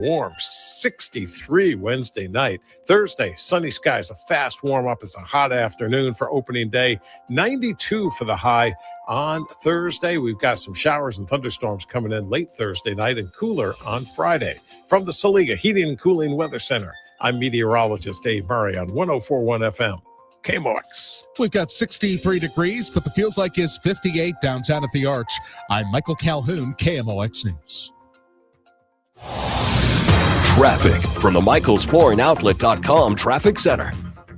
Warm, 63 Wednesday night. Thursday, sunny skies, a fast warm-up. It's a hot afternoon for opening day. 92 for the high on Thursday. We've got some showers and thunderstorms coming in late Thursday night and cooler on Friday. From the Saliga Heating and Cooling Weather Center, I'm meteorologist Dave Murray on 104.1 FM. KMOX. We've got 63 degrees, but the feels like is 58 downtown at the Arch. I'm Michael Calhoun, KMOX News. Traffic from the MichaelsFlooringOutlet.com Traffic Center.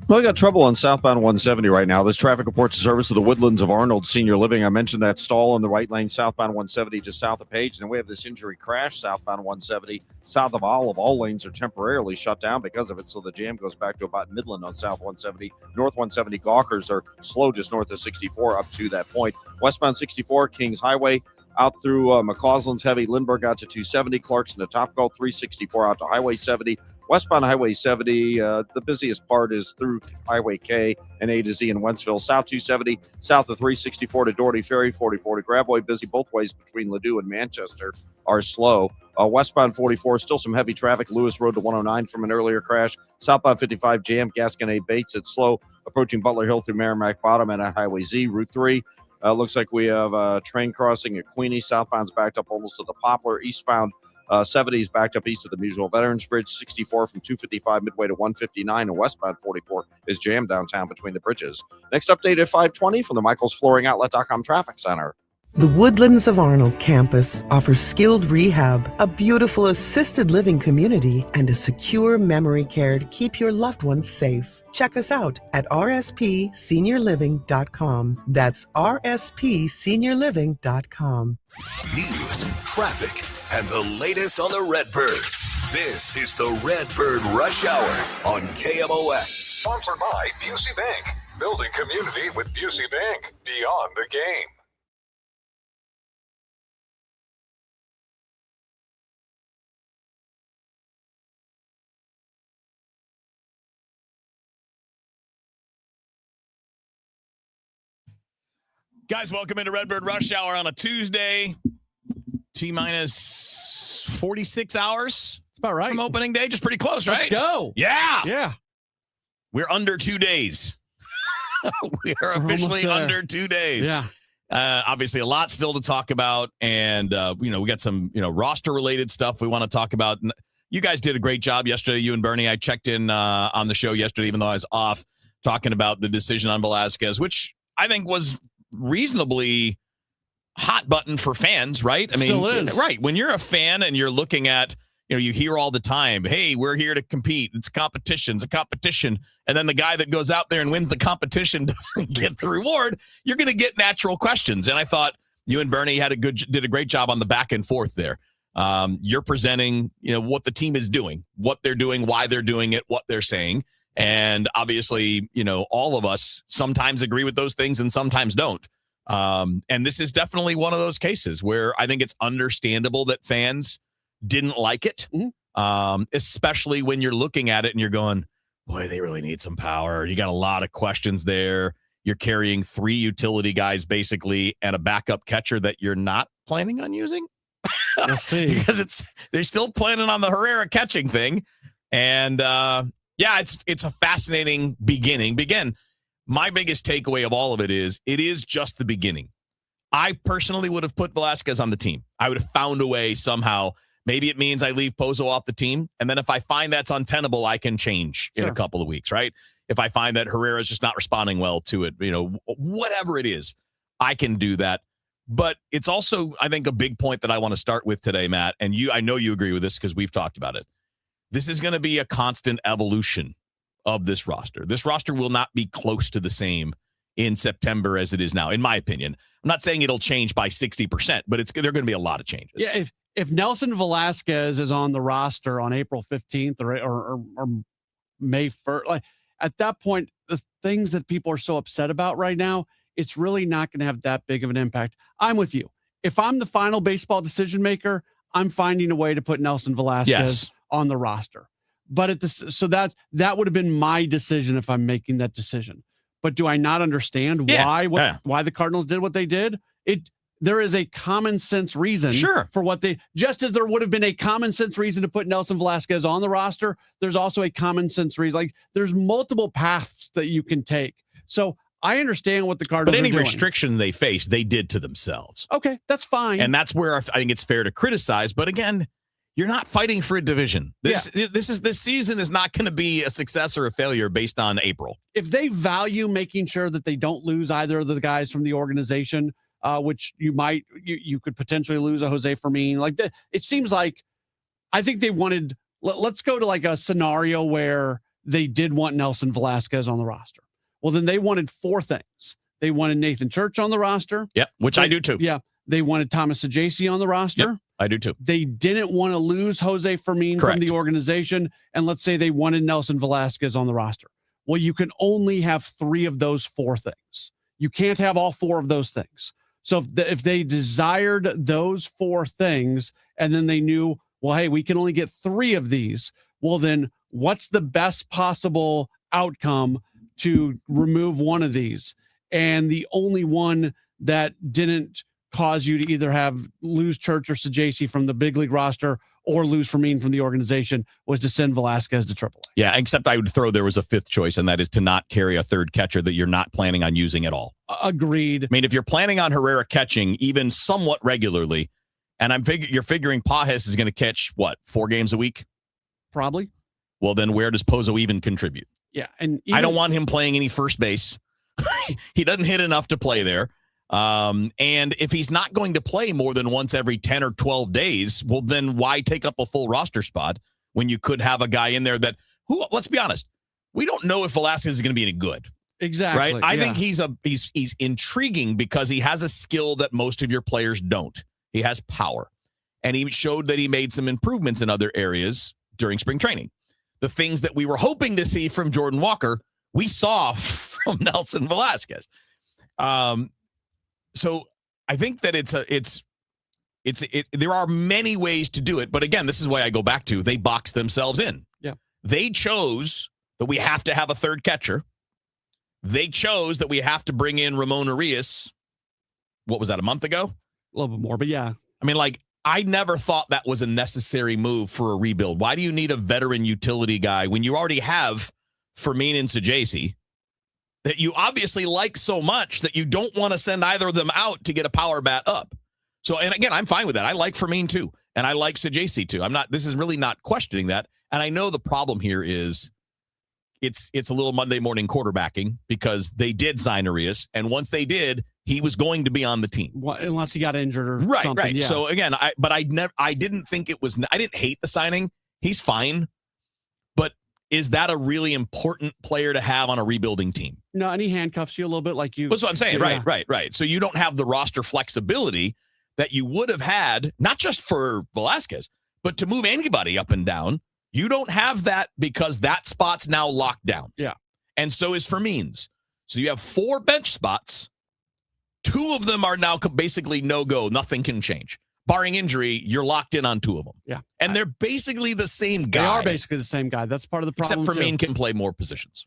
Well, we got trouble on southbound 170 right now. This traffic reports the service of the Woodlands of Arnold Senior Living. I mentioned that stall in the right lane, southbound 170, just south of Page. And then we have this injury crash southbound 170, south of Olive. All lanes are temporarily shut down because of it, so the jam goes back to about Midland on south 170. North 170 Gawkers are slow just north of 64 up to that point. Westbound 64, Kings Highway, out through McCausland's heavy. Lindbergh out to 270. Clarkson to Topgolf, 364 out to Highway 70. Westbound Highway 70, the busiest part is through Highway K and A to Z in Wentzville. South 270, south of 364 to Doherty Ferry, 44 to Gravois. Busy both ways between Ladue and Manchester are slow. Westbound 44, still some heavy traffic. Lewis Road to 109 from an earlier crash. Southbound 55, jammed. Gascon A Bates, it's slow. Approaching Butler Hill through Merrimack Bottom and at Highway Z. Route 3. Looks like we have a train crossing at Queenie. Southbound's backed up almost to the Poplar. Eastbound 70's backed up east of the Musial Veterans Bridge. 64 from 255 midway to 159. And westbound 44 is jammed downtown between the bridges. Next update at 5:20 from the MichaelsFlooringOutlet.com Traffic Center. The Woodlands of Arnold campus offers skilled rehab, a beautiful assisted living community, and a secure memory care to keep your loved ones safe. Check us out at rspseniorliving.com. That's rspseniorliving.com. News, traffic, and the latest on the Redbirds. This is the Redbird Rush Hour on KMOX. Sponsored by Busey Bank. Building community with Busey Bank. Beyond the game. Guys, welcome into Redbird Rush Hour on a Tuesday. T-minus 46 hours. That's about right. From opening day. Just pretty close, right? Let's go. Yeah. Yeah. We're under 2 days. We are officially under 2 days. Yeah. Obviously, a lot still to talk about. And, we got some, roster-related stuff we want to talk about. You guys did a great job yesterday, you and Bernie. I checked in on the show yesterday, even though I was off, talking about the decision on Velasquez, which I think was reasonably hot button for fans, right? I mean, still is. Right. When you're a fan and you're looking at, you hear all the time, hey, we're here to compete. It's competition. It's a competition. And then the guy that goes out there and wins the competition doesn't get the reward. You're going to get natural questions. And I thought you and Bernie did a great job on the back and forth there. You're presenting, what the team is doing, what they're doing, why they're doing it, what they're saying. And obviously, all of us sometimes agree with those things and sometimes don't. And this is definitely one of those cases where I think it's understandable that fans didn't like it, especially when you're looking at it and you're going, boy, they really need some power. You got a lot of questions there. You're carrying 3 utility guys, basically, and a backup catcher that you're not planning on using. We'll see. Because they're still planning on the Herrera catching thing. And, it's a fascinating beginning. My biggest takeaway of all of it is just the beginning. I personally would have put Velasquez on the team. I would have found a way somehow. Maybe it means I leave Pozo off the team. And then if I find that's untenable, I can change in a couple of weeks, right? If I find that Herrera's just not responding well to it, whatever it is, I can do that. But it's also, I think, a big point that I want to start with today, Matt. And I know you agree with this because we've talked about it. This is going to be a constant evolution of this roster. This roster will not be close to the same in September as it is now, in my opinion. I'm not saying it'll change by 60%, but there are going to be a lot of changes. Yeah, if Nelson Velasquez is on the roster on April 15th or May 1st, like at that point, the things that people are so upset about right now, it's really not going to have that big of an impact. I'm with you. If I'm the final baseball decision maker, I'm finding a way to put Nelson Velasquez on the roster. But that would have been my decision if I'm making that decision. But do I not understand why the Cardinals did what they did? there is a common sense reason for what they, just as there would have been a common sense reason to put Nelson Velasquez on the roster, there's also a common sense reason. Like there's multiple paths that you can take. So I understand what the Cardinals But any are doing. restriction they faced, they did to themselves. Okay, that's fine. And that's where I think it's fair to criticize. But again, you're not fighting for a division. This season is not going to be a success or a failure based on April. If they value making sure that they don't lose either of the guys from the organization, which you could potentially lose a Jose Fermin, it seems like I think they wanted. Let's go to like a scenario where they did want Nelson Velasquez on the roster. Well, then they wanted 4 things. They wanted Nathan Church on the roster. Yep, which I do too. Yeah, they wanted Thomas Sajasi on the roster. Yep, I do too. They didn't want to lose Jose Fermin from the organization. And let's say they wanted Nelson Velasquez on the roster. Well, you can only have 3 of those 4 things. You can't have all 4 of those things. So if they desired those 4 things and then they knew, well, hey, we can only get 3 of these. Well, then what's the best possible outcome to remove one of these? And the only one that didn't cause you to either lose Church or Sajasi from the big league roster or lose Fermin from the organization was to send Velasquez to AAA. Yeah, except I would throw there was a 5th choice, and that is to not carry a 3rd catcher that you're not planning on using at all. Agreed. I mean, if you're planning on Herrera catching even somewhat regularly, and you're figuring Pajes is going to catch, 4 games a week? Probably. Well, then where does Pozo even contribute? Yeah, and I don't want him playing any first base. He doesn't hit enough to play there. And if he's not going to play more than once every 10 or 12 days, well, then why take up a full roster spot when you could have a guy in there let's be honest, we don't know if Velasquez is going to be any good. Exactly. Right? I think he's intriguing because he has a skill that most of your players don't. He has power. And he showed that he made some improvements in other areas during spring training. The things that we were hoping to see from Jordan Walker, we saw from Nelson Velasquez. So I think that there are many ways to do it. But again, this is why I go back to they boxed themselves in. Yeah. They chose that we have to have a 3rd catcher. They chose that we have to bring in Ramon Arias. What was that, a month ago? A little bit more, but yeah. I mean, I never thought that was a necessary move for a rebuild. Why do you need a veteran utility guy when you already have Fermin and Sajasi that you obviously like so much that you don't want to send either of them out to get a power bat up? So, and again, I'm fine with that. I like Fermin too, and I like Sajasi too. This is really not questioning that. And I know the problem here is it's a little Monday morning quarterbacking because they did sign Arias, and once they did, he was going to be on the team. Well, unless he got injured or something. Right. Yeah. So again, I didn't think I didn't hate the signing. He's fine. But is that a really important player to have on a rebuilding team? No, and he handcuffs you a little bit like you. That's what I'm saying. Right. So you don't have the roster flexibility that you would have had, not just for Velasquez, but to move anybody up and down. You don't have that because that spot's now locked down. Yeah. And so is Fermin's. So you have 4 bench spots. 2 of them are now basically no-go. Nothing can change. Barring injury, you're locked in on 2 of them. Yeah. And they're basically the same guy. They are basically the same guy. That's part of the problem. Except Fermin can play more positions.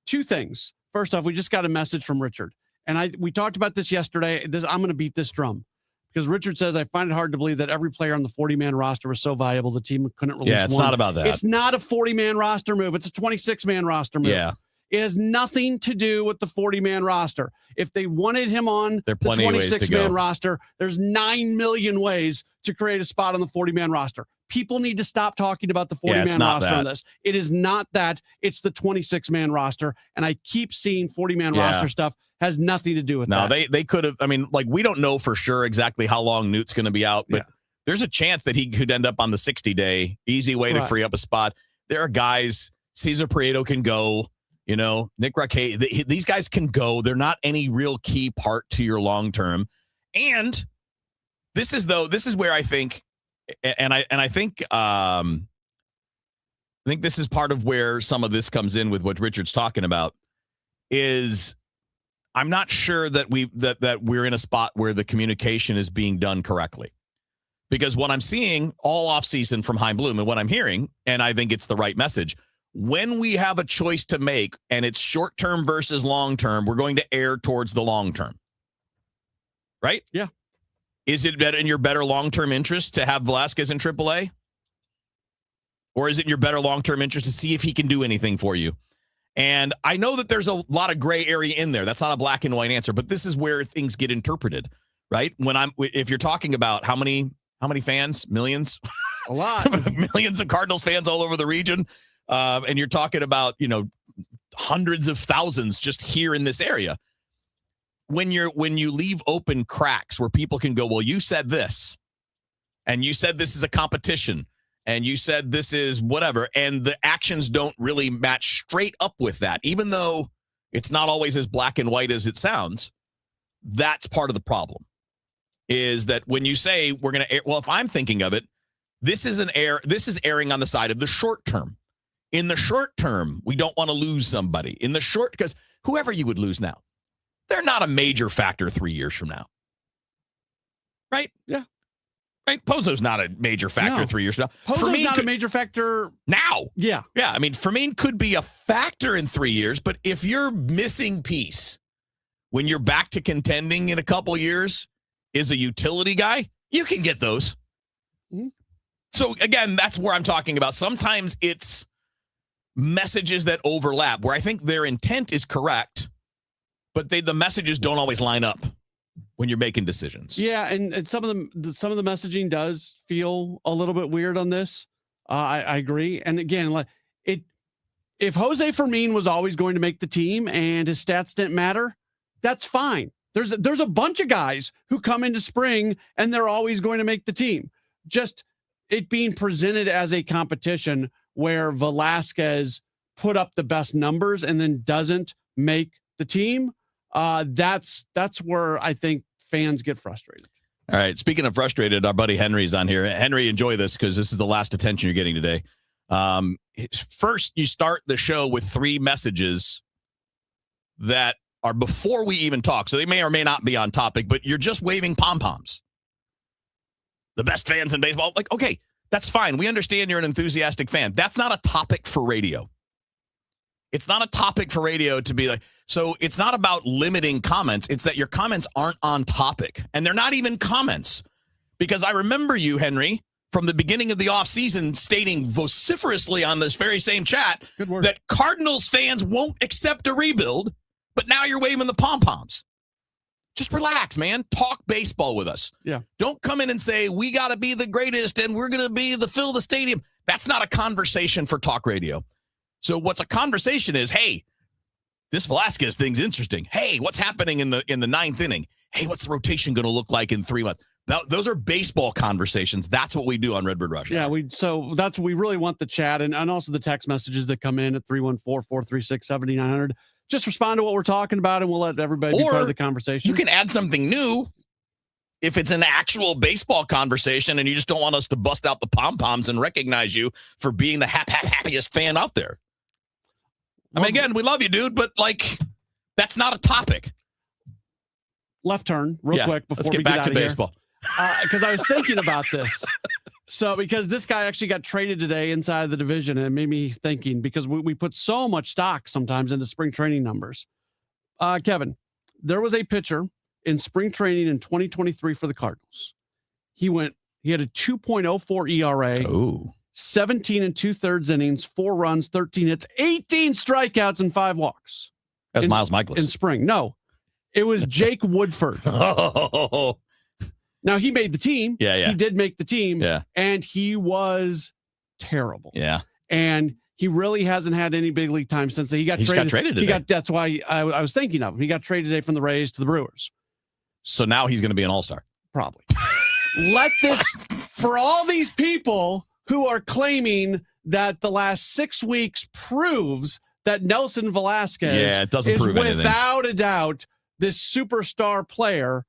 2 things. First off, we just got a message from Richard. And we talked about this yesterday. I'm going to beat this drum. Because Richard says, I find it hard to believe that every player on the 40-man roster was so valuable the team couldn't release one. Yeah, it's not about that. It's not a 40-man roster move. It's a 26-man roster move. Yeah. It has nothing to do with the 40-man roster. If they wanted him on the 26-man roster, there's 9 million ways to create a spot on the 40-man roster. People need to stop talking about the 40-man roster on this. It is not that. It's the 26-man roster. And I keep seeing 40-man roster stuff has nothing to do with that. No, they could have. I mean, we don't know for sure exactly how long Newt's going to be out, but there's a chance that he could end up on the 60-day. Easy way to free up a spot. There are guys, Cesar Prieto can go. Nick Raquet, these guys can go. They're not any real key part to your long term. And this is where I think, and I think this is part of where some of this comes in with what Richard's talking about. Is I'm not sure that we're in a spot where the communication is being done correctly, because what I'm seeing all offseason from Chaim Bloom and what I'm hearing, and I think it's the right message. When we have a choice to make and it's short term versus long term, we're going to err towards the long term. Right? Yeah. Is it in your better long-term interest to have Velasquez in AAA? Or is it in your better long-term interest to see if he can do anything for you? And I know that there's a lot of gray area in there. That's not a black and white answer, but this is where things get interpreted, right? If you're talking about how many fans, millions, A lot. millions of Cardinals fans all over the region, and you're talking about, hundreds of thousands just here in this area. When you leave open cracks where people can go, well, you said this, and you said this is a competition, and you said this is whatever, and the actions don't really match straight up with that, even though it's not always as black and white as it sounds. That's part of the problem, is that when you say we're going to air, well, if I'm thinking of it, this is airing on the side of the short term. In the short term, we don't want to lose somebody. Because whoever you would lose now, they're not a major factor 3 years from now. Right? Yeah. Right? Pozo's not a major factor 3 years from now. Pozo's not a major factor now. Yeah. Yeah. I mean, Fermin could be a factor in 3 years, but if you're missing piece when you're back to contending in a couple years is a utility guy, you can get those. Mm-hmm. So again, that's where I'm talking about. Sometimes it's messages that overlap where I think their intent is correct, but the messages don't always line up when you're making decisions. Yeah, and some of the messaging does feel a little bit weird on this. I agree. And again, if Jose Fermin was always going to make the team and his stats didn't matter, that's fine. There's a bunch of guys who come into spring and they're always going to make the team. Just it being presented as a competition where Velasquez put up the best numbers and then doesn't make the team. That's where I think fans get frustrated. All right. Speaking of frustrated, our buddy Henry's on here. Henry, enjoy this because this is the last attention you're getting today. First, you start the show with 3 messages that are before we even talk. So they may or may not be on topic, but you're just waving pom-poms. The best fans in baseball. Like, okay, that's fine. We understand you're an enthusiastic fan. That's not a topic for radio. It's not a topic for radio to be like, so it's not about limiting comments. It's that your comments aren't on topic. And they're not even comments. Because I remember you, Henry, from the beginning of the offseason stating vociferously on this very same chat that Cardinals fans won't accept a rebuild, but now you're waving the pom-poms. Just relax, man. Talk baseball with us. Yeah. Don't come in and say, we got to be the greatest and we're going to be fill the stadium. That's not a conversation for talk radio. So what's a conversation is, hey, this Velasquez thing's interesting. Hey, what's happening in the 9th inning? Hey, what's the rotation going to look like in 3 months? Those are baseball conversations. That's what we do on Redbird Rush. Yeah, we really want the chat and also the text messages that come in at 314-436-7900. Just respond to what we're talking about, and we'll let everybody be part of the conversation. You can add something new if it's an actual baseball conversation and you just don't want us to bust out the pom-poms and recognize you for being the happiest fan out there. I mean, again, we love you, dude, but, that's not a topic. Left turn real quick before let's get back to baseball. Because I was thinking about this. So, because this guy actually got traded today inside of the division, and it made me thinking because we put so much stock sometimes into spring training numbers. Kevin, there was a pitcher in spring training in 2023 for the Cardinals. He had a 2.04 ERA, 17 2/3 innings, 4 runs, 13 hits, 18 strikeouts, and 5 walks. That's Miles Michaelis. In spring. No, it was Jake Woodford. Now, he made the team. Yeah. He did make the team. Yeah. And he was terrible. Yeah. And he really hasn't had any big league time since he got traded. Got traded today. That's why I was thinking of him. He got traded today from the Rays to the Brewers. So now he's going to be an all-star. Probably. For all these people who are claiming that the last 6 weeks proves that Nelson Velasquez it doesn't prove anything. Without a doubt this superstar player.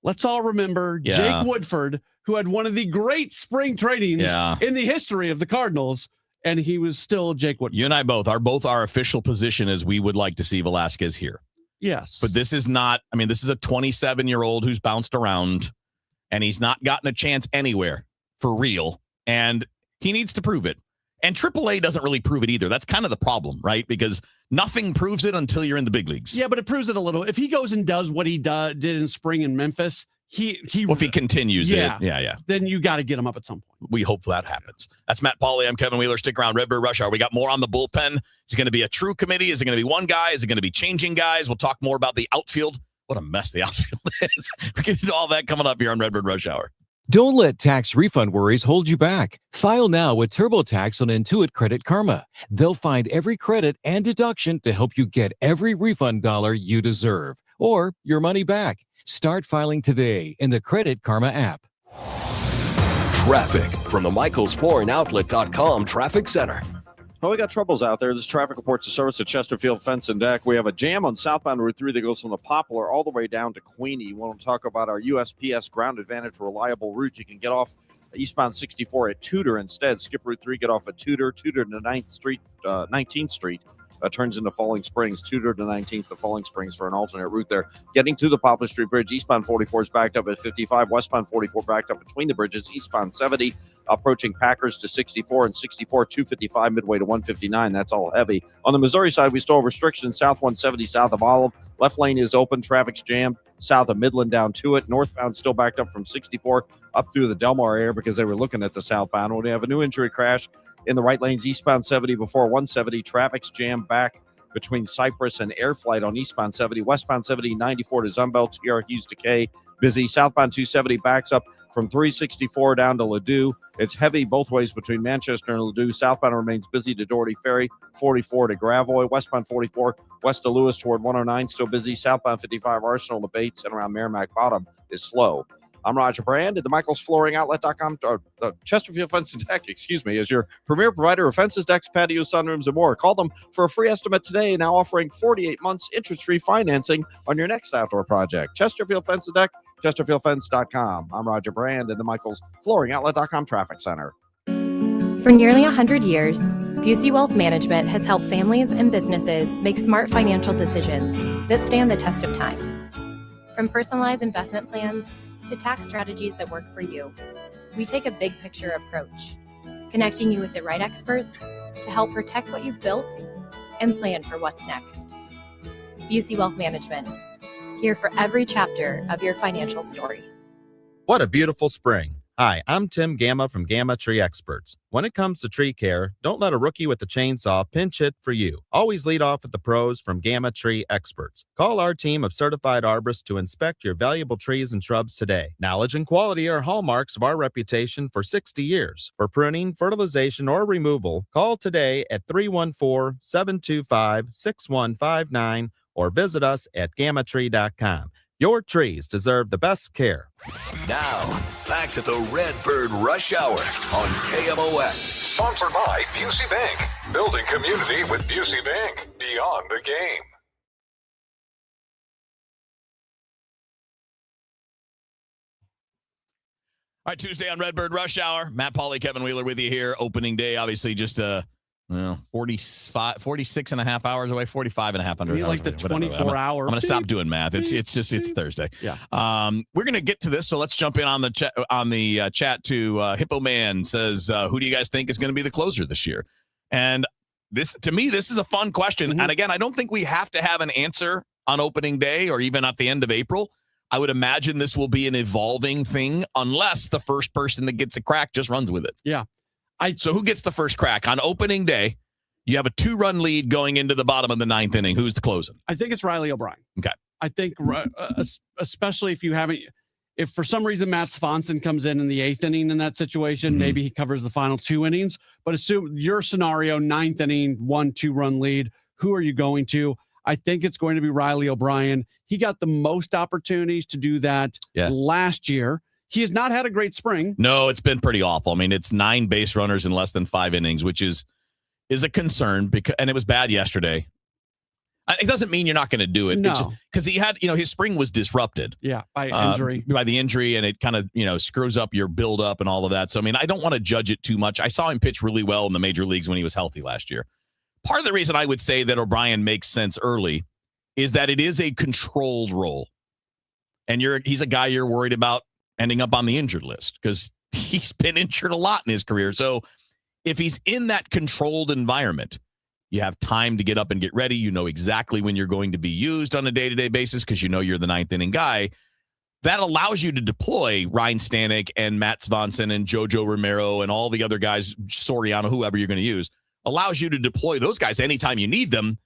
Let's all remember Jake Woodford, who had one of the great spring trainings in the history of the Cardinals, and he was still Jake Woodford. You and I both our official position is we would like to see Velasquez here. Yes. But this is not, this is a 27-year-old who's bounced around, and he's not gotten a chance anywhere for real, and he needs to prove it. And AAA doesn't really prove it either. That's kind of the problem, right? Because nothing proves it until you're in the big leagues. Yeah, but it proves it a little. If he goes and does what he did in spring in Memphis, if he continues it. Yeah. Then you got to get him up at some point. We hope that happens. That's Matt Pauley. I'm Kevin Wheeler. Stick around. Redbird Rush Hour. We got more on the bullpen. Is it going to be a true committee? Is it going to be one guy? Is it going to be changing guys? We'll talk more about the outfield. What a mess the outfield is. We're getting into all that coming up here on Redbird Rush Hour. Don't let tax refund worries hold you back. File now with TurboTax on Intuit Credit Karma. They'll find every credit and deduction to help you get every refund dollar you deserve or your money back. Start filing today in the Credit Karma app. Traffic from the MichaelsFlooringOutlet.com Traffic Center. Well, we got troubles out there. This traffic reports the service at Chesterfield Fence and Deck. We have a jam on southbound Route 3 that goes from the Poplar all the way down to Queenie. We want to talk about our USPS Ground Advantage reliable route. You can get off eastbound 64 at Tudor instead. Skip Route 3, get off at Tudor to 19th Street. Turns into Falling Springs, Tudor to 19th to Falling Springs for an alternate route there. Getting to the Poplar Street Bridge, eastbound 44 is backed up at 55, westbound 44 backed up between the bridges, eastbound 70, approaching Packers to 64, and 64, 255, midway to 159. That's all heavy. On the Missouri side, we still have restrictions, south 170, south of Olive. Left lane is open, traffic's jammed, south of Midland down to it. Northbound still backed up from 64 up through the Delmar area because they were looking at the southbound. We have a new injury crash in the right lanes, eastbound 70 before 170. Traffic's jammed back between Cypress and Air Flight on eastbound 70. Westbound 70, 94 to Zumbelt, TR Hughes to K. Busy. Southbound 270 backs up from 364 down to Ladue. It's heavy both ways between Manchester and Ladue. Southbound remains busy to Doherty Ferry, 44 to Gravois. Westbound 44 west of Lewis toward 109, still busy. Southbound 55 Arsenal to Bates and around Merrimack Bottom is slow. I'm Roger Brand at the MichaelsFlooringOutlet.com, or Chesterfield Fence and Deck, is your premier provider of fences, decks, patios, sunrooms, and more. Call them for a free estimate today, now offering 48 months interest-free financing on your next outdoor project. Chesterfield Fence and Deck, ChesterfieldFence.com. I'm Roger Brand at the MichaelsFlooringOutlet.com Traffic Center. For nearly 100 years, Busey Wealth Management has helped families and businesses make smart financial decisions that stand the test of time. From personalized investment plans to tax strategies that work for you, we take a big picture approach, connecting you with the right experts to help protect what you've built and plan for what's next. Busey Wealth Management, here for every chapter of your financial story. What a beautiful spring. Hi, I'm Tim Gamma from Gamma Tree Experts. When it comes to tree care, don't let a rookie with the chainsaw pinch hit for you. Always lead off with the pros from Gamma Tree Experts. Call our team of certified arborists to inspect your valuable trees and shrubs today. Knowledge and quality are hallmarks of our reputation for 60 years. For pruning, fertilization, or removal, call today at 314-725-6159 or visit us at gammatree.com. Your trees deserve the best care. Now, back to the Redbird Rush Hour on KMOX. Sponsored by Busey Bank. Building community with Busey Bank. Beyond the game. All right, Tuesday on Redbird Rush Hour. Matt Pauley, Kevin Wheeler with you here. Opening day, obviously, just 46 and a half hours away, 45 and a half hours. Like the 24 hour. I'm going to stop doing math. It's Thursday. Yeah. We're going to get to this, so let's jump in on the chat to Hippo Man says, who do you guys think is going to be the closer this year? And this, to me, this is a fun question. Mm-hmm. And again, I don't think we have to have an answer on opening day or even at the end of April. I would imagine this will be an evolving thing unless the first person that gets a crack just runs with it. Yeah. So who gets the first crack? On opening day, you have a 2-run lead going into the bottom of the 9th inning. Who's the closing? I think it's Riley O'Brien. Okay. I think, especially if for some reason Matt Swanson comes in the 8th inning in that situation, maybe he covers the final 2 innings. But assume your scenario, 9th inning, 1-2-run lead. Who are you going to? I think it's going to be Riley O'Brien. He got the most opportunities to do that last year. He has not had a great spring. No, it's been pretty awful. I mean, it's 9 base runners in less than 5 innings, which is a concern and it was bad yesterday. It doesn't mean you're not going to do it. No. Because he had, his spring was disrupted. Yeah, by the injury, and it kind of, screws up your build up and all of that. So, I mean, I don't want to judge it too much. I saw him pitch really well in the major leagues when he was healthy last year. Part of the reason I would say that O'Brien makes sense early is that it is a controlled role. And he's a guy you're worried about ending up on the injured list because he's been injured a lot in his career. So if he's in that controlled environment, you have time to get up and get ready. You know exactly when you're going to be used on a day-to-day basis because you're the 9th inning guy. that allows you to deploy Ryan Stanek and Matt Swanson and JoJo Romero and all the other guys, Soriano, whoever you're going to use, allows you to deploy those guys anytime you need them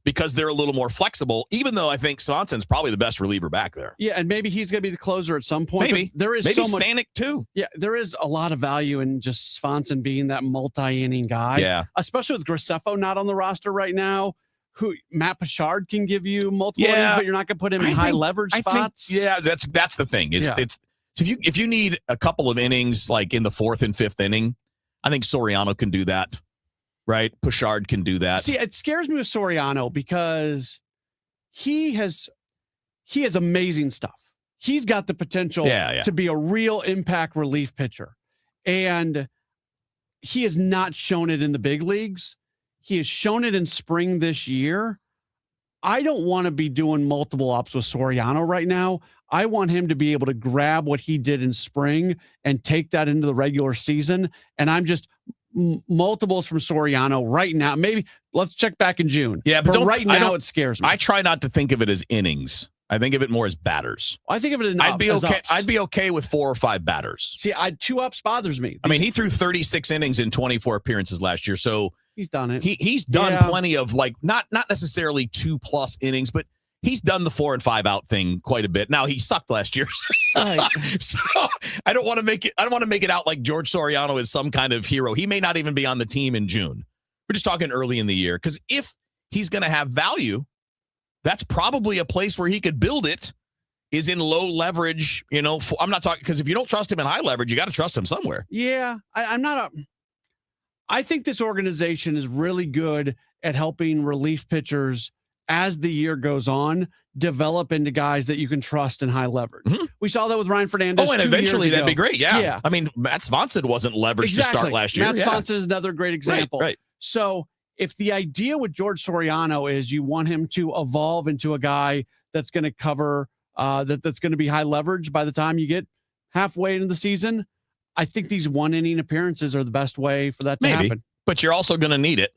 because they're a little more flexible, even though I think Swanson's probably the best reliever back there. Yeah, and maybe he's going to be the closer at some point. Maybe. There is maybe so much, Stanek too. Yeah, there is a lot of value in just Swanson being that multi-inning guy. Yeah. Especially with Graceffo not on the roster right now. Who Matt Pichard can give you multiple innings, but you're not going to put him in high leverage spots. That's the thing. It's so if you need a couple of innings like in the 4th and 5th inning, I think Soriano can do that. Right? Pichard can do that. See, it scares me with Soriano because he has amazing stuff. He's got the potential to be a real impact relief pitcher. And he has not shown it in the big leagues. He has shown it in spring this year. I don't want to be doing multiple ups with Soriano right now. I want him to be able to grab what he did in spring and take that into the regular season. And I'm just multiples from Soriano right now. Maybe let's check back in June. Yeah, but right now it scares me. I try not to think of it as innings. I think of it more as batters. I think of it as I'd be okay with 4 or 5 batters. See, 2 ups bothers me. I mean, he threw 36 innings in 24 appearances last year, so he's done it. He's done plenty of not necessarily 2+ innings, but he's done the 4 and 5 out thing quite a bit. Now he sucked last year, so I don't want to make it out like George Soriano is some kind of hero. He may not even be on the team in June. We're just talking early in the year because if he's going to have value, that's probably a place where he could build it. Is in low leverage. I'm not talking because if you don't trust him in high leverage, you got to trust him somewhere. Yeah, I think this organization is really good at helping relief pitchers as the year goes on, develop into guys that you can trust in high leverage. Mm-hmm. We saw that with Ryan Fernandez. Oh, and eventually that'd be great. Yeah. I mean, Matt Swanson wasn't leveraged to start last year. Matt Swanson is another great example. Right. So if the idea with George Soriano is you want him to evolve into a guy that's going to cover, that's going to be high leverage by the time you get halfway into the season, I think these 1-inning appearances are the best way for that to happen. But you're also going to need it.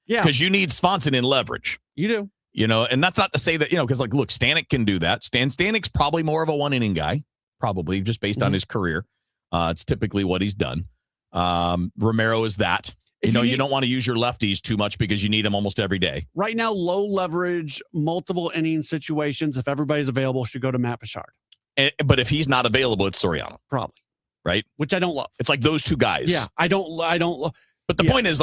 Yeah. Because you need Swanson in leverage. You do. And that's not to say that, because look, Stanek can do that. Stanek's probably more of a 1-inning guy, probably just based on his career. It's typically what he's done. Romero is that. You don't want to use your lefties too much because you need them almost every day. Right now, low leverage, multiple inning situations, if everybody's available, should go to Matt Pichard. But if he's not available, it's Soriano. Probably. Right? Which I don't love. It's like those two guys. Yeah, I don't love. But the point is,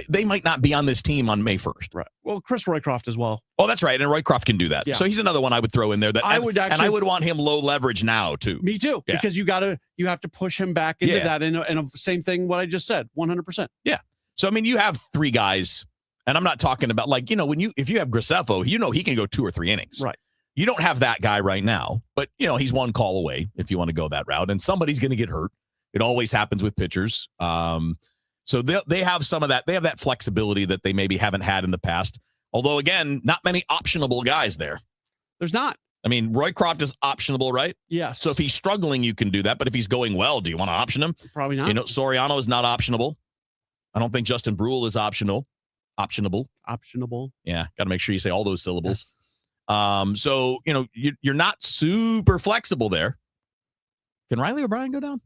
they might not be on this team on May 1st. Right. Well, Chris Roycroft as well. Oh, that's right. And Roycroft can do that. Yeah. So he's another one I would throw in there. I would want him low leverage now, too. Me too. Yeah. Because you have to push him back into that. And same thing, what I just said, 100%. Yeah. So, I mean, you have 3 guys, and I'm not talking about if you have Graceffo, he can go 2 or 3 innings. Right. You don't have that guy right now, but, he's one call away if you want to go that route, and somebody's going to get hurt. It always happens with pitchers. So they have some of that. They have that flexibility that they maybe haven't had in the past. Although, again, not many optionable guys there. There's not. I mean, Roycroft is optionable, right? Yes. So if he's struggling, you can do that. But if he's going well, do you want to option him? Probably not. Soriano is not optionable. I don't think Justin Brule is optionable. Yeah. Got to make sure you say all those syllables. Yes. So, you're not super flexible there. Can Riley O'Brien go down?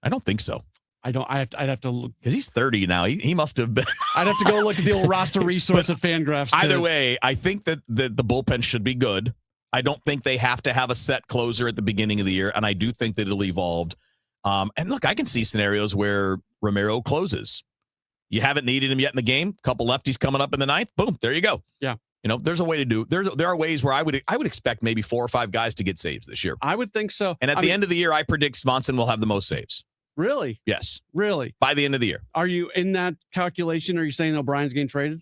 I don't think so. I'd have to look because he's 30 now. He must have been. I'd have to go look at the old roster resource at Fangraphs. Either way, I think that the bullpen should be good. I don't think they have to have a set closer at the beginning of the year, and I do think that it'll evolve. And look, I can see scenarios where Romero closes. You haven't needed him yet in the game. Couple lefties coming up in the 9th. Boom, there you go. Yeah. There's a way to do. There are ways where I would expect maybe 4 or 5 guys to get saves this year. I would think so. And at the end of the year, I predict Swanson will have the most saves. Really? Yes. Really? By the end of the year. Are you in that calculation? Are you saying O'Brien's getting traded?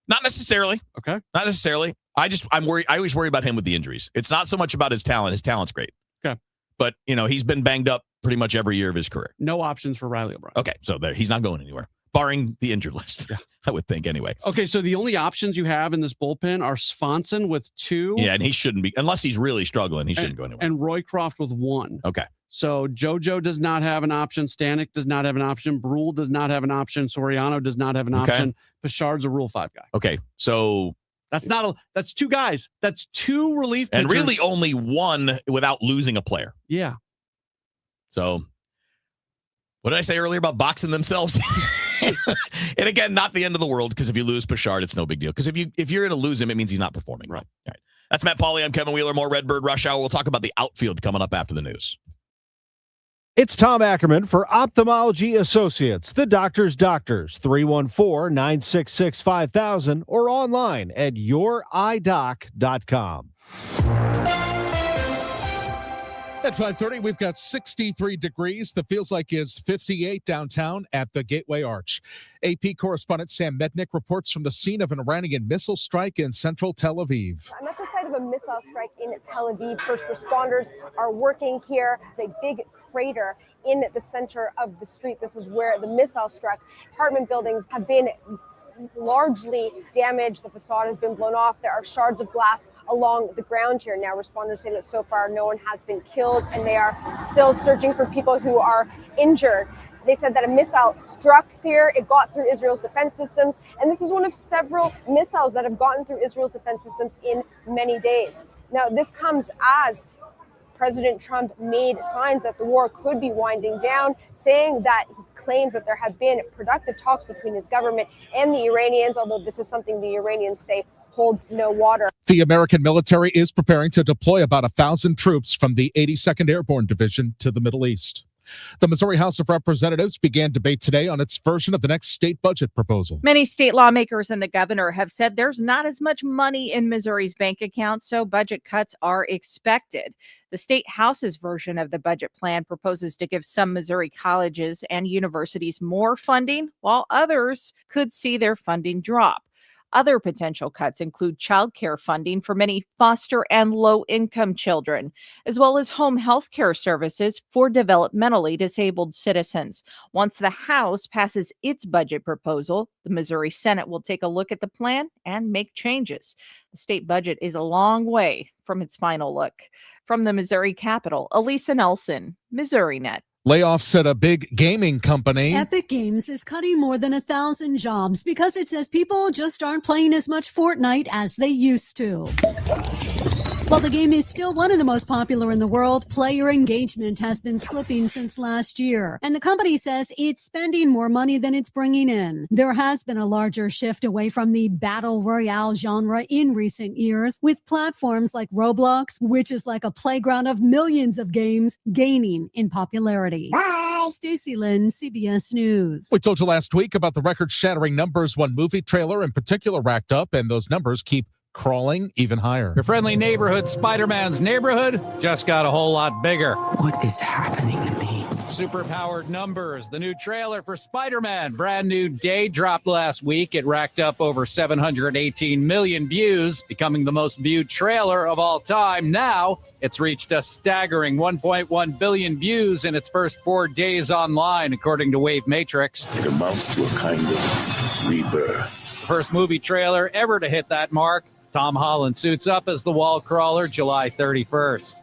Not necessarily. Okay. Not necessarily. I'm worried. I always worry about him with the injuries. It's not so much about his talent. His talent's great. Okay. But, he's been banged up pretty much every year of his career. No options for Riley O'Brien. Okay. So he's not going anywhere, barring the injured list. Yeah. I would think anyway. Okay. So the only options you have in this bullpen are Swanson with 2. Yeah. And he shouldn't be, unless he's really struggling, he shouldn't go anywhere. And Roycroft with 1. Okay. So JoJo does not have an option. Stanek does not have an option. Brule does not have an option. Soriano does not have an option. Pichard's a Rule 5 guy. Okay. So That's two guys. That's two relief pitchers. And really only one without losing a player. Yeah. So what did I say earlier about boxing themselves? And again, not the end of the world, because if you lose Pashard, it's no big deal. Because if you're going to lose him, it means he's not performing. Right. All right. That's Matt Pauley. I'm Kevin Wheeler. More Redbird Rush Hour. We'll talk about the outfield coming up after the news. It's Tom Ackerman for Ophthalmology Associates, the doctor's doctors, 314-966-5000 or online at youridoc.com. At 5:30, we've got 63 degrees. The feels like is 58 downtown at the Gateway Arch. AP correspondent Sam Mednick reports from the scene of an Iranian missile strike in central Tel Aviv. I'm at the site of a missile strike in Tel Aviv. First responders are working here. It's a big crater in the center of the street. This is where the missile struck. Apartment buildings have been largely damaged. The facade has been blown off. There are shards of glass along the ground here. Now, responders say that so far no one has been killed, and they are still searching for people who are injured. They said that a missile struck here. It got through Israel's defense systems, and this is one of several missiles that have gotten through Israel's defense systems in many days. Now, this comes as President Trump made signs that the war could be winding down, saying that he claims that there have been productive talks between his government and the Iranians, although this is something the Iranians say holds no water. The American military is preparing to deploy about 1,000 troops from the 82nd Airborne Division to the Middle East. The Missouri House of Representatives began debate today on its version of the next state budget proposal. Many state lawmakers and the governor have said there's not as much money in Missouri's bank account, so budget cuts are expected. The state house's version of the budget plan proposes to give some Missouri colleges and universities more funding, while others could see their funding drop. Other potential cuts include child care funding for many foster and low-income children, as well as home health care services for developmentally disabled citizens. Once the House passes its budget proposal, the Missouri Senate will take a look at the plan and make changes. The state budget is a long way from its final look. From the Missouri Capitol, Elisa Nelson, Missouri Net. Layoffs at a big gaming company. Epic Games is cutting more than 1,000 jobs because it says people just aren't playing as much Fortnite as they used to. While the game is still one of the most popular in the world, player engagement has been slipping since last year, and the company says it's spending more money than it's bringing in. There has been a larger shift away from the battle royale genre in recent years, with platforms like Roblox, which is like a playground of millions of games, gaining in popularity. Stacey Lynn, CBS News. We told you last week about the record-shattering numbers one movie trailer in particular racked up, and those numbers keep crawling even higher. Your friendly neighborhood Spider-Man's neighborhood just got a whole lot bigger. What is happening to me? Superpowered numbers. The new trailer for Spider-Man, Brand New Day, dropped last week. It racked up over 718 million views, becoming the most viewed trailer of all time. Now, it's reached a staggering 1.1 billion views in its first 4 days online, according to Wave Matrix. It amounts to a kind of rebirth. The first movie trailer ever to hit that mark. Tom Holland suits up as the wall crawler July 31st.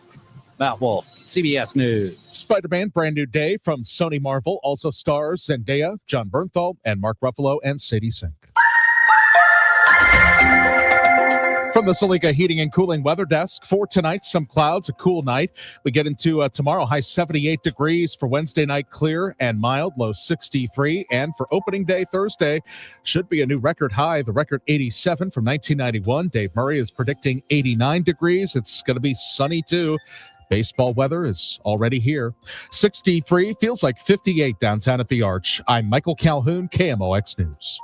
Matt Wolf, CBS News. Spider-Man Brand New Day from Sony Marvel also stars Zendaya, John Bernthal, and Mark Ruffalo and Sadie Sink. From the Salika Heating and Cooling Weather Desk, for tonight, some clouds, a cool night. We get into tomorrow, high 78 degrees. For Wednesday night, clear and mild, low 63. And for opening day, Thursday, should be a new record high, the record 87 from 1991. Dave Murray is predicting 89 degrees. It's going to be sunny, too. Baseball weather is already here. 63, feels like 58 downtown at the Arch. I'm Michael Calhoun, KMOX News.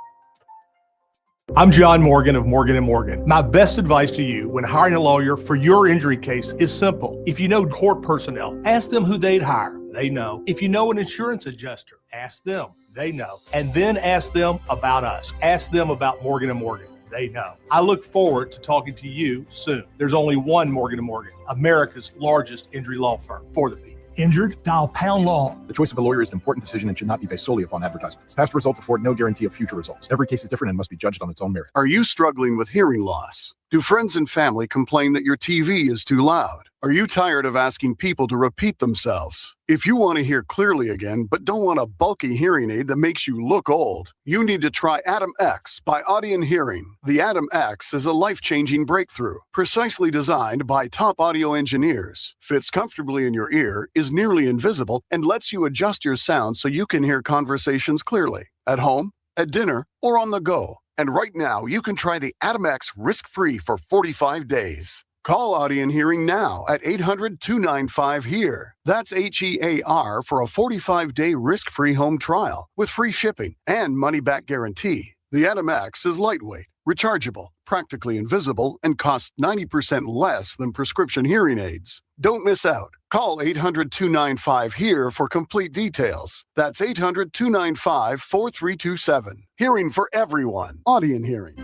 I'm John Morgan of Morgan & Morgan. My best advice to you when hiring a lawyer for your injury case is simple. If you know court personnel, ask them who they'd hire. They know. If you know an insurance adjuster, ask them. They know. And then ask them about us. Ask them about Morgan & Morgan. They know. I look forward to talking to you soon. There's only one Morgan & Morgan, America's largest injury law firm for the people. Injured? Dial pound law. The choice of a lawyer is an important decision and should not be based solely upon advertisements. Past results afford no guarantee of future results. Every case is different and must be judged on its own merits. Are you struggling with hearing loss? Do friends and family complain that your TV is too loud? Are you tired of asking people to repeat themselves? If you want to hear clearly again, but don't want a bulky hearing aid that makes you look old, you need to try Atom X by Audion Hearing. The Atom X is a life-changing breakthrough, precisely designed by top audio engineers, fits comfortably in your ear, is nearly invisible, and lets you adjust your sound so you can hear conversations clearly, at home, at dinner, or on the go. And right now, you can try the Atom X risk-free for 45 days. Call Audion Hearing now at 800-295-HEAR. That's HEAR for a 45-day risk-free home trial with free shipping and money-back guarantee. The Atom X is lightweight, rechargeable, practically invisible, and costs 90% less than prescription hearing aids. Don't miss out. Call 800-295-HEAR for complete details. That's 800-295-4327. Hearing for everyone. Audion Hearing.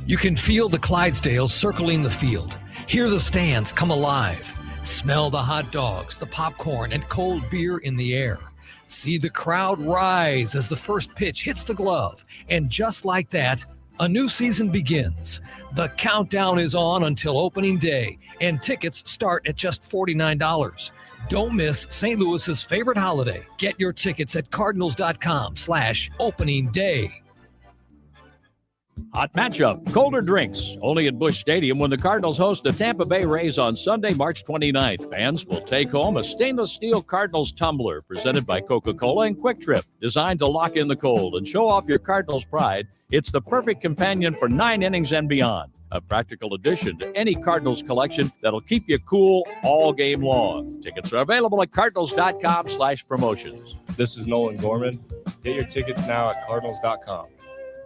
You can feel the Clydesdales circling the field. Hear the stands come alive. Smell the hot dogs, the popcorn, and cold beer in the air. See the crowd rise as the first pitch hits the glove. And just like that, a new season begins. The countdown is on until opening day, and tickets start at just $49. Don't miss St. Louis's favorite holiday. Get your tickets at cardinals.com/opening day. Hot matchup, colder drinks, only at Busch Stadium when the Cardinals host the Tampa Bay Rays on Sunday, March 29th. Fans will take home a stainless steel Cardinals tumbler presented by Coca-Cola and Quick Trip, designed to lock in the cold and show off your Cardinals pride. It's the perfect companion for 9 innings and beyond. A practical addition to any Cardinals collection that'll keep you cool all game long. Tickets are available at cardinals.com/promotions. This is Nolan Gorman. Get your tickets now at cardinals.com.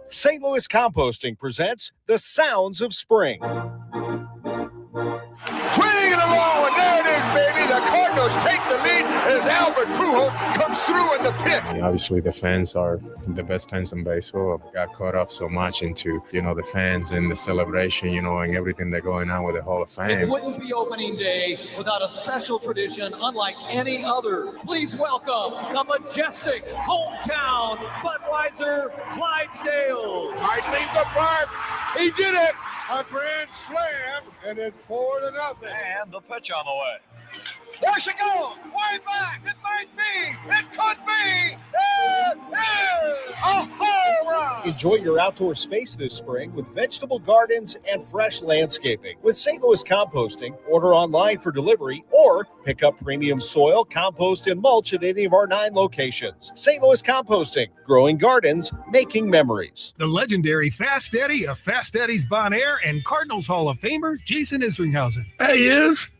St. Louis Composting presents The Sounds of Spring. Swinging along, and there it is, baby. The Cardinals take the lead as Albert Pujols comes through in the pit. Obviously, the fans are the best fans in baseball. I got caught up so much into, the fans and the celebration, and everything that's going on with the Hall of Fame. It wouldn't be opening day without a special tradition unlike any other. Please welcome the majestic hometown Budweiser Clydesdales. I leave the park. He did it. A grand slam, and it's 4-0. And the pitch on the way. There she goes. Way back. It might be. It could be. It is a home run. Enjoy your outdoor space this spring with vegetable gardens and fresh landscaping. With St. Louis Composting, order online for delivery or pick up premium soil, compost, and mulch at any of our 9 locations. St. Louis Composting, growing gardens, making memories. The legendary Fast Eddie of Fast Eddie's Bon Air and Cardinals Hall of Famer Jason Isringhausen. Hey,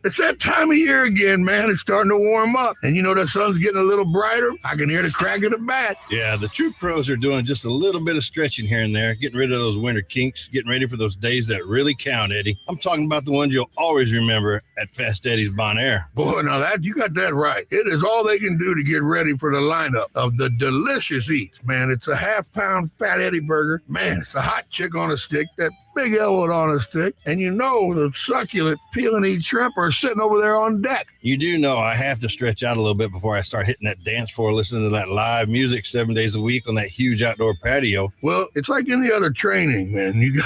it's that time of year again, man. It's starting to warm up. And the sun's getting a little brighter. I can hear the crack of the bat. Yeah, the true pros are doing just a little bit of stretching here and there, getting rid of those winter kinks, getting ready for those days that really count, Eddie. I'm talking about the ones you'll always remember at Fast Eddie's Bon Air. Boy, now you got that right. It is all they can do to get ready for the lineup of the delicious eats, man. It's a half-pound Fat Eddie burger. Man, it's a hot chick on a stick, that big elwood on a stick, and the succulent peel and eat shrimp are sitting over there on deck. You do know I have to stretch out a little bit before I start hitting that dance floor, listening to that live music 7 days a week on that huge outdoor patio. Well, it's like any other training, man. You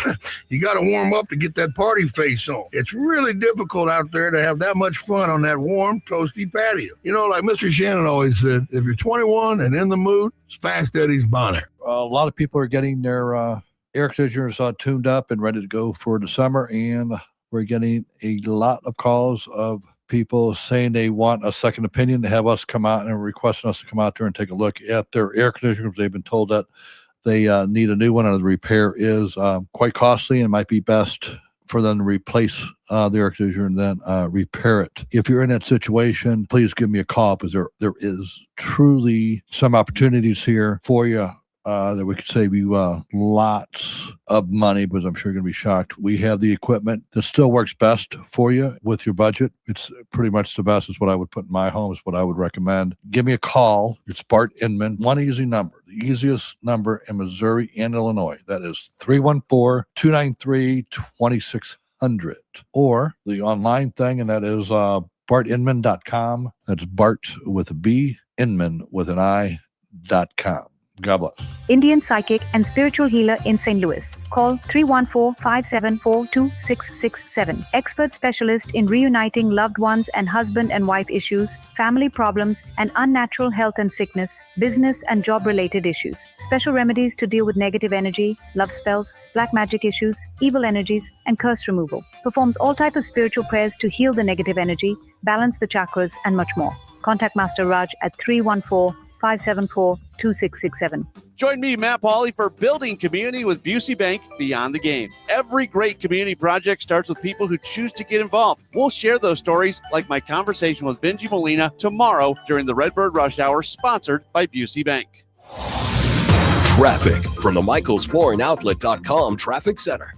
got to warm up to get that party face on. It's really difficult out there to have that much fun on that warm, toasty patio. Like Mr. Shannon always said, if you're 21 and in the mood, it's Fast Eddie's Bon Air. A lot of people are getting their air conditioners tuned up and ready to go for the summer, and we're getting a lot of calls of people saying they want a second opinion, to have us come out and requesting us to come out there and take a look at their air conditioners. They've been told that they need a new one, and the repair is quite costly, and might be best for them to replace the air conditioner and then repair it. If you're in that situation, please give me a call, because there is truly some opportunities here for you that we could save you lots of money, because I'm sure you're going to be shocked. We have the equipment that still works best for you with your budget. It's pretty much the best. Is what I would put in my home, is what I would recommend. Give me a call. It's Bart Inman. One easy number, the easiest number in Missouri and Illinois. That is 314-293-2600. Or the online thing, and that is bartinman.com. That's Bart with a B, Inman with an I.com. God bless. Indian psychic and spiritual healer in St. Louis. Call 314-574-2667. Expert specialist in reuniting loved ones and husband and wife issues, family problems, and unnatural health and sickness, business and job-related issues. Special remedies to deal with negative energy, love spells, black magic issues, evil energies, and curse removal. Performs all types of spiritual prayers to heal the negative energy, balance the chakras, and much more. Contact Master Raj at 314-574-2667. Join me, Matt Pauley, for Building Community with Busey Bank Beyond the Game. Every great community project starts with people who choose to get involved. We'll share those stories like my conversation with Benji Molina tomorrow during the Redbird Rush Hour, sponsored by Busey Bank. Traffic from the MichaelsFlooringOutlet.com Traffic Center.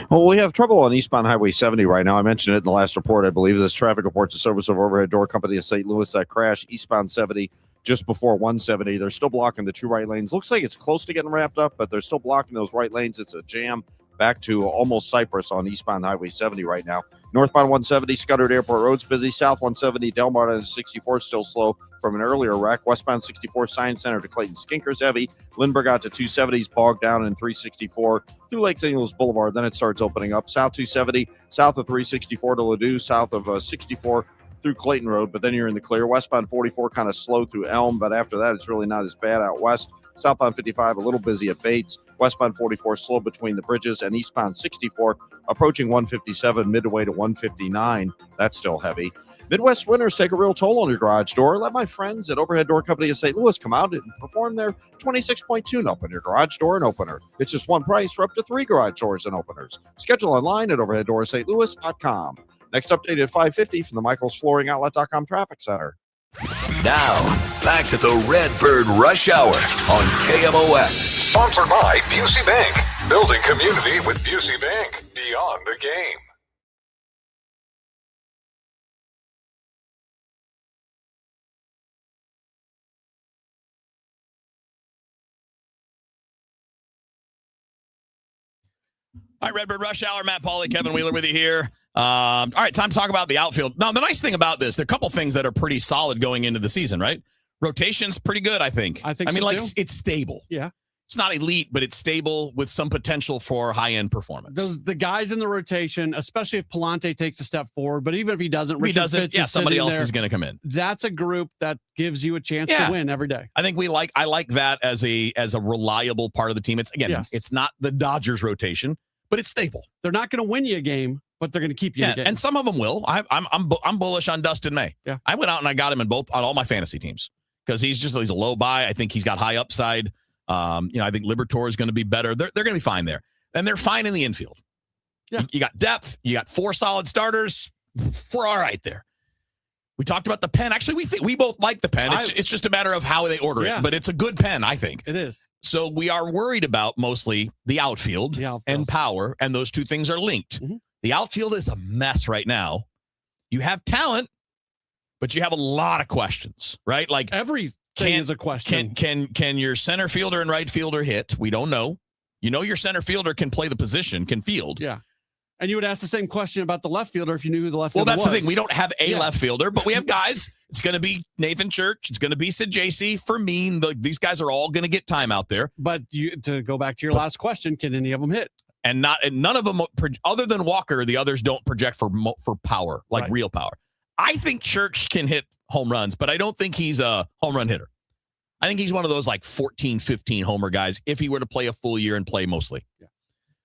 Well, we have trouble on eastbound Highway 70 right now. I mentioned it in the last report, I believe. This traffic reports a service of Overhead Door Company of St. Louis that crashed eastbound 70 just before 170. They're still blocking the two right lanes. Looks like it's close to getting wrapped up, but they're still blocking those right lanes. It's a jam back to almost Cypress on eastbound Highway 70 right now. Northbound 170, Scudder Airport Road's busy. South 170, Del Mar and 64 still slow from an earlier wreck. Westbound 64, Science Center to Clayton Skinker's heavy. Lindbergh out to 270's bogged down in 364 through Lake St. Louis Boulevard. Then it starts opening up. South 270, south of 364 to Ladue, south of 64 through Clayton Road, but then you're in the clear. Westbound 44 kind of slow through Elm, but after that, it's really not as bad out west. Southbound 55, a little busy at Bates. Westbound 44, slow between the bridges, and eastbound 64, approaching 157, midway to 159. That's still heavy. Midwest winters take a real toll on your garage door. Let my friends at Overhead Door Company of St. Louis come out and perform their 26-point tune-up on your garage door and opener. It's just one price for up to 3 garage doors and openers. Schedule online at overheaddoorsstlouis.com. Next update at 5:50 from the MichaelsFlooringOutlet.com Traffic Center. Now, back to the Redbird Rush Hour on KMOX. Sponsored by Busey Bank. Building community with Busey Bank. Beyond the game. All right, Redbird Rush Hour, Matt Pauley, Kevin Wheeler with you here. All right, time to talk about the outfield. Now, the nice thing about this, there are a couple things that are pretty solid going into the season, right? Rotation's pretty good, I think. I mean, so, like, too. it's stable. Yeah. It's not elite, but it's stable with some potential for high-end performance. The guys in the rotation, especially if Palante takes a step forward, but even if he doesn't, somebody else is going to come in. That's a group that gives you a chance to win every day. I think I like that as a reliable part of the team. It's It's not the Dodgers rotation, but it's stable. They're not going to win you a game, but they're going to keep you in a game. And some of them will. I'm bullish on Dustin May. Yeah. I went out and I got him on all my fantasy teams because he's a low buy. I think he's got high upside. I think Libertor is going to be better. They're going to be fine there. And they're fine in the infield. Yeah. You got depth. You got 4 solid starters. We're all right there. We talked about the pen. Actually, we both like the pen. It's just a matter of how they order it. But it's a good pen, I think. It is. So we are worried about mostly the outfield and power, and those two things are linked. Mm-hmm. The outfield is a mess right now. You have talent, but you have a lot of questions, right? Like everything is a question. Can your center fielder and right fielder hit? We don't know. You know your center fielder can play the position, can field. Yeah. And you would ask the same question about the left fielder if you knew who the left fielder was. Well, that's the thing. We don't have a left fielder, but we have guys. It's going to be Nathan Church. It's going to be Sid J.C. Fermin. These guys are all going to get time out there. But to go back to your last question, can any of them hit? And none of them, other than Walker, the others don't project for power, like real power. I think Church can hit home runs, but I don't think he's a home run hitter. I think he's one of those like 14, 15 homer guys if he were to play a full year and play mostly. Yeah.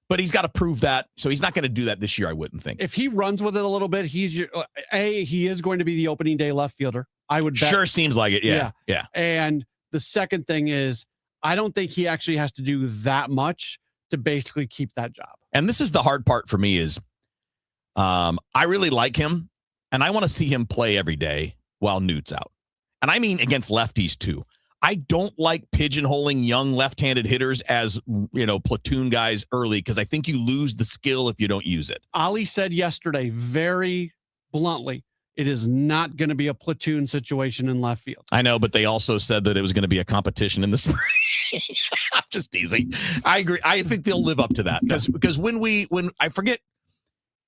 But he's got to prove that, so he's not going to do that this year, I wouldn't think. If he runs with it a little bit, he is going to be the opening day left fielder. I would bet. Sure seems like it, yeah. And the second thing is, I don't think he actually has to do that much to basically keep that job. And this is the hard part for me is I really like him, and I want to see him play every day while Newt's out. And I mean against lefties, too. I don't like pigeonholing young left-handed hitters as, platoon guys early because I think you lose the skill if you don't use it. Ali said yesterday very bluntly, it is not going to be a platoon situation in left field. I know, but they also said that it was going to be a competition in the spring. I'm just teasing. I agree. I think they'll live up to that because when I forget,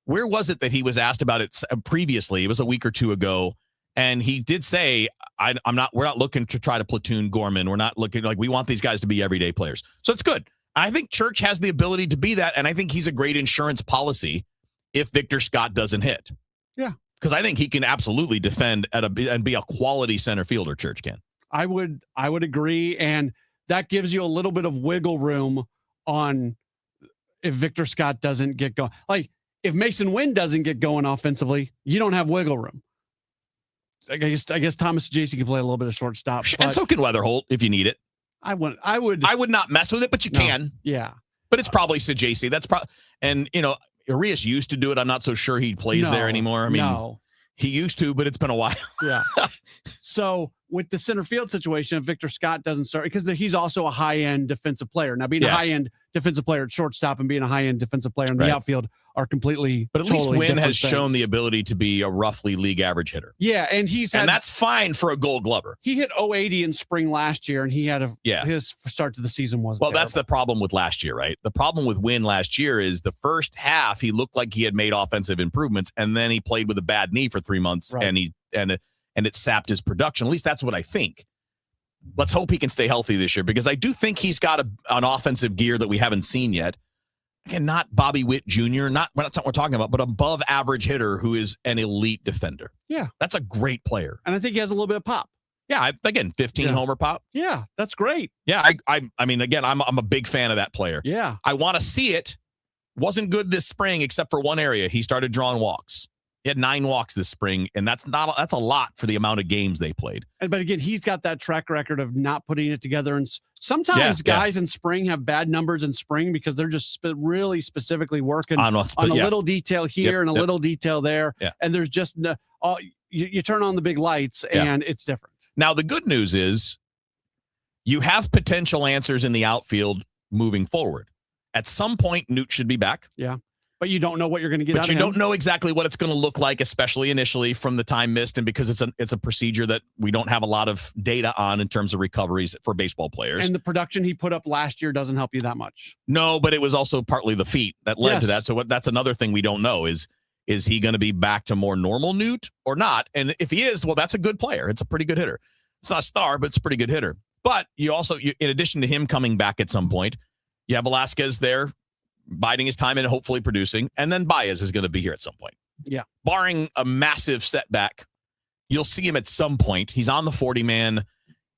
where was it that he was asked about it previously? It was a week or two ago. And he did say, we're not looking to try to platoon Gorman. We're not looking we want these guys to be everyday players. So it's good. I think Church has the ability to be that. And I think he's a great insurance policy if Victor Scott doesn't hit. Yeah. Because I think he can absolutely defend and be a quality center fielder. Church can. I would agree. And that gives you a little bit of wiggle room on if Victor Scott doesn't get going. Like if Mason Wynn doesn't get going offensively, you don't have wiggle room. I guess Thomas J.C. can play a little bit of shortstop. And so can Weatherholt if you need it. I would not mess with it, but you can. Yeah. But it's probably J.C. That's probably, and Arias used to do it. I'm not so sure he plays there anymore. I mean, he used to, but it's been a while. Yeah. So with the center field situation, if Victor Scott doesn't start, because he's also a high-end defensive player. Now, being a high-end defensive player at shortstop and being a high-end defensive player in the outfield are completely. But at least Wynn has shown the ability to be a roughly league average hitter. Yeah, and that's fine for a Gold Glover. He hit 080 in spring last year, and he had his start to the season wasn't. Well, terrible. that's the problem with last year, right? The problem with Wynn last year is the first half he looked like he had made offensive improvements, and then he played with a bad knee for 3 months, and it sapped his production. At least that's what I think. Let's hope he can stay healthy this year because I do think he's got an offensive gear that we haven't seen yet. Again, not Bobby Witt Jr., that's not what we're talking about, but above average hitter who is an elite defender. Yeah. That's a great player. And I think he has a little bit of pop. Yeah, 15 homer pop. Yeah, that's great. Yeah, I mean, again, I'm a big fan of that player. Yeah. I want to see it. Wasn't good this spring except for one area. He started drawing walks. He had 9 walks this spring, and that's a lot for the amount of games they played. But again, he's got that track record of not putting it together. And sometimes guys in spring have bad numbers in spring because they're just really specifically working on a little detail here and a little detail there. Yeah. And there's just you turn on the big lights and it's different. Now, the good news is you have potential answers in the outfield moving forward. At some point, Newt should be back. Yeah. But you don't know what you're going to get out of him. But you don't know exactly what it's going to look like, especially initially from the time missed, and because it's a procedure that we don't have a lot of data on in terms of recoveries for baseball players. And the production he put up last year doesn't help you that much. No, but it was also partly the feet that led to that. So that's another thing we don't know is he going to be back to more normal Newt or not? And if he is, well, that's a good player. It's a pretty good hitter. It's not a star, but it's a pretty good hitter. But you also, in addition to him coming back at some point, you have Velasquez there, biding his time and hopefully producing. And then Baez is going to be here at some point. Yeah. Barring a massive setback, you'll see him at some point. He's on the 40-man.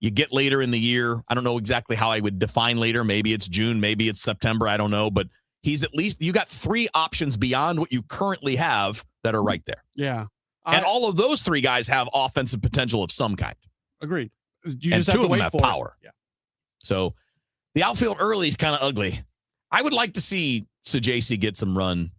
You get later in the year. I don't know exactly how I would define later. Maybe it's June. Maybe it's September. I don't know. But he's at least, you got 3 options beyond what you currently have that are right there. Yeah. And all of those 3 guys have offensive potential of some kind. Agreed. You and just 2 have of them have for power. Yeah. So the outfield early is kind of ugly. I would like to see Sajaci get some run,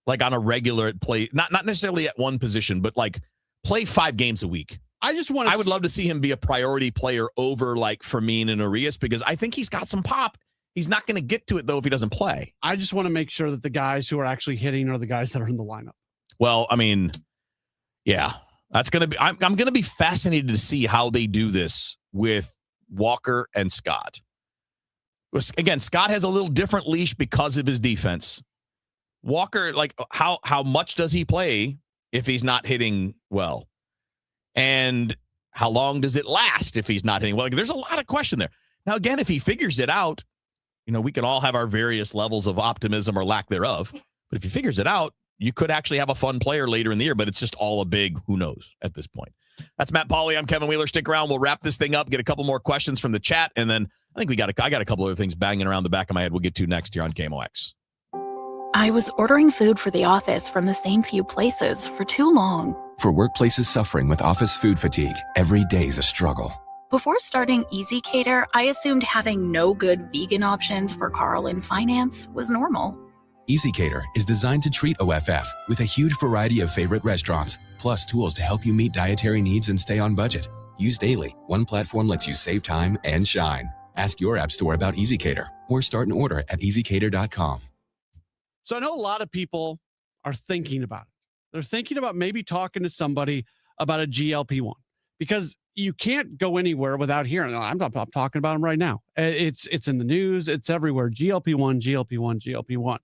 like on a regular play, not necessarily at one position, but like play 5 games a week. I would love to see him be a priority player over like Fermin and Arias because I think he's got some pop. He's not going to get to it though if he doesn't play. I just want to make sure that the guys who are actually hitting are the guys that are in the lineup. Well, I mean, yeah, that's going to be. I'm going to be fascinated to see how they do this with Walker and Scott. Again, Scott has a little different leash because of his defense. Walker, like how much does he play if he's not hitting well? And how long does it last if he's not hitting well? Like, there's a lot of question there. Now, again, if he figures it out, we can all have our various levels of optimism or lack thereof. But if he figures it out, you could actually have a fun player later in the year, but it's just all a big who knows at this point. That's Matt Pauley. I'm Kevin Wheeler. Stick around. We'll wrap this thing up, get a couple more questions from the chat, and then I think I got a couple other things banging around the back of my head we'll get to next here on KMOX. I was ordering food for the office from the same few places for too long. For workplaces suffering with office food fatigue, every day's a struggle. Before starting Easy Cater, I assumed having no good vegan options for Carl in finance was normal. Easy Cater is designed to treat OFF with a huge variety of favorite restaurants, plus tools to help you meet dietary needs and stay on budget. Used daily, one platform lets you save time and shine. Ask your app store about Easy Cater or start an order at easycater.com. So I know a lot of people are thinking about it. They're thinking about maybe talking to somebody about a GLP-1 because you can't go anywhere without hearing. I'm talking about them right now. It's in the news. It's everywhere. GLP-1, GLP-1, GLP-1.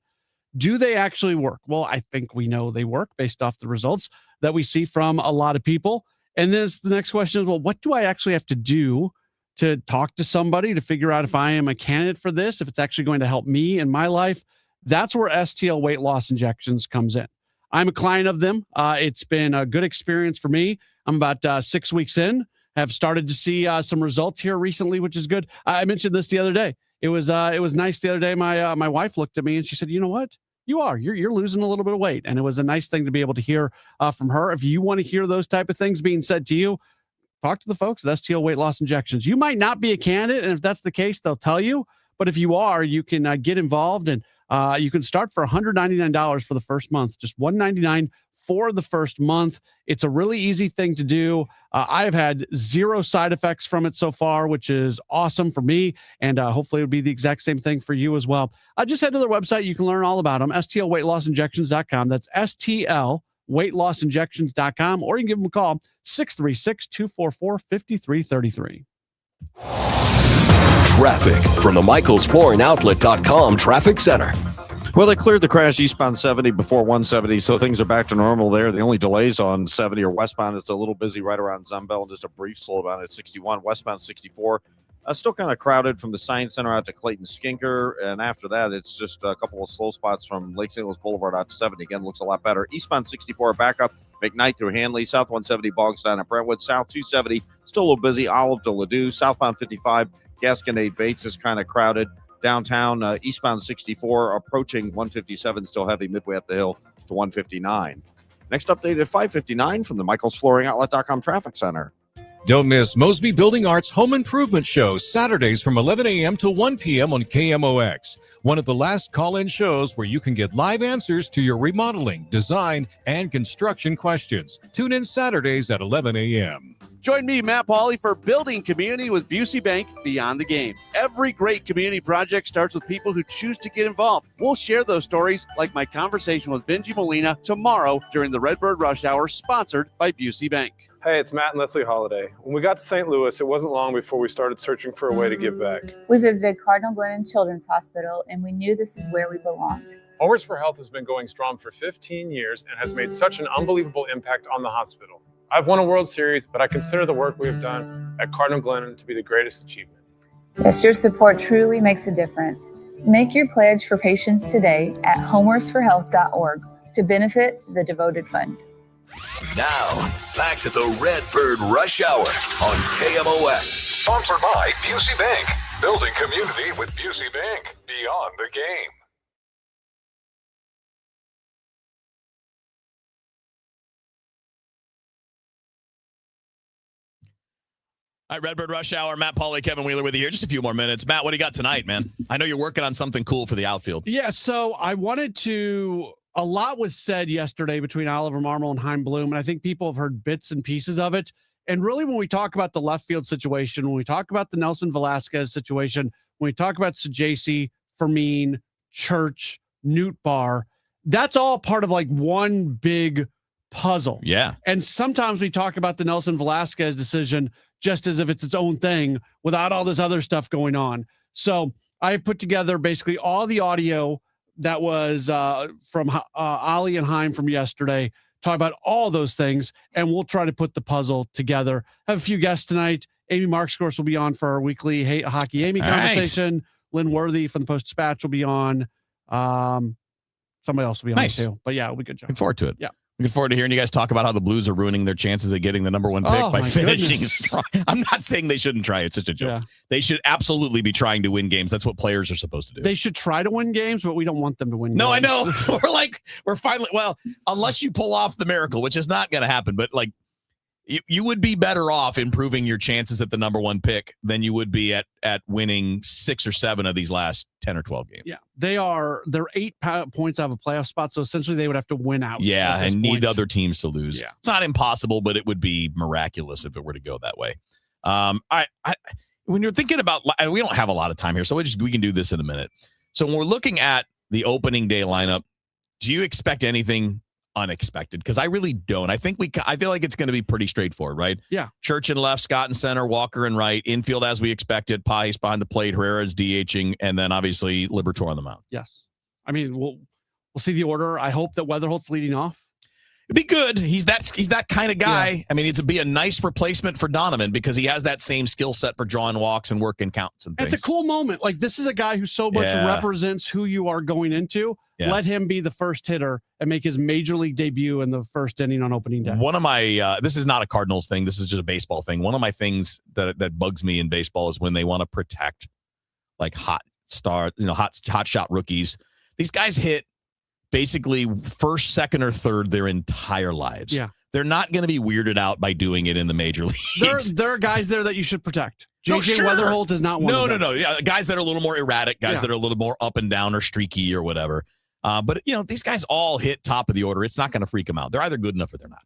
Do they actually work? Well, I think we know they work based off the results that we see from a lot of people. And then the next question is, well, what do I actually have to do to talk to somebody to figure out if I am a candidate for this, if it's actually going to help me in my life? That's where STL weight loss injections comes in. I'm a client of them. It's been a good experience for me. I'm about 6 weeks in, have started to see some results here recently, which is good. I mentioned this the other day. It was nice the other day. My wife looked at me and she said, you know what? You're losing a little bit of weight. And it was a nice thing to be able to hear from her. If you want to hear those type of things being said to you, talk to the folks at STL Weight Loss Injections. You might not be a candidate, and if that's the case, they'll tell you. But if you are, you can get involved, and you can start for $199 for the first month, just $199 for the first month. It's a really easy thing to do. I've had 0 side effects from it so far, which is awesome for me, and hopefully it'll be the exact same thing for you as well. Just head to their website. You can learn all about them, stlweightlossinjections.com. That's stlweightlossinjections.com, or you can give them a call, 636-244-5333. Traffic from the michaelsflooringoutlet.com traffic center. Well, they cleared the crash eastbound 70 before 170, so things are back to normal there. The only delays on 70 or westbound. It's a little busy right around Zumbel, and just a brief slowdown at 61. Westbound 64, still kind of crowded from the Science Center out to Clayton Skinker, and after that, it's just a couple of slow spots from Lake St. Louis Boulevard out to 70. Again, looks a lot better. Eastbound 64, back up McKnight through Hanley. South 170, Bogstown and Brentwood. South 270, still a little busy. Olive to Ladue. Southbound 55, Gasconade Bates is kind of crowded. Downtown, eastbound 64, approaching 157, still heavy midway up the hill to 159. Next update at 5:59 from the michaelsflooringoutlet.com traffic center. Don't miss Mosby Building Arts Home Improvement Shows, Saturdays from 11 a.m. to 1 p.m. on KMOX. One of the last call-in shows where you can get live answers to your remodeling, design, and construction questions. Tune in Saturdays at 11 a.m. Join me, Matt Pauley, for Building Community with Busey Bank Beyond the Game. Every great community project starts with people who choose to get involved. We'll share those stories, like my conversation with Benji Molina tomorrow during the Redbird Rush Hour, sponsored by Busey Bank. Hey, it's Matt and Leslie Holiday. When we got to St. Louis, it wasn't long before we started searching for a way to give back. We visited Cardinal Glennon Children's Hospital, and we knew this is where we belonged. Homers for Health has been going strong for 15 years and has made such an unbelievable impact on the hospital. I've won a World Series, but I consider the work we have done at Cardinal Glennon to be the greatest achievement. Yes, your support truly makes a difference. Make your pledge for patients today at homersforhealth.org to benefit the devoted fund. Now, back to the Redbird Rush Hour on KMOX. Sponsored by Busey Bank. Building community with Busey Bank. Beyond the game. All right, Redbird Rush Hour. Matt Pauley, Kevin Wheeler with you here. Just a few more minutes. Matt, what do you got tonight, man? I know you're working on something cool for the outfield. Yeah, so I wanted to... A lot was said yesterday between Oliver Marmol and Chaim Bloom, and I think people have heard bits and pieces of it. And really, when we talk about the left field situation, when we talk about the Nelson Velasquez situation, when we talk about Sajaci, Fermin, Church, Newt Bar, that's all part of like one big puzzle. Yeah. And sometimes we talk about the Nelson Velasquez decision just as if it's its own thing without all this other stuff going on. So I've put together basically all the audio that was from Ali and Chaim from yesterday, talk about all those things, and we'll try to put the puzzle together. Have a few guests tonight. Amy Marks, of course, will be on for our weekly Hockey Amy conversation. Right. Lynn Worthy from the Post-Dispatch will be on. Somebody else will be on too. But yeah, it'll be a good job. Looking forward to it. Yeah. Looking forward to hearing you guys talk about how the Blues are ruining their chances of getting the number one pick by finishing strong. I'm not saying they shouldn't try. It's just a joke. Yeah. They should absolutely be trying to win games. That's what players are supposed to do. They should try to win games, but we don't want them to win games. I know. We're finally, unless you pull off the miracle, which is not going to happen, but like you would be better off improving your chances at the number one pick than you would be at winning 6 or 7 of these last 10 or 12 games. Yeah, they're 8 points out of a playoff spot, so essentially they would have to win out. Yeah, and need other teams to lose. Yeah. It's not impossible, but it would be miraculous if it were to go that way. When you're thinking about, and we don't have a lot of time here, so we can do this in a minute. So when we're looking at the opening day lineup, do you expect anything unexpected? Because I really don't. I feel like it's going to be pretty straightforward, right? Yeah. Church in left, Scott in center, Walker in right, infield as we expected, Pais behind the plate, Herrera is DHing, and then obviously Liberatore on the mound. Yes. I mean, we'll see the order. I hope that Weatherholt's leading off. It'd be good. He's that kind of guy. Yeah. I mean, it'd be a nice replacement for Donovan because he has that same skill set for drawing walks and working counts and things. It's a cool moment. Like, this is a guy who so much represents who you are going into. Yeah. Let him be the first hitter and make his major league debut in the first inning on opening day. One of my this is not a Cardinals thing. This is just a baseball thing. One of my things that bugs me in baseball is when they want to protect like hot shot rookies. These guys hit basically first, second, or third their entire lives. Yeah. They're not going to be weirded out by doing it in the major leagues. There are guys there that you should protect. JJ Weatherholt is not one of them. No. Yeah, guys that are a little more erratic, guys that are a little more up and down or streaky or whatever. But, these guys all hit top of the order. It's not going to freak them out. They're either good enough or they're not.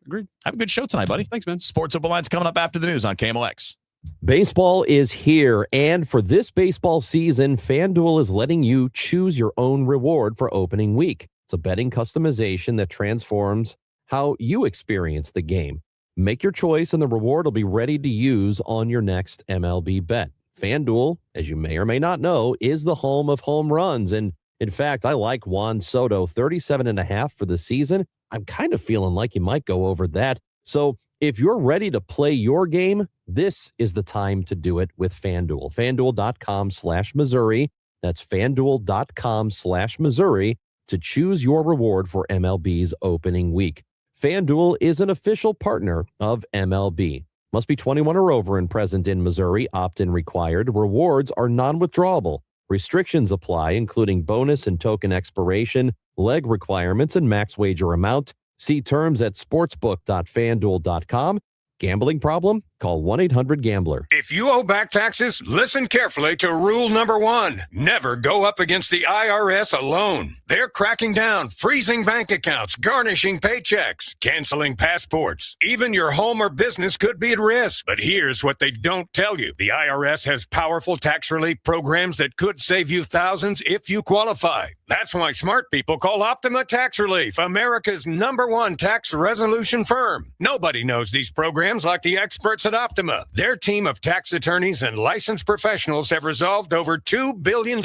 Agreed. Have a good show tonight, buddy. Thanks, man. Sports Open Line's coming up after the news on KMOX. Baseball is here, and for this baseball season, FanDuel is letting you choose your own reward for opening week. It's a betting customization that transforms how you experience the game. Make your choice, and the reward will be ready to use on your next MLB bet. FanDuel, as you may or may not know, is the home of home runs, and in fact, I like Juan Soto, 37.5 for the season. I'm kind of feeling like you might go over that. So if you're ready to play your game, this is the time to do it with FanDuel. FanDuel.com/Missouri. That's FanDuel.com/Missouri to choose your reward for MLB's opening week. FanDuel is an official partner of MLB. Must be 21 or over and present in Missouri. Opt-in required. Rewards are non-withdrawable. Restrictions apply, including bonus and token expiration, leg requirements, and max wager amount. See terms at sportsbook.fanduel.com. Gambling problem? Call 1-800-GAMBLER. If you owe back taxes, listen carefully to rule number 1. Never go up against the IRS alone. They're cracking down, freezing bank accounts, garnishing paychecks, canceling passports. Even your home or business could be at risk. But here's what they don't tell you. The IRS has powerful tax relief programs that could save you thousands if you qualify. That's why smart people call Optima Tax Relief, America's #1 tax resolution firm. Nobody knows these programs like the experts at Optima. Their team of tax attorneys and licensed professionals have resolved over $2 billion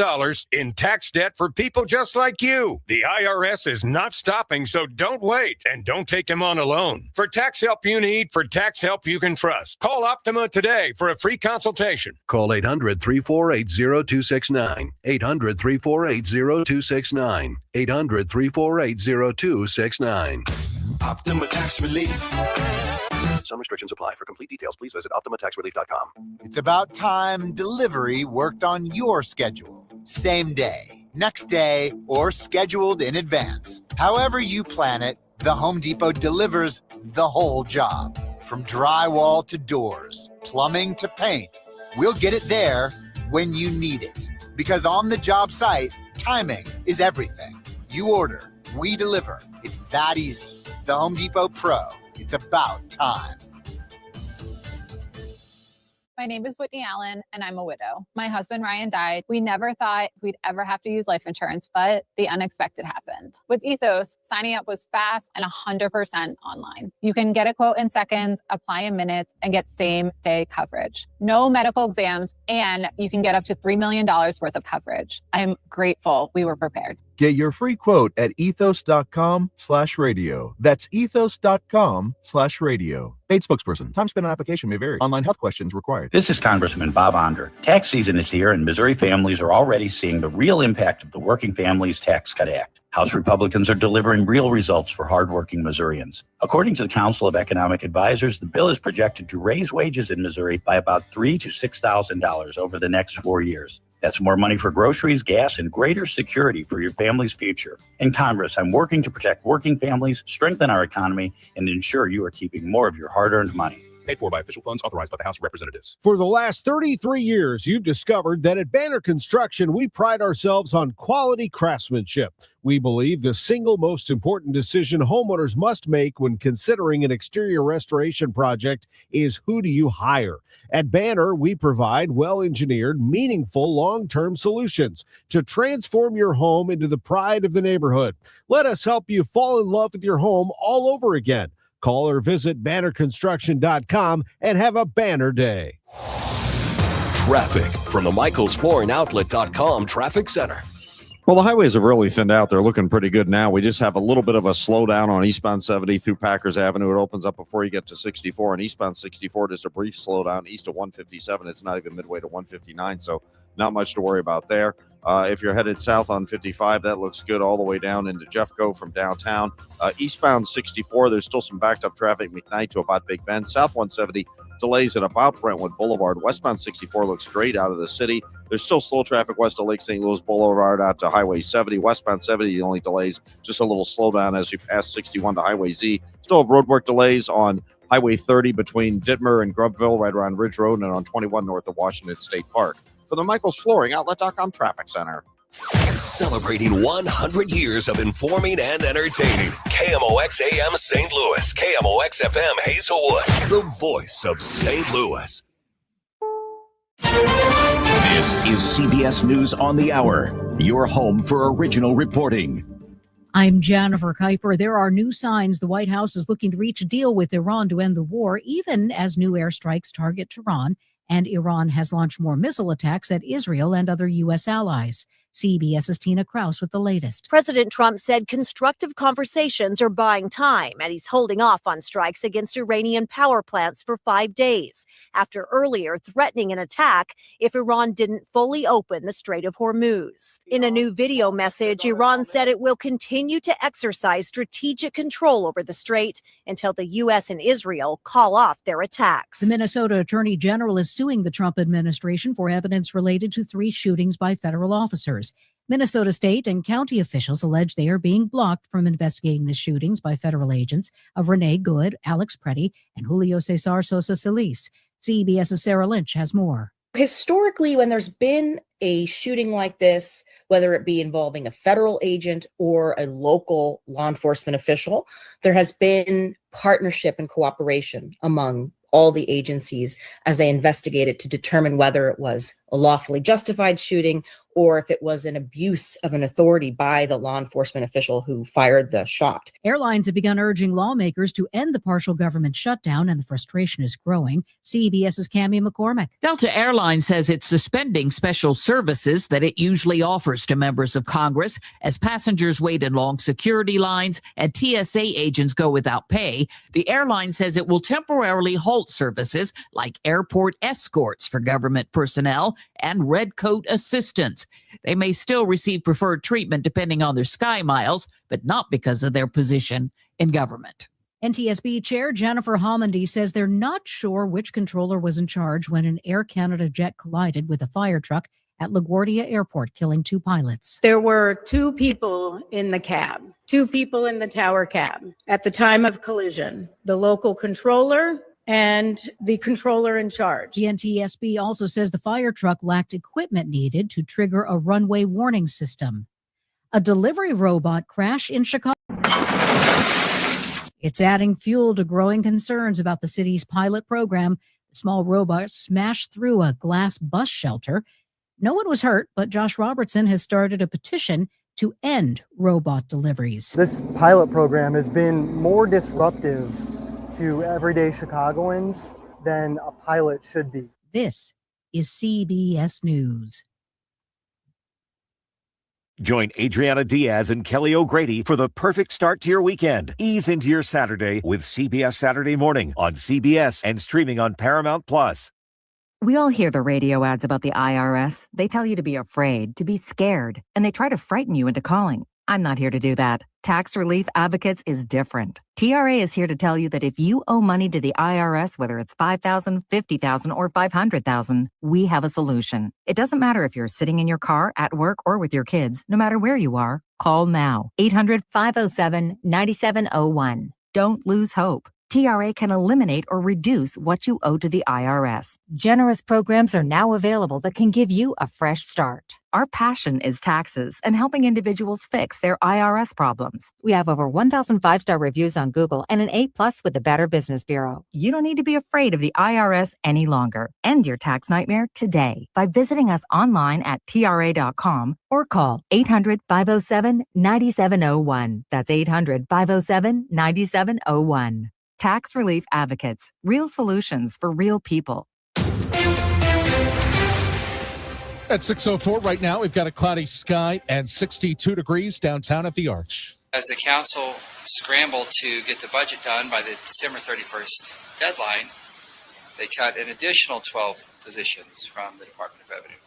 in tax debt for people just like you. The IRS is not stopping, so don't wait and don't take them on alone. For tax help you need, for tax help you can trust, call Optima today for a free consultation. Call 800-348-0269. 800-348-0269. 800-348-0269. Optima Tax Relief. Some restrictions apply. For complete details, please visit OptimaTaxRelief.com. It's about time delivery worked on your schedule. Same day, next day, or scheduled in advance. However you plan it, the Home Depot delivers the whole job. From drywall to doors, plumbing to paint, we'll get it there when you need it. Because on the job site, timing is everything. You order, we deliver. It's that easy. The Home Depot Pro. It's about time. My name is Whitney Allen, and I'm a widow. My husband, Ryan, died. We never thought we'd ever have to use life insurance, but the unexpected happened. With Ethos, signing up was fast and 100% online. You can get a quote in seconds, apply in minutes, and get same-day coverage. No medical exams, and you can get up to $3 million worth of coverage. I'm grateful we were prepared. Get your free quote at ethos.com/radio. That's ethos.com/radio. Paid spokesperson. Time spent on application may vary. Online health questions required. This is Congressman Bob Onder. Tax season is here, and Missouri families are already seeing the real impact of the Working Families Tax Cut Act. House Republicans are delivering real results for hardworking Missourians. According to the Council of Economic Advisors, the bill is projected to raise wages in Missouri by about $3,000 to $6,000 over the next 4 years. That's more money for groceries, gas, and greater security for your family's future. In Congress, I'm working to protect working families, strengthen our economy, and ensure you are keeping more of your hard-earned money. Paid for by official funds authorized by the House of Representatives. For the last 33 years, you've discovered that at Banner Construction, we pride ourselves on quality craftsmanship. We believe the single most important decision homeowners must make when considering an exterior restoration project is who do you hire? At Banner, we provide well-engineered, meaningful, long-term solutions to transform your home into the pride of the neighborhood. Let us help you fall in love with your home all over again. Call or visit bannerconstruction.com and have a banner day. Traffic from the MichaelsFlooringOutlet.com Traffic Center. Well, the highways have really thinned out. They're looking pretty good now. We just have a little bit of a slowdown on eastbound 70 through Packers Avenue. It opens up before you get to 64. And eastbound 64, just a brief slowdown east of 157. It's not even midway to 159, so not much to worry about there. If you're headed south on 55, that looks good all the way down into Jeffco from downtown. Eastbound 64, there's still some backed up traffic McKnight to about Big Bend. South 170, delays at about Brentwood Boulevard. Westbound 64 looks great out of the city. There's still slow traffic west of Lake St. Louis Boulevard out to Highway 70. Westbound 70, the only delays, just a little slowdown as you pass 61 to Highway Z. Still have roadwork delays on Highway 30 between Dittmer and Grubbville right around Ridge Road and on 21 north of Washington State Park. For the Michaels Flooring Outlet.com Traffic Center. Celebrating 100 years of informing and entertaining. KMOX AM St. Louis. KMOX FM Hazelwood. The voice of St. Louis. This is CBS News on the Hour, your home for original reporting. I'm Jennifer Kuiper. There are new signs the White House is looking to reach a deal with Iran to end the war, even as new airstrikes target Tehran, and Iran has launched more missile attacks at Israel and other U.S. allies. CBS's Tina Kraus with the latest. President Trump said constructive conversations are buying time, and he's holding off on strikes against Iranian power plants for 5 days, after earlier threatening an attack if Iran didn't fully open the Strait of Hormuz. In a new video message, Iran said it will continue to exercise strategic control over the strait until the U.S. and Israel call off their attacks. The Minnesota Attorney General is suing the Trump administration for evidence related to 3 shootings by federal officers. Minnesota state and county officials allege they are being blocked from investigating the shootings by federal agents of Renee Good, Alex Preddy, and Julio Cesar Sosa Solis. CBS's Sarah Lynch has more. Historically, when there's been a shooting like this, whether it be involving a federal agent or a local law enforcement official, there has been partnership and cooperation among all the agencies as they investigated to determine whether it was a lawfully justified shooting or if it was an abuse of an authority by the law enforcement official who fired the shot. Airlines have begun urging lawmakers to end the partial government shutdown, and the frustration is growing. CBS's Cammie McCormick. Delta Airlines says it's suspending special services that it usually offers to members of Congress as passengers wait in long security lines and TSA agents go without pay. The airline says it will temporarily halt services like airport escorts for government personnel and red coat assistants. They may still receive preferred treatment depending on their Sky Miles, but not because of their position in government. NTSB Chair Jennifer Homendy says they're not sure which controller was in charge when an Air Canada jet collided with a fire truck at LaGuardia Airport, killing 2 pilots. There were 2 people in the cab, 2 people in the tower cab at the time of collision, the local controller and the controller in charge. The NTSB also says the fire truck lacked equipment needed to trigger a runway warning system. A delivery robot crash in Chicago. It's adding fuel to growing concerns about the city's pilot program. The small robot smashed through a glass bus shelter. No one was hurt, but Josh Robertson has started a petition to end robot deliveries. This pilot program has been more disruptive to everyday Chicagoans than a pilot should be. This is CBS News. Join Adriana Diaz and Kelly O'Grady for the perfect start to your weekend. Ease into your Saturday with CBS Saturday Morning on CBS and streaming on Paramount+. We all hear the radio ads about the IRS. They tell you to be afraid, to be scared, and they try to frighten you into calling. I'm not here to do that. Tax Relief Advocates is different. TRA is here to tell you that if you owe money to the IRS, whether it's $5,000, $50,000, or $500,000, we have a solution. It doesn't matter if you're sitting in your car, at work, or with your kids. No matter where you are, call now. 800-507-9701. Don't lose hope. TRA can eliminate or reduce what you owe to the IRS. Generous programs are now available that can give you a fresh start. Our passion is taxes and helping individuals fix their IRS problems. We have over 1,000 5-star reviews on Google and an A+ with the Better Business Bureau. You don't need to be afraid of the IRS any longer. End your tax nightmare today by visiting us online at TRA.com or call 800-507-9701. That's 800-507-9701. Tax Relief Advocates. Real solutions for real people. At 6:04 right now, we've got a cloudy sky and 62 degrees downtown at the Arch. As the council scrambled to get the budget done by the December 31st deadline, they cut an additional 12 positions from the Department of Revenue.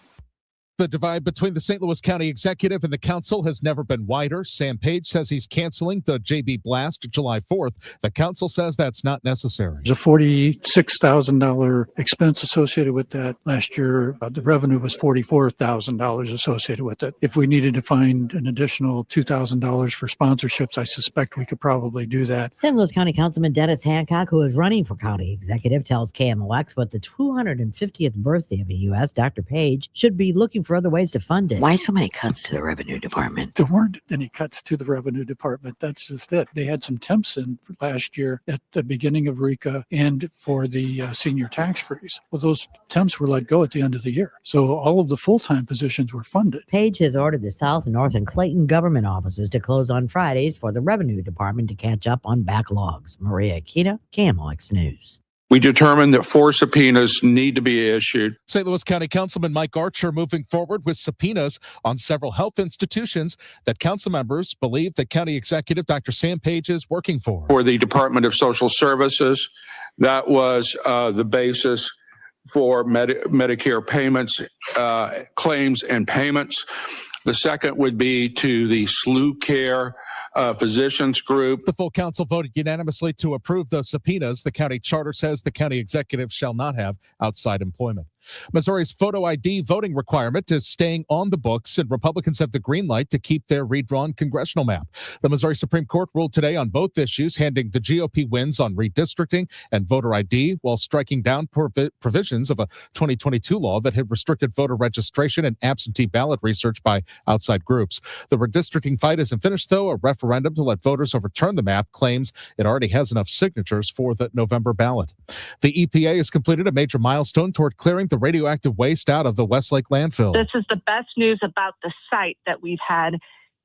The divide between the St. Louis County Executive and the Council has never been wider. Sam Page says he's canceling the JB Blast July 4th. The Council says that's not necessary. There's a $46,000 expense associated with that. Last year, the revenue was $44,000 associated with it. If we needed to find an additional $2,000 for sponsorships, I suspect we could probably do that. St. Louis County Councilman Dennis Hancock, who is running for county executive, tells KMOX with the 250th birthday of the U.S., Dr. Page should be looking for other ways to fund it. Why so many cuts to the revenue department? There weren't any cuts to the revenue department. That's just it. They had some temps in last year at the beginning of RECA and for the senior tax freeze. Well, those temps were let go at the end of the year. So all of the full-time positions were funded. Page has ordered the South, North, and Clayton government offices to close on Fridays for the revenue department to catch up on backlogs. Maria Aquino, KMOX News. We determined that 4 subpoenas need to be issued. St. Louis County Councilman Mike Archer moving forward with subpoenas on several health institutions that council members believe that County Executive Dr. Sam Page is working for. For the Department of Social Services, that was the basis for Medicare payments, claims and payments. The second would be to the SLU Care Physicians Group. The full council voted unanimously to approve the subpoenas. The county charter says the county executive shall not have outside employment. Missouri's photo ID voting requirement is staying on the books, and Republicans have the green light to keep their redrawn congressional map. The Missouri Supreme Court ruled today on both issues, handing the GOP wins on redistricting and voter ID, while striking down provisions of a 2022 law that had restricted voter registration and absentee ballot research by outside groups. The redistricting fight isn't finished, though. A referendum to let voters overturn the map claims it already has enough signatures for the November ballot. The EPA has completed a major milestone toward clearing the radioactive waste out of the Westlake landfill. This is the best news about the site that we've had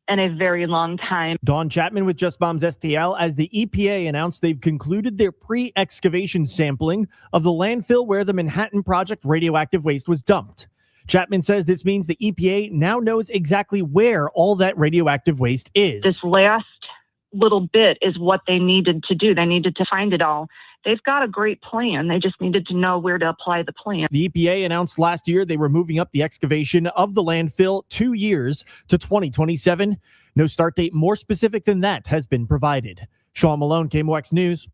in a very long time. Dawn Chapman with Just Bombs STL, as the EPA announced they've concluded their pre-excavation sampling of the landfill where the Manhattan Project radioactive waste was dumped. Chapman says this means the EPA now knows exactly where all that radioactive waste is. This last little bit is what they needed to do. They needed to find it all. They've got a great plan. They just needed to know where to apply the plan. The EPA announced last year they were moving up the excavation of the landfill 2 years to 2027. No start date more specific than that has been provided. Sean Malone, KMOX News.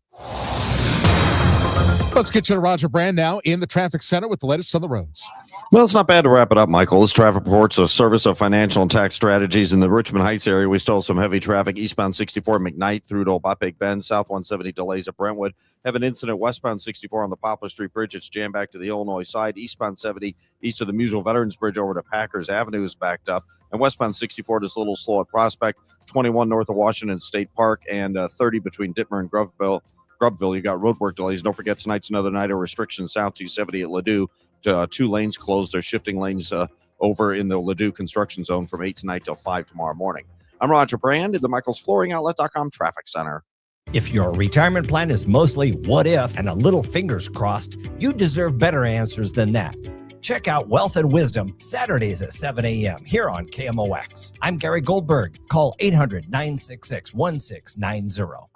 Let's get you to Roger Brand now in the traffic center with the latest on the roads. Well, it's not bad to wrap it up, Michael. This traffic reports a service of financial and tax strategies in the Richmond Heights area. We still have some heavy traffic eastbound 64 McKnight through to Big Bend, south 170 delays at Brentwood. Have an incident westbound 64 on the Poplar Street Bridge. It's jammed back to the Illinois side. Eastbound 70 east of the Musel Veterans Bridge over to Packers Avenue is backed up. And westbound 64 just a little slow at Prospect. 21 north of Washington State Park and 30 between Dittmer and Grubville. You got roadwork delays. Don't forget tonight's another night of restrictions south 270 at Ladue. 2 lanes closed. They're shifting lanes over in the Ladue construction zone from 8 tonight till 5 tomorrow morning. I'm Roger Brand in the michaelsflooringoutlet.com traffic center. If your retirement plan is mostly what if and a little fingers crossed, you deserve better answers than that. Check out Wealth and Wisdom Saturdays at 7 a.m. here on KMOX. I'm Gary Goldberg. Call 800-966-1690.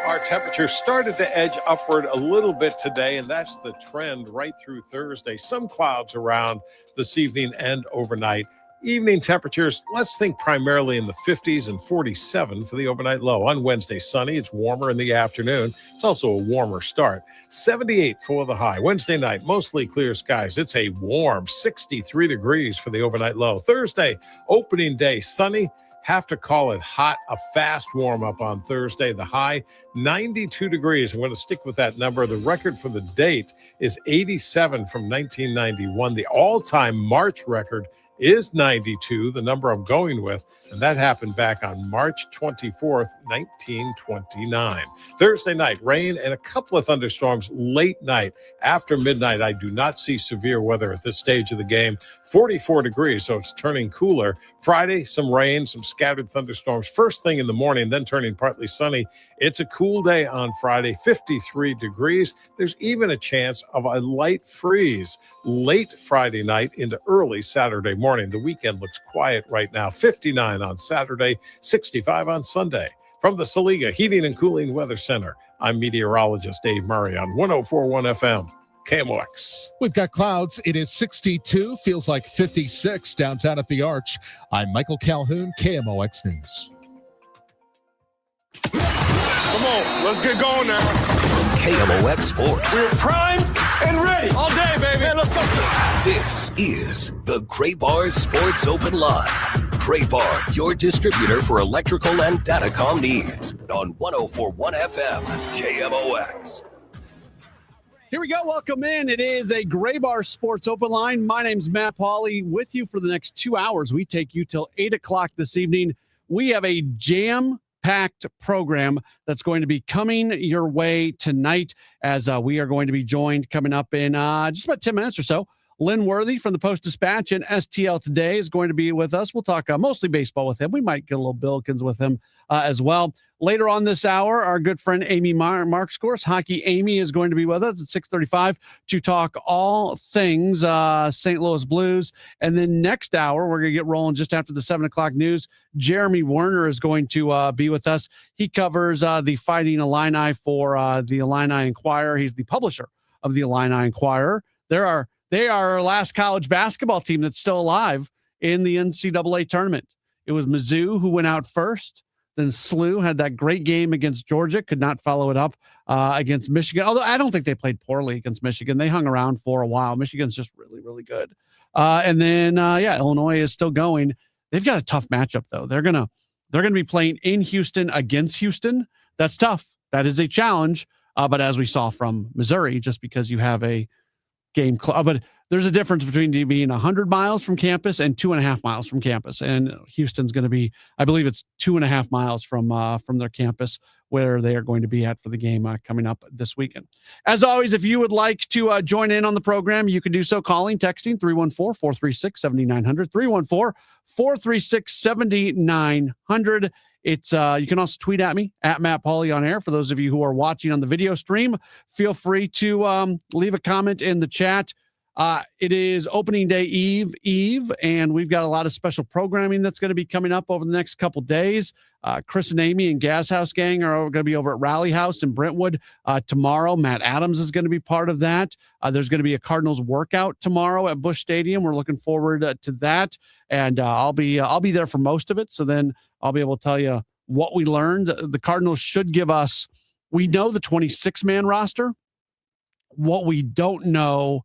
Our temperatures started to edge upward a little bit today, and that's the trend right through Thursday. Some clouds around this evening and overnight. Evening temperatures, let's think primarily in the 50s and 47 for the overnight low. On Wednesday, sunny. It's warmer in the afternoon. It's also a warmer start. 78 for the high. Wednesday night, mostly clear skies. It's a warm 63 degrees for the overnight low. Thursday, opening day, sunny. Have to call it hot, a fast warm-up on Thursday. The high, 92 degrees. I'm going to stick with that number. The record for the date is 87 from 1991. The all-time March record is 92, the number I'm going with, and that happened back on March 24th, 1929. Thursday night, rain and a couple of thunderstorms late night. After midnight, I do not see severe weather at this stage of the game. 44 degrees, so it's turning cooler. Friday, some rain, some scattered thunderstorms first thing in the morning, then turning partly sunny. It's a cool day on Friday, 53 degrees. There's even a chance of a light freeze late Friday night into early Saturday morning. The weekend looks quiet right now. 59 on Saturday, 65 on Sunday. From the Saliga Heating and Cooling Weather Center, I'm meteorologist Dave Murray on 104.1 FM. KMOX. We've got clouds. It is 62, feels like 56 downtown at the Arch. I'm Michael Calhoun, KMOX News. Come on, let's get going now. From KMOX Sports. We're primed and ready. All day, baby. Man, let's go. This is the Graybar Sports Open Live. Graybar, your distributor for electrical and datacom needs. On 104.1 FM, KMOX. Here we go. Welcome in. It is a Graybar Sports Open Line. My name's Matt Pauley with you for the next 2 hours. We take you till 8 o'clock this evening. We have a jam-packed program that's going to be coming your way tonight as we are going to be joined coming up in just about 10 minutes or so. Lynn Worthy from the Post-Dispatch and STL Today is going to be with us. We'll talk mostly baseball with him. We might get a little Billikens with him as well. Later on this hour, our good friend Amy Marks, of course, Hockey Amy is going to be with us at 6:35 to talk all things St. Louis Blues. And then next hour, we're going to get rolling just after the 7 o'clock news. Jeremy Werner is going to be with us. He covers the Fighting Illini for the Illini Inquirer. He's the publisher of the Illini Inquirer. They are our last college basketball team that's still alive in the NCAA tournament. It was Mizzou who went out first. Then SLU had that great game against Georgia, could not follow it up against Michigan. Although I don't think they played poorly against Michigan. They hung around for a while. Michigan's just really, really good. And then, Illinois is still going. They've got a tough matchup, though. They're gonna be playing in Houston against Houston. That's tough. That is a challenge. But as we saw from Missouri, just because you have a game but there's a difference between being 100 miles from campus and 2.5 miles from campus. And Houston's going to be, I believe it's 2.5 miles from their campus where they are going to be at for the game coming up this weekend. As always, if you would like to join in on the program, you can do so calling, texting 314-436-7900, 314-436-7900. It's you can also tweet at me at Matt Pauley on air. For those of you who are watching on the video stream, feel free to leave a comment in the chat. It is opening day eve, and we've got a lot of special programming that's going to be coming up over the next couple days. Chris and Amy and Gas House Gang are going to be over at Rally House in Brentwood tomorrow. Matt Adams is going to be part of that. There's going to be a Cardinals workout tomorrow at Busch Stadium. We're looking forward to that, and I'll be there for most of it. So then I'll be able to tell you what we learned. The Cardinals should give us. We know the 26-man roster. What we don't know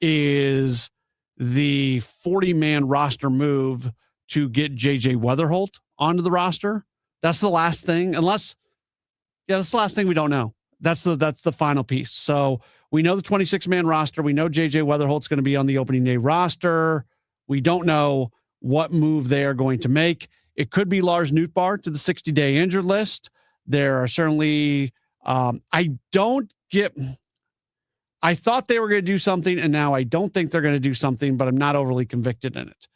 is the 40-man roster move to get JJ Weatherholt onto the roster. That's the last thing, that's the last thing we don't know. That's the final piece. So we know the 26-man roster. We know JJ Weatherholt's going to be on the opening day roster. We don't know what move they are going to make. It could be Lars Nootbaar to the 60-day injured list. There are certainly, I thought they were going to do something, and now I don't think they're going to do something, but I'm not overly convicted in it.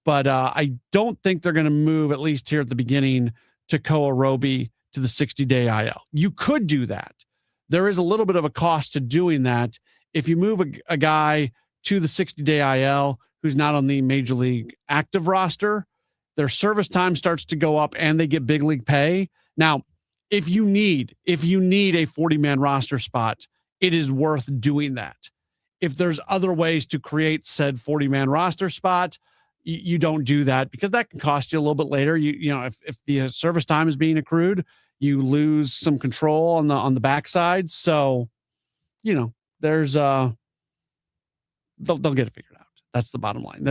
But I don't think they're going to move, at least here at the beginning, to Koa Roby to the 60-day IL. You could do that. There is a little bit of a cost to doing that. If you move a guy to the 60-day IL who's not on the Major League active roster, their service time starts to go up and they get big league pay. Now, if you need a 40-man roster spot, it is worth doing that. If there's other ways to create said 40-man roster spot, you don't do that because that can cost you a little bit later. If the service time is being accrued, you lose some control on the backside. So, there's they'll get it figured out. That's the bottom line.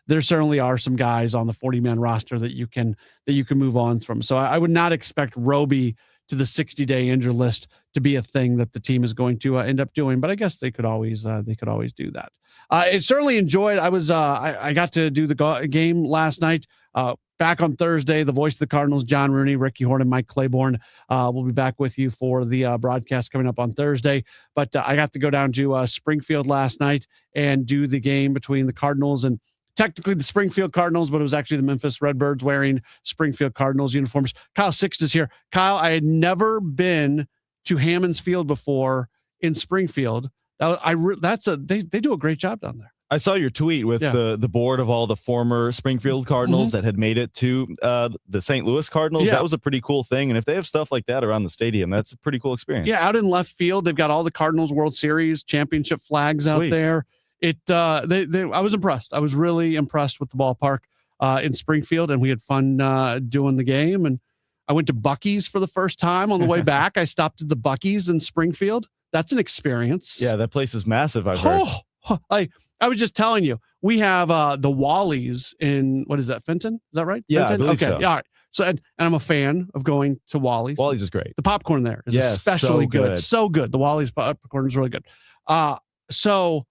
There certainly are some guys on the 40-man roster that you can move on from. So I would not expect Roby to the 60-day injured list to be a thing that the team is going to end up doing. But I guess they could always do that. I certainly enjoyed. I got to do the game last night. Back on Thursday, the voice of the Cardinals, John Rooney, Ricky Horn, Mike Claiborne, will be back with you for the broadcast coming up on Thursday. But I got to go down to Springfield last night and do the game between the Cardinals and technically the Springfield Cardinals, but it was actually the Memphis Redbirds wearing Springfield Cardinals uniforms. Kyle Sixt is here. Kyle, I had never been to Hammons Field before in Springfield. They do a great job down there. I saw your tweet with the board of all the former Springfield Cardinals that had made it to the St. Louis Cardinals. Yeah. That was a pretty coul thing. And if they have stuff like that around the stadium, that's a pretty cool experience. Yeah, out in left field, they've got all the Cardinals World Series championship flags out there. I was impressed. I was really impressed with the ballpark in Springfield, and we had fun doing the game. And I went to Buc-ee's for the first time on the way back. I stopped at the Buc-ee's in Springfield. That's an experience. Yeah, that place is massive, I've heard. I was just telling you, we have the Wally's in, what is that, Fenton? Is that right? Yeah, Fenton? I believe so. Yeah, all right. So, and I'm a fan of going to Wally's. Wally's is great. The popcorn there is especially good. So good. The Wally's popcorn is really good. So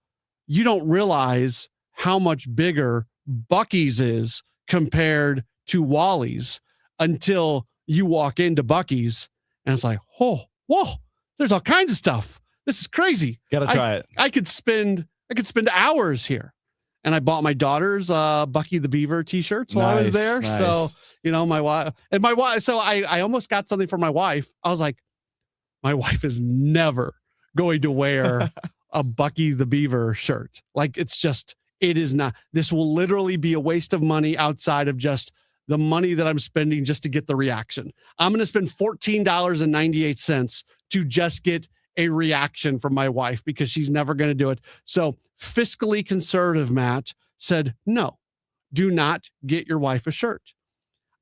you don't realize how much bigger Buc-ee's is compared to Wally's until you walk into Buc-ee's and it's like, whoa, there's all kinds of stuff. This is crazy. Gotta try it. I could spend hours here. And I bought my daughter's Bucky the Beaver t-shirts while I was there. Nice. So, my wife, so I almost got something for my wife. I was like, my wife is never going to wear a Bucky the Beaver shirt. Like, it is not. This will literally be a waste of money outside of just the money that I'm spending just to get the reaction. I'm going to spend $14.98 to just get a reaction from my wife because she's never going to do it. So fiscally conservative Matt said, no, do not get your wife a shirt.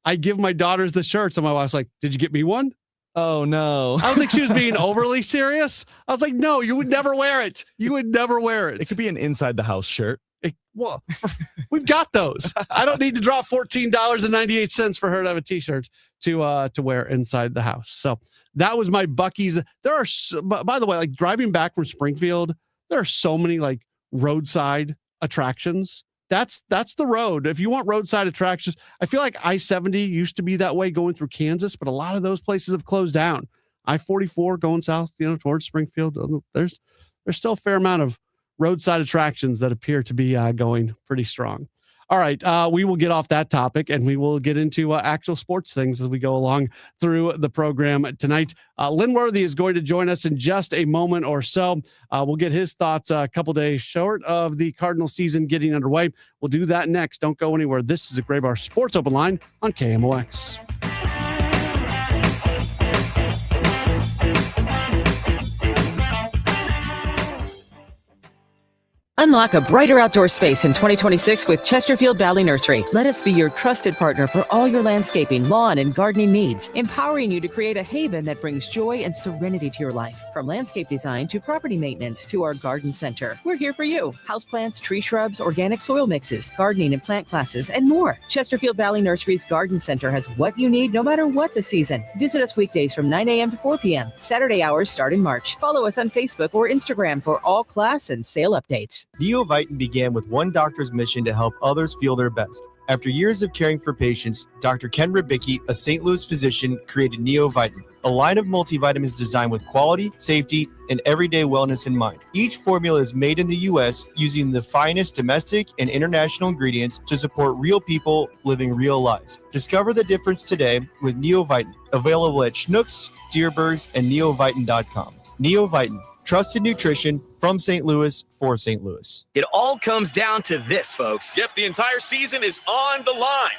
I give my daughters the shirts and my wife's like, did you get me one? Oh no. I don't think she was being overly serious. I was like, no, you would never wear it. You would never wear it. It could be an inside the house shirt. Well, we've got those. I don't need to drop $14.98 for her to have a t-shirt to wear inside the house. So that was my Buc-ee's. By the way, like driving back from Springfield, there are so many like roadside attractions. That's the road. If you want roadside attractions, I feel like I-70 used to be that way going through Kansas, but a lot of those places have closed down. I-44 going south, towards Springfield. There's still a fair amount of roadside attractions that appear to be going pretty strong. All right, we will get off that topic and we will get into actual sports things as we go along through the program tonight. Lynn Worthy is going to join us in just a moment or so. We'll get his thoughts a couple days short of the Cardinal season getting underway. We'll do that next. Don't go anywhere. This is a Graybar Sports Open Line on KMOX. Unlock a brighter outdoor space in 2026 with Chesterfield Valley Nursery. Let us be your trusted partner for all your landscaping, lawn, and gardening needs, empowering you to create a haven that brings joy and serenity to your life. From landscape design to property maintenance to our garden center, we're here for you. Houseplants, tree shrubs, organic soil mixes, gardening and plant classes, and more. Chesterfield Valley Nursery's Garden Center has what you need no matter what the season. Visit us weekdays from 9 a.m. to 4 p.m. Saturday hours start in March. Follow us on Facebook or Instagram for all class and sale updates. Neovitin began with one doctor's mission to help others feel their best. After years of caring for patients, Dr. Ken Ribicki, a St. Louis physician, created Neovitin, a line of multivitamins designed with quality, safety, and everyday wellness in mind. Each formula is made in the U.S. using the finest domestic and international ingredients to support real people living real lives. Discover the difference today with Neovitin, available at Schnucks, Deerbergs, and neovitin.com. Neovitin, trusted nutrition from St. Louis for St. Louis. It all comes down to this, folks. Yep, the entire season is on the line.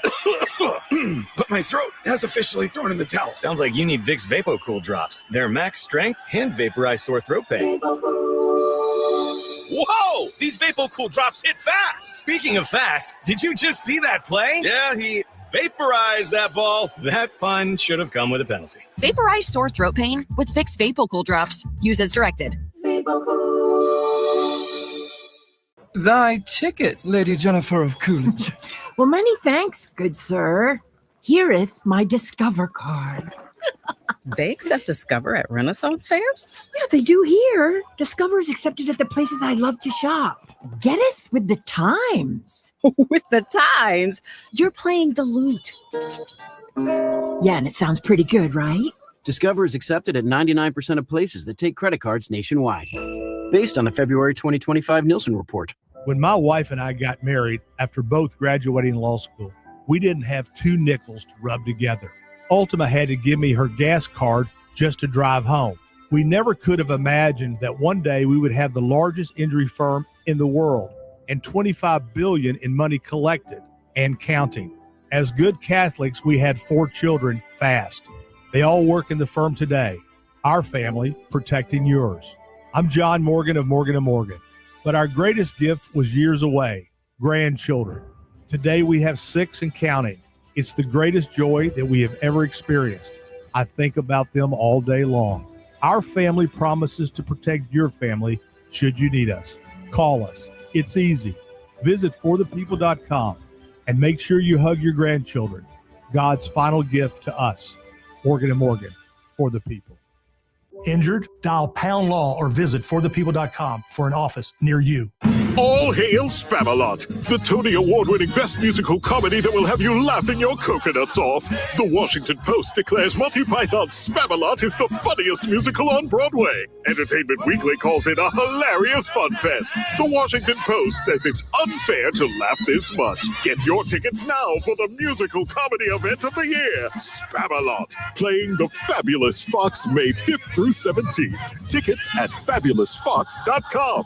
But my throat has officially thrown in the towel. Sounds like you need Vicks VapoCool drops. They're max strength and vaporize sore throat pain. Whoa! These VapoCool drops hit fast. Speaking of fast, did you just see that play? Yeah, he vaporized that ball. That pun should have come with a penalty. Vaporize sore throat pain with Vicks VapoCool drops. Use as directed. Thy ticket, Lady Jennifer of Coolidge. Well, many thanks, good sir. Hereeth my Discover card. They accept Discover at Renaissance fairs? Yeah, they do here. Discover is accepted at the places I love to shop. Get it? With the times. With the times? You're playing the lute. Yeah, and it sounds pretty good, right? Discover is accepted at 99% of places that take credit cards nationwide. Based on the February 2025 Nielsen report. When my wife and I got married after both graduating law school, we didn't have 2 nickels to rub together. Ultima had to give me her gas card just to drive home. We never could have imagined that one day we would have the largest injury firm in the world and $25 billion in money collected and counting. As good Catholics, we had 4 children fast. They all work in the firm today. Our family protecting yours. I'm John Morgan of Morgan & Morgan, but our greatest gift was years away, grandchildren. Today we have 6 and counting. It's the greatest joy that we have ever experienced. I think about them all day long. Our family promises to protect your family should you need us. Call us. It's easy. Visit forthepeople.com and make sure you hug your grandchildren. God's final gift to us. Morgan & Morgan, for the people. Injured? Dial Pound Law or visit forthepeople.com for an office near you. All hail Spamalot, the Tony Award-winning best musical comedy that will have you laughing your coconuts off. The Washington Post declares Monty Python's Spamalot is the funniest musical on Broadway. Entertainment Weekly calls it a hilarious fun fest. The Washington Post says it's unfair to laugh this much. Get your tickets now for the musical comedy event of the year, Spamalot, playing the Fabulous Fox May 5th through 17th. Tickets at fabulousfox.com.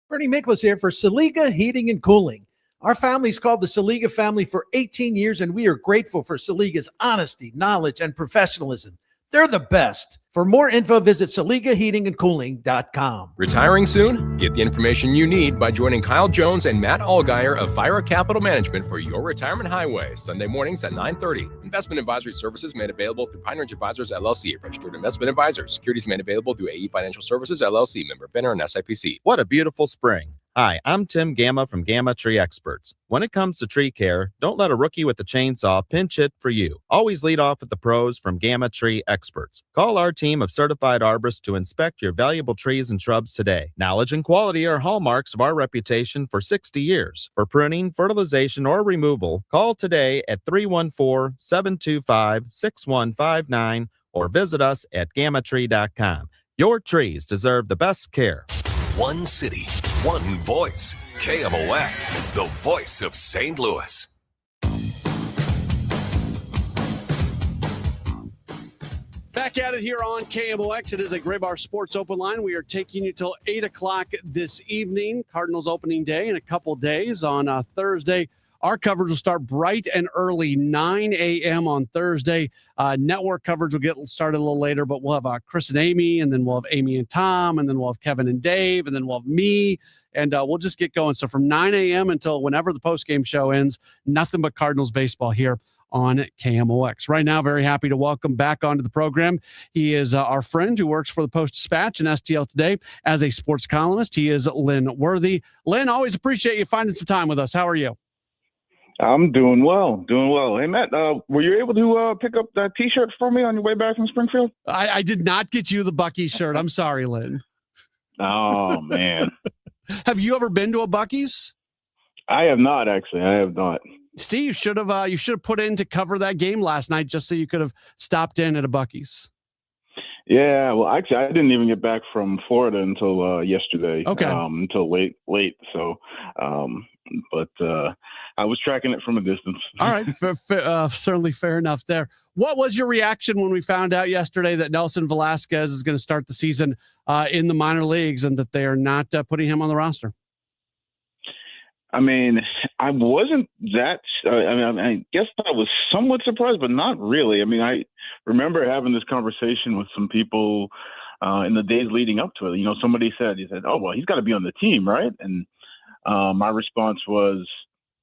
Bernie Miklas here for Saliga Heating and Cooling. Our family's called the Saliga family for 18 years, and we are grateful for Saliga's honesty, knowledge, and professionalism. They're the best. For more info, visit SaligaHeatingandCooling.com. Retiring soon? Get the information you need by joining Kyle Jones and Matt Allgeier of Fire Capital Management for your retirement highway, Sunday mornings at 9:30. Investment advisory services made available through Pine Ridge Advisors, LLC, a registered investment advisor. Securities made available through AE Financial Services, LLC, member FINRA and SIPC. What a beautiful spring. Hi, I'm Tim Gamma from Gamma Tree Experts. When it comes to tree care, don't let a rookie with a chainsaw pinch it for you. Always lead off with the pros from Gamma Tree Experts. Call our team of certified arborists to inspect your valuable trees and shrubs today. Knowledge and quality are hallmarks of our reputation for 60 years. For pruning, fertilization, or removal, call today at 314-725-6159 or visit us at gammatree.com. Your trees deserve the best care. One city, one voice. KMOX, the voice of St. Louis. Back at it here on KMOX. It is a Graybar Sports Open Line. We are taking you till 8 o'clock this evening. Cardinals opening day in a couple days on Thursday. Our coverage will start bright and early, 9 a.m. on Thursday. Network coverage will get started a little later, but we'll have Chris and Amy, and then we'll have Amy and Tom, and then we'll have Kevin and Dave, and then we'll have me, and we'll just get going. So from 9 a.m. until whenever the postgame show ends, nothing but Cardinals baseball here on KMOX. Right now, very happy to welcome back onto the program. He is our friend who works for the Post-Dispatch and STL Today as a sports columnist. He is Lynn Worthy. Lynn, always appreciate you finding some time with us. How are you? I'm doing well. Hey, Matt, were you able to pick up that T-shirt for me on your way back from Springfield? I did not get you the Buc-ee's shirt. I'm sorry, Lynn. Oh, man. Have you ever been to a Buc-ee's? I have not, actually. I have not. See, you should have put in to cover that game last night just so you could have stopped in at a Buc-ee's. Yeah, well, actually, I didn't even get back from Florida until yesterday. Okay. Until late. So, but I was tracking it from a distance. All right. Certainly fair enough there. What was your reaction when we found out yesterday that Nelson Velasquez is going to start the season in the minor leagues and that they are not putting him on the roster? I mean, I wasn't that. I guess I was somewhat surprised, but not really. I mean, I remember having this conversation with some people in the days leading up to it. You know, somebody said, "Oh, well, he's got to be on the team, right?" And my response was,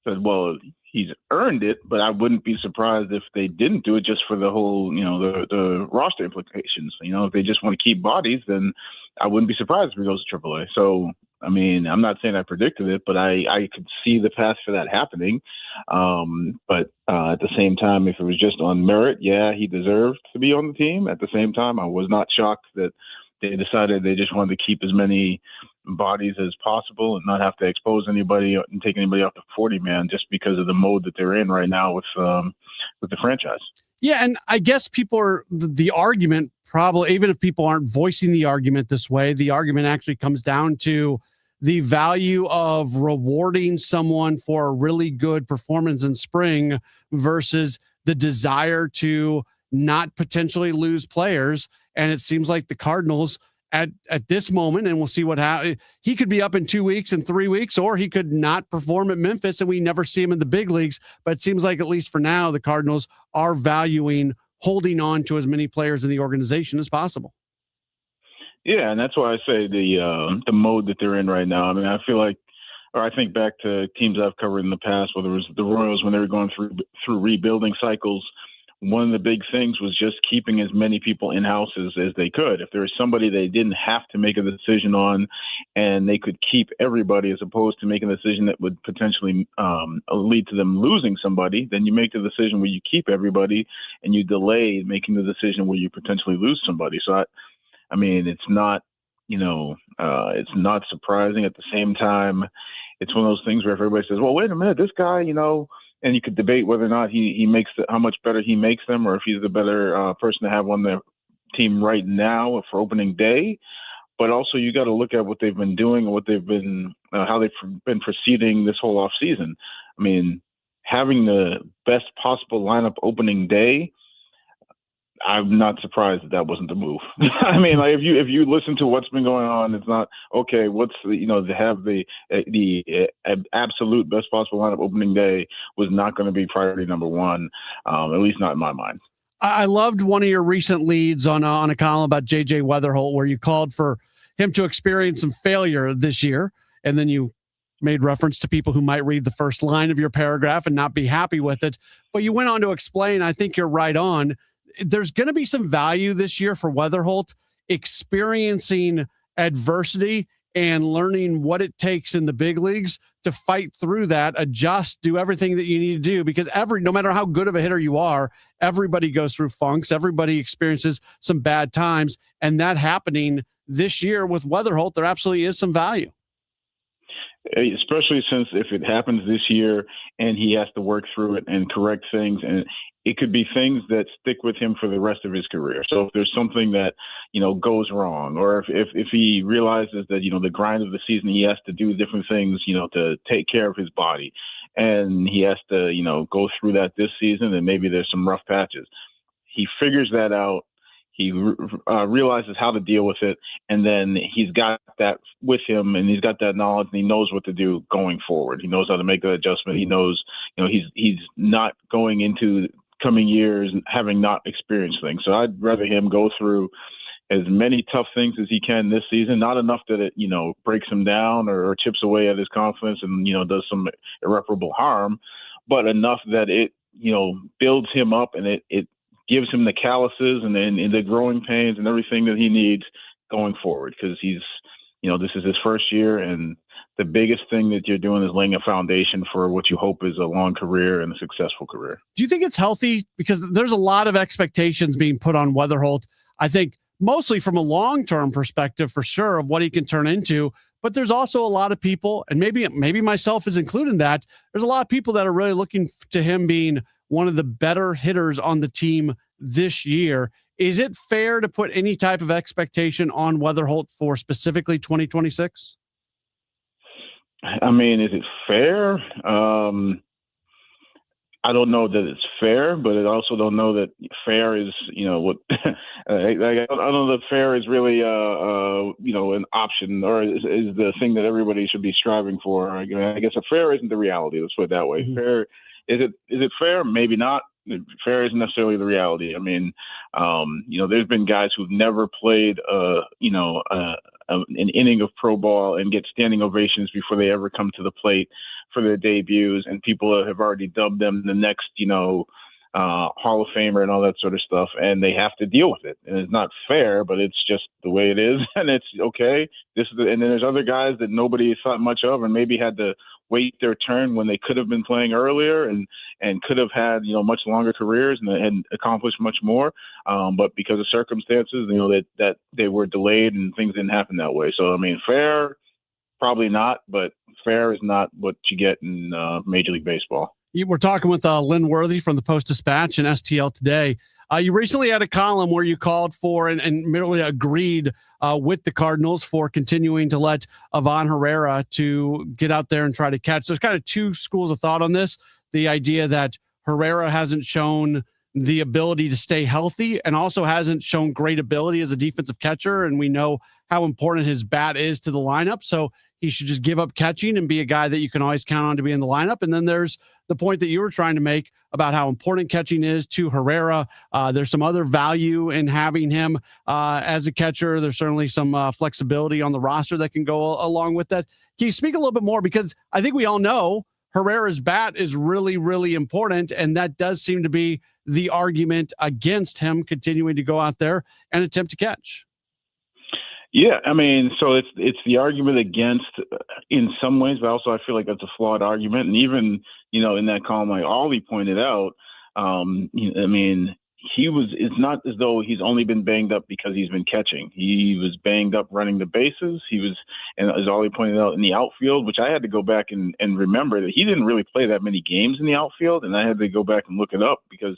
"Well, he's earned it, but I wouldn't be surprised if they didn't do it just for the whole, the roster implications. You know, if they just want to keep bodies, then I wouldn't be surprised if he goes to AAA." So I mean, I'm not saying I predicted it, but I could see the path for that happening. But at the same time, if it was just on merit, yeah, he deserved to be on the team. At the same time, I was not shocked that they decided they just wanted to keep as many bodies as possible and not have to expose anybody and take anybody off the 40-man just because of the mode that they're in right now with the franchise. Yeah, and I guess people are the argument probably, even if people aren't voicing the argument this way, the argument actually comes down to the value of rewarding someone for a really good performance in spring versus the desire to not potentially lose players. And it seems like the Cardinals at this moment, and we'll see what happens. He could be up in 2 weeks and 3 weeks, or he could not perform at Memphis and we never see him in the big leagues. But it seems like, at least for now, the Cardinals are valuing holding on to as many players in the organization as possible. Yeah, and that's why I say the mode that they're in right now. I mean, I feel like, or I think back to teams I've covered in the past, whether it was the Royals when they were going through rebuilding cycles. One of the big things was just keeping as many people in-house as they could. If there was somebody they didn't have to make a decision on and they could keep everybody as opposed to making a decision that would potentially lead to them losing somebody, then you make the decision where you keep everybody and you delay making the decision where you potentially lose somebody. So, I mean, it's not, it's not surprising. At the same time, it's one of those things where everybody says, well, wait a minute, this guy, and you could debate whether or not he makes how much better he makes them, or if he's the better person to have on the team right now for opening day. But also, you got to look at what they've been doing and what they've been, how they've been proceeding this whole off season. I mean, having the best possible lineup opening day, I'm not surprised that wasn't the move. I mean, like if you listen to what's been going on, it's not okay. What's to have the absolute best possible lineup opening day was not going to be priority number one, at least not in my mind. I loved one of your recent leads on a column about JJ Weatherholt, where you called for him to experience some failure this year, and then you made reference to people who might read the first line of your paragraph and not be happy with it. But you went on to explain, I think you're right on. There's going to be some value this year for Weatherholt experiencing adversity and learning what it takes in the big leagues to fight through that, adjust, do everything that you need to do, because no matter how good of a hitter you are, everybody goes through funks. Everybody experiences some bad times, and that happening this year with Weatherholt, there absolutely is some value. Especially since if it happens this year and he has to work through it and correct things, and it could be things that stick with him for the rest of his career. So if there's something that, goes wrong, or if he realizes that, the grind of the season, he has to do different things, to take care of his body, and he has to, go through that this season, and maybe there's some rough patches. He figures that out. He realizes how to deal with it, and then he's got that with him, and he's got that knowledge, and he knows what to do going forward. He knows how to make that adjustment. He knows, he's not going into coming years and having not experienced things. So I'd rather him go through as many tough things as he can this season, not enough that it, breaks him down or chips away at his confidence and, does some irreparable harm, but enough that it, builds him up and it gives him the calluses and the growing pains and everything that he needs going forward. Because he's, this is his first year, and the biggest thing that you're doing is laying a foundation for what you hope is a long career and a successful career. Do you think it's healthy? Because there's a lot of expectations being put on Weatherholt, I think mostly from a long-term perspective, for sure, of what he can turn into. But there's also a lot of people, and maybe myself is included in that, there's a lot of people that are really looking to him being one of the better hitters on the team this year. Is it fair to put any type of expectation on Weatherholt for specifically 2026? I mean, is it fair? I don't know that it's fair, but I also don't know that fair is, what I don't know that fair is really, an option, or is the thing that everybody should be striving for. I guess a fair isn't the reality. Let's put it that way. Mm-hmm. Fair, is it fair? Maybe not. Fair isn't necessarily the reality. I mean, there's been guys who've never played, an inning of pro ball and get standing ovations before they ever come to the plate for their debuts, and people have already dubbed them the next, Hall of Famer and all that sort of stuff, and they have to deal with it. And it's not fair, but it's just the way it is, and it's okay. And then there's other guys that nobody thought much of, and maybe had to wait their turn when they could have been playing earlier and could have had much longer careers and accomplished much more. But because of circumstances, that they were delayed and things didn't happen that way. So I mean, fair, probably not, but fair is not what you get in Major League Baseball. We're talking with Lynn Worthy from the Post-Dispatch and STL Today. You recently had a column where you called for and merely agreed with the Cardinals for continuing to let Ivan Herrera to get out there and try to catch. There's kind of two schools of thought on this. The idea that Herrera hasn't shown the ability to stay healthy and also hasn't shown great ability as a defensive catcher. And we know how important his bat is to the lineup. So he should just give up catching and be a guy that you can always count on to be in the lineup. And then there's the point that you were trying to make about how important catching is to Herrera. There's some other value in having him as a catcher. There's certainly some flexibility on the roster that can go along with that. Can you speak a little bit more? Because I think we all know Herrera's bat is really, really important. And that does seem to be the argument against him continuing to go out there and attempt to catch. Yeah, I mean, so it's the argument against in some ways, but also I feel like that's a flawed argument. And even, in that column, like Ollie pointed out, I mean, it's not as though he's only been banged up because he's been catching. He was banged up running the bases. He was, and as Ollie pointed out, in the outfield, which I had to go back and remember that he didn't really play that many games in the outfield. And I had to go back and look it up because,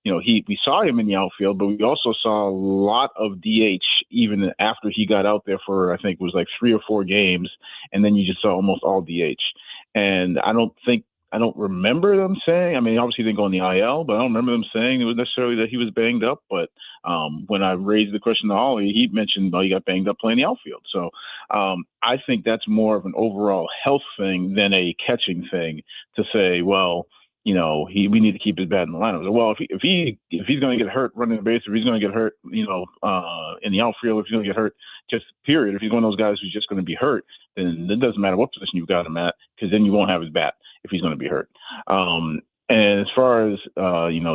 we saw him in the outfield, but we also saw a lot of DH even after he got out there for, I think it was like 3 or 4 games. And then you just saw almost all DH. And I don't remember them saying, I mean, obviously he didn't go on the IL, but I don't remember them saying it was necessarily that he was banged up. But when I raised the question to Ollie, he mentioned, he got banged up playing the outfield. So I think that's more of an overall health thing than a catching thing to say, well, we need to keep his bat in the lineup. Well, if he's going to get hurt running the base, if he's going to get hurt, in the outfield, if he's going to get hurt, just period. If he's one of those guys who's just going to be hurt, then it doesn't matter what position you've got him at, because then you won't have his bat if he's going to be hurt. And as far as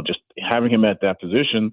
just having him at that position,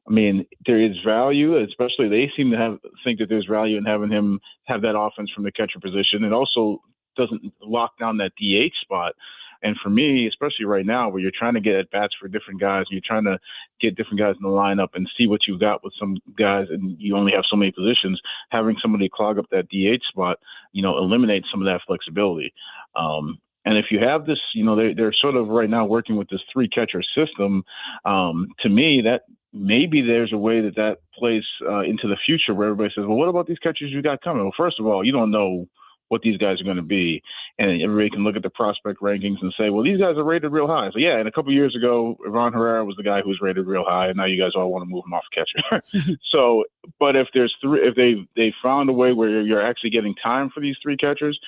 I mean, there is value, especially they seem to think that there's value in having him have that offense from the catcher position. It also doesn't lock down that DH spot. And for me, especially right now, where you're trying to get at bats for different guys, you're trying to get different guys in the lineup and see what you've got with some guys, and you only have so many positions, having somebody clog up that DH spot, eliminates some of that flexibility. And if you have this, they're sort of right now working with this 3-catcher system. To me, that maybe there's a way that plays into the future where everybody says, well, what about these catchers you got coming? Well, first of all, you don't know what these guys are going to be, and everybody can look at the prospect rankings and say, well, these guys are rated real high. So yeah, and a couple of years ago, Ivan Herrera was the guy who was rated real high, and now you guys all want to move him off catcher. So, but if they found a way where you're actually getting time for these 3 catchers,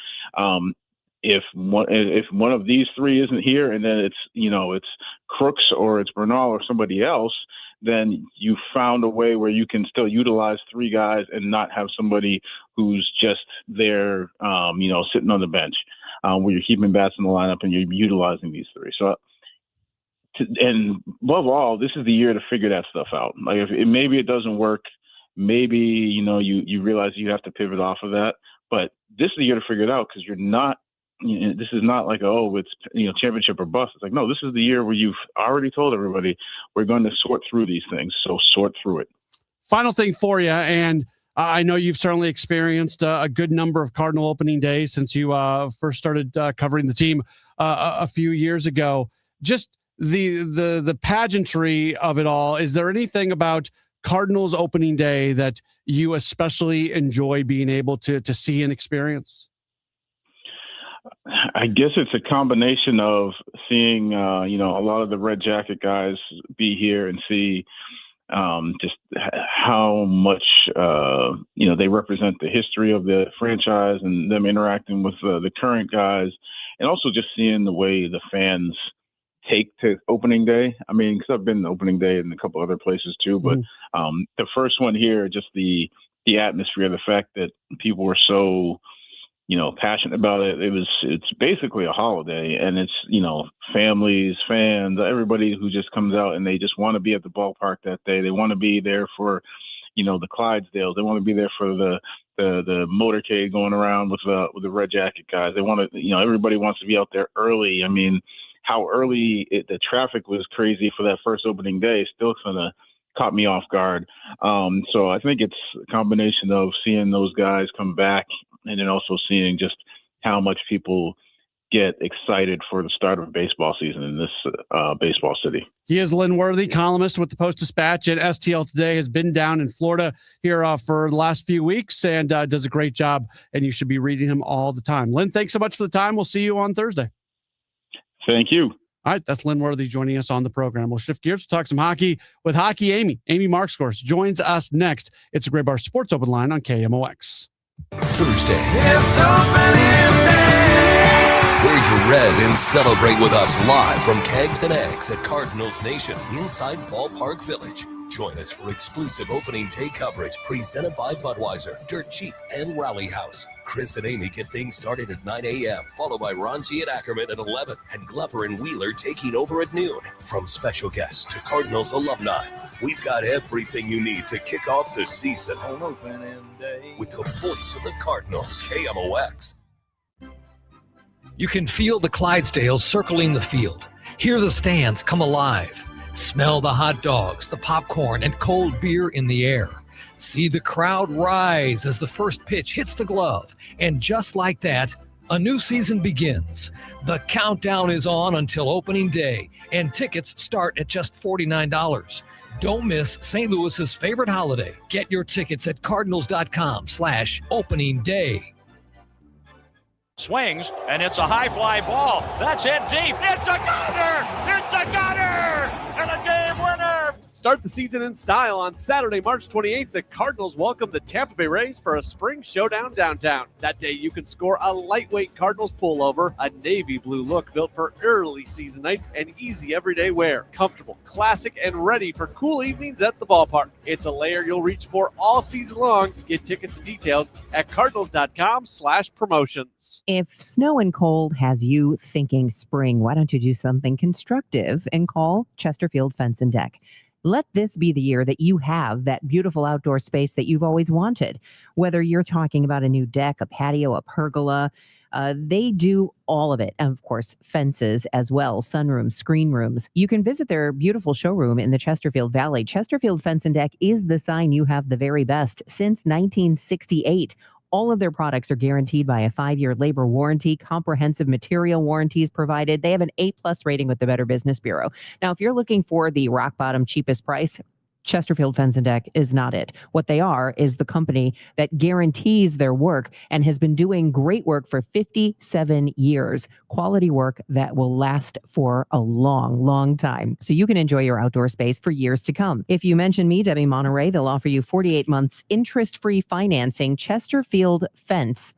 if one of these 3 isn't here, and then it's Crooks or it's Bernal or somebody else, then you found a way where you can still utilize 3 guys and not have somebody who's just there, sitting on the bench, where you're keeping bats in the lineup and you're utilizing these 3. So, and above all, this is the year to figure that stuff out. Like maybe it doesn't work, maybe you realize you have to pivot off of that, but this is the year to figure it out, because you're not. This is not like, it's championship or bust. It's like, no, this is the year where you've already told everybody we're going to sort through these things. So sort through it. Final thing for you, and I know you've certainly experienced a good number of Cardinal opening days since you first started covering the team a few years ago. Just the pageantry of it all. Is there anything about Cardinals opening day that you especially enjoy being able to see and experience? I guess it's a combination of seeing, a lot of the Red Jacket guys be here and see just how much, they represent the history of the franchise and them interacting with the current guys, and also just seeing the way the fans take to opening day. I mean, because I've been to opening day in a couple other places too, but the first one here, just the atmosphere, the fact that people were so passionate about it. It's basically a holiday, and it's, families, fans, everybody who just comes out and they just want to be at the ballpark that day. They want to be there for, the Clydesdales. They want to be there for the motorcade going around with the red jacket guys. They want to, everybody wants to be out there early. I mean, how early the traffic was crazy for that first opening day still kind of caught me off guard. So I think it's a combination of seeing those guys come back and then also seeing just how much people get excited for the start of baseball season in this baseball city. He is Lynn Worthy, columnist with the Post-Dispatch and STL Today, has been down in Florida here for the last few weeks and does a great job, and you should be reading him all the time. Lynn, thanks so much for the time. We'll see you on Thursday. Thank you. All right, that's Lynn Worthy joining us on the program. We'll shift gears to talk some hockey with Hockey Amy. Amy Markscourse joins us next. It's a Graybar Sports Open Line on KMOX. Thursday. It's opening day. Wear your red and celebrate with us live from Kegs and Eggs at Cardinals Nation inside Ballpark Village. Join us for exclusive opening day coverage presented by Budweiser, Dirt Cheap, and Rally House. Chris and Amy get things started at 9 a.m., followed by Ronji and Ackerman at 11, and Glover and Wheeler taking over at noon. From special guests to Cardinals alumni, we've got everything you need to kick off the season. On opening day. With the voice of the Cardinals, KMOX. You can feel the Clydesdales circling the field. Hear the stands come alive. Smell the hot dogs, the popcorn, and cold beer in the air. See the crowd rise as the first pitch hits the glove. And just like that, a new season begins. The countdown is on until opening day, and tickets start at just $49. Don't miss St. Louis's favorite holiday. Get your tickets at cardinals.com/opening day. Swings, and it's a high fly ball. That's hit deep. It's a gutter! It's a gutter! And a game winner! Start the season in style on Saturday, March 28th. The Cardinals welcome the Tampa Bay Rays for a spring showdown downtown. That day, you can score a lightweight Cardinals pullover, a navy blue look built for early season nights and easy everyday wear. Comfortable, classic, and ready for cool evenings at the ballpark. It's a layer you'll reach for all season long. Get tickets and details at cardinals.com/promotions. If snow and cold has you thinking spring, why don't you do something constructive and call Chesterfield Fence and Deck? Let this be the year that you have that beautiful outdoor space that you've always wanted. Whether you're talking about a new deck, a patio, a pergola, they do all of it. And of course, fences as well, sunrooms, screen rooms. You can visit their beautiful showroom in the Chesterfield Valley. Chesterfield Fence and Deck is the sign you have the very best since 1968. All of their products are guaranteed by a 5-year labor warranty, comprehensive material warranties provided. They have an A+ rating with the Better Business Bureau. Now, if you're looking for the rock bottom cheapest price, Chesterfield Fence and Deck is not it. What they are is the company that guarantees their work and has been doing great work for 57 years. Quality work that will last for a long, long time. So you can enjoy your outdoor space for years to come. If you mention me, Debbie Monterey, they'll offer you 48 months interest-free financing. ChesterfieldFence.com.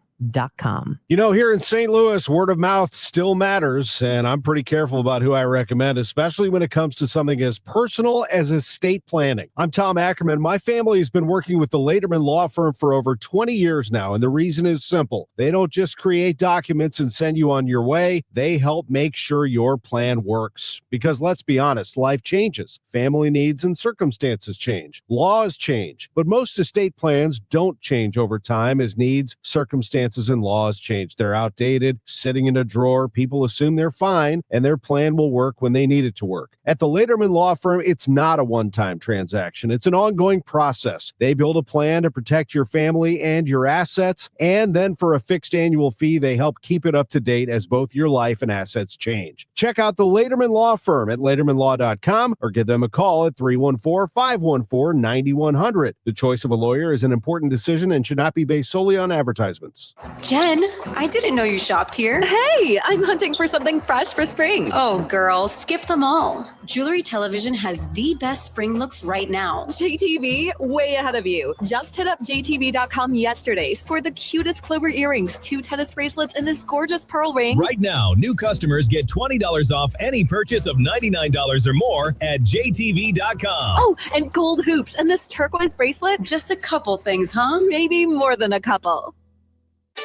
Here in St. Louis, word of mouth still matters, and I'm pretty careful about who I recommend, especially when it comes to something as personal as estate planning. I'm Tom Ackerman. My family has been working with the Lederman Law Firm for over 20 years now, and the reason is simple. They don't just create documents and send you on your way. They help make sure your plan works. Because let's be honest, life changes. Family needs and circumstances change. Laws change. But most estate plans don't change over time as needs, circumstances, and laws change. They're outdated, sitting in a drawer. People assume they're fine, and their plan will work when they need it to work. At the Lederman Law Firm, it's not a one-time transaction. It's an ongoing process. They build a plan to protect your family and your assets, and then for a fixed annual fee, they help keep it up to date as both your life and assets change. Check out the Lederman Law Firm at LedermanLaw.com or give them a call at 314-514-9100. The choice of a lawyer is an important decision and should not be based solely on advertisements. Jen, I didn't know you shopped here. Hey, I'm hunting for something fresh for spring. Oh, girl, skip them all. Jewelry Television has the best spring looks right now. JTV, way ahead of you. Just hit up JTV.com yesterday. Scored the cutest clover earrings, 2 tennis bracelets, and this gorgeous pearl ring. Right now, new customers get $20 off any purchase of $99 or more at JTV.com. Oh, and gold hoops and this turquoise bracelet. Just a couple things, huh? Maybe more than a couple.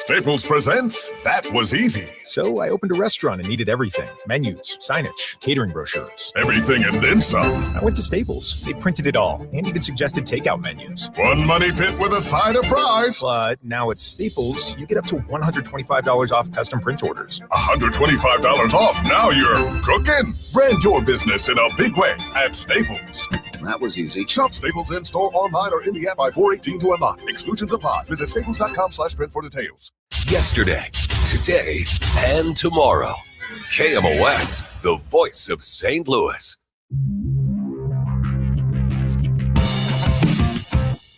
Staples presents That Was Easy. So I opened a restaurant and needed everything. Menus, signage, catering brochures. Everything and then some. I went to Staples. They printed it all and even suggested takeout menus. One money pit with a side of fries. But now at Staples, you get up to $125 off custom print orders. $125 off. Now you're cooking. Brand your business in a big way at Staples. That was easy. Shop Staples in-store, online, or in the app by 4/18 to unlock. Exclusions apply. Visit staples.com/print for details. Yesterday, today, and tomorrow. KMOX, the voice of St. Louis.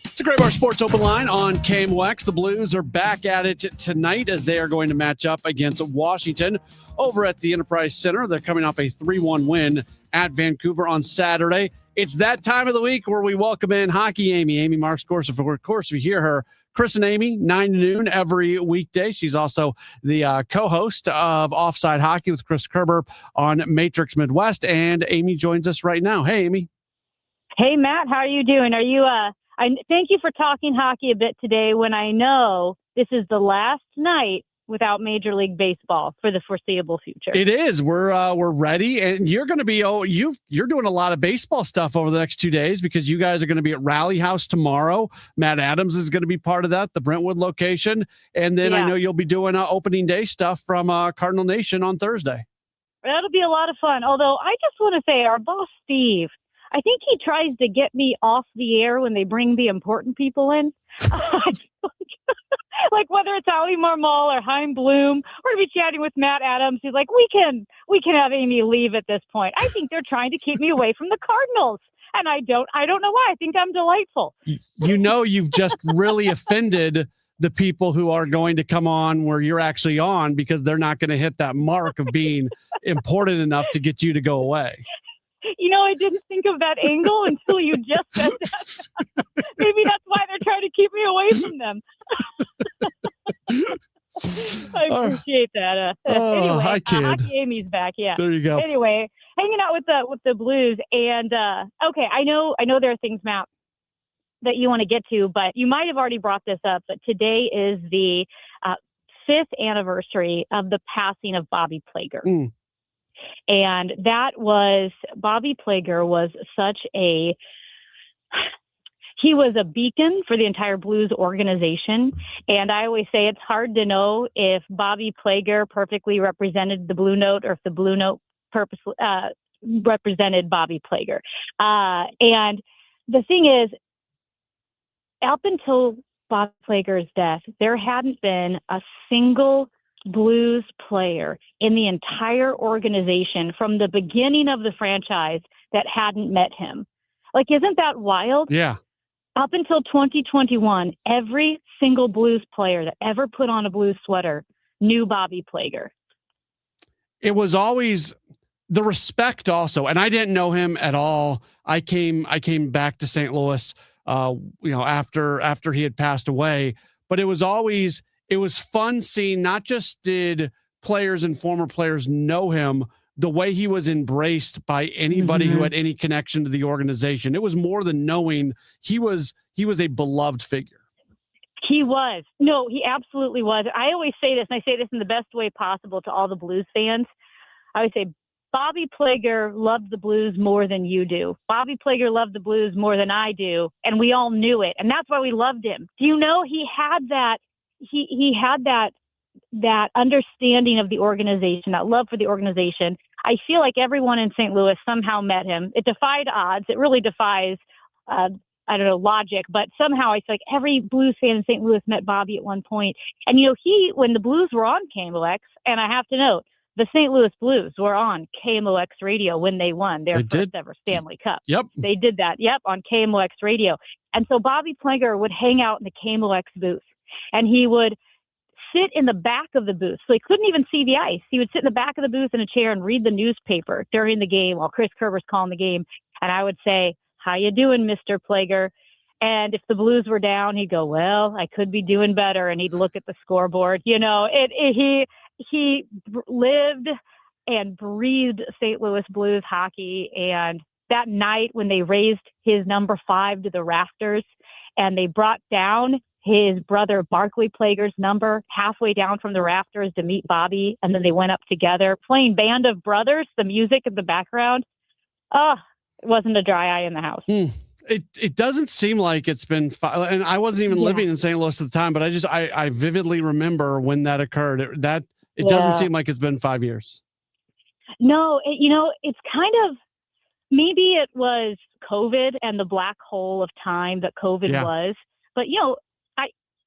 It's a Graybar Sports Open Line on KMOX. The Blues are back at it tonight as they are going to match up against Washington over at the Enterprise Center. They're coming off a 3-1 win at Vancouver on Saturday. It's that time of the week where we welcome in Hockey Amy Marks. Of course, you hear her, Chris and Amy, 9 to noon every weekday. She's also the co-host of Offside Hockey with Chris Kerber on Matrix Midwest. And Amy joins us right now. Hey, Amy. Hey, Matt. How are you doing? Are you? I thank you for talking hockey a bit today when I know this is the last night without Major League Baseball for the foreseeable future. It is. We're ready, and you're going to be you're doing a lot of baseball stuff over the next 2 days because you guys are going to be at Rally House tomorrow. Matt Adams is going to be part of that, the Brentwood location, and then I know you'll be doing opening day stuff from Cardinal Nation on Thursday. That'll be a lot of fun. Although I just want to say, our boss Steve, I think he tries to get me off the air when they bring the important people in. Like whether it's Ali Marmol or Chaim Bloom, we're going to be chatting with Matt Adams. He's like, we can have Amy leave at this point. I think they're trying to keep me away from the Cardinals. And I don't know why. I think I'm delightful. You've just really offended the people who are going to come on where you're actually on because they're not going to hit that mark of being important enough to get you to go away. I didn't think of that angle until you just said that. Maybe that's why they're trying to keep me away from them. I appreciate that. Anyway, hi, kid. Hockey Amy's back. Yeah. There you go. Anyway, hanging out with the Blues, and okay, I know there are things, Matt, that you want to get to, but you might have already brought this up. But today is the 5th anniversary of the passing of Bobby Plagger. Mm. And Bobby Plagger was he was a beacon for the entire Blues organization. And I always say it's hard to know if Bobby Plagger perfectly represented the Blue Note or if the Blue Note purposely represented Bobby Plagger. And the thing is, up until Bobby Plagger's death, there hadn't been a single Blues player in the entire organization from the beginning of the franchise that hadn't met him. Like, isn't that wild? Yeah. Up until 2021, every single Blues player that ever put on a Blues sweater knew Bobby Plagger. It was always the respect also. And I didn't know him at all. I came back to St. Louis, after he had passed away, but it was fun seeing not just did players and former players know him, the way he was embraced by anybody who had any connection to the organization. It was more than knowing he was a beloved figure. He was. No, he absolutely was. I always say this, and I say this in the best way possible to all the Blues fans. I would say, Bobby Plagger loved the Blues more than you do. Bobby Plagger loved the Blues more than I do, and we all knew it. And that's why we loved him. Do you know he had that? He had that understanding of the organization, that love for the organization. I feel like everyone in St. Louis somehow met him. It defied odds. It really defies, logic. But somehow I feel like every Blues fan in St. Louis met Bobby at one point. And, when the Blues were on KMOX, and I have to note, the St. Louis Blues were on KMOX radio when they won their first ever Stanley Cup. Yep. They did that. Yep. On KMOX radio. And so Bobby Plagger would hang out in the KMOX booth. And he would sit in the back of the booth. So he couldn't even see the ice. He would sit in the back of the booth in a chair and read the newspaper during the game while Chris Kerber's calling the game. And I would say, "How you doing, Mr. Plagger?" And if the Blues were down, he'd go, "Well, I could be doing better." And he'd look at the scoreboard. He lived and breathed St. Louis Blues hockey. And that night when they raised his number 5 to the rafters and they brought down his brother Barkley Plagger's number halfway down from the rafters to meet Bobby, and then they went up together playing Band of Brothers, the music in the background. Oh, it wasn't a dry eye in the house. It doesn't seem like it's been and I wasn't even living in St. Louis at the time, but I vividly remember when that occurred. It doesn't seem like it's been 5 years. No, it's kind of, maybe it was COVID and the black hole of time that COVID was, but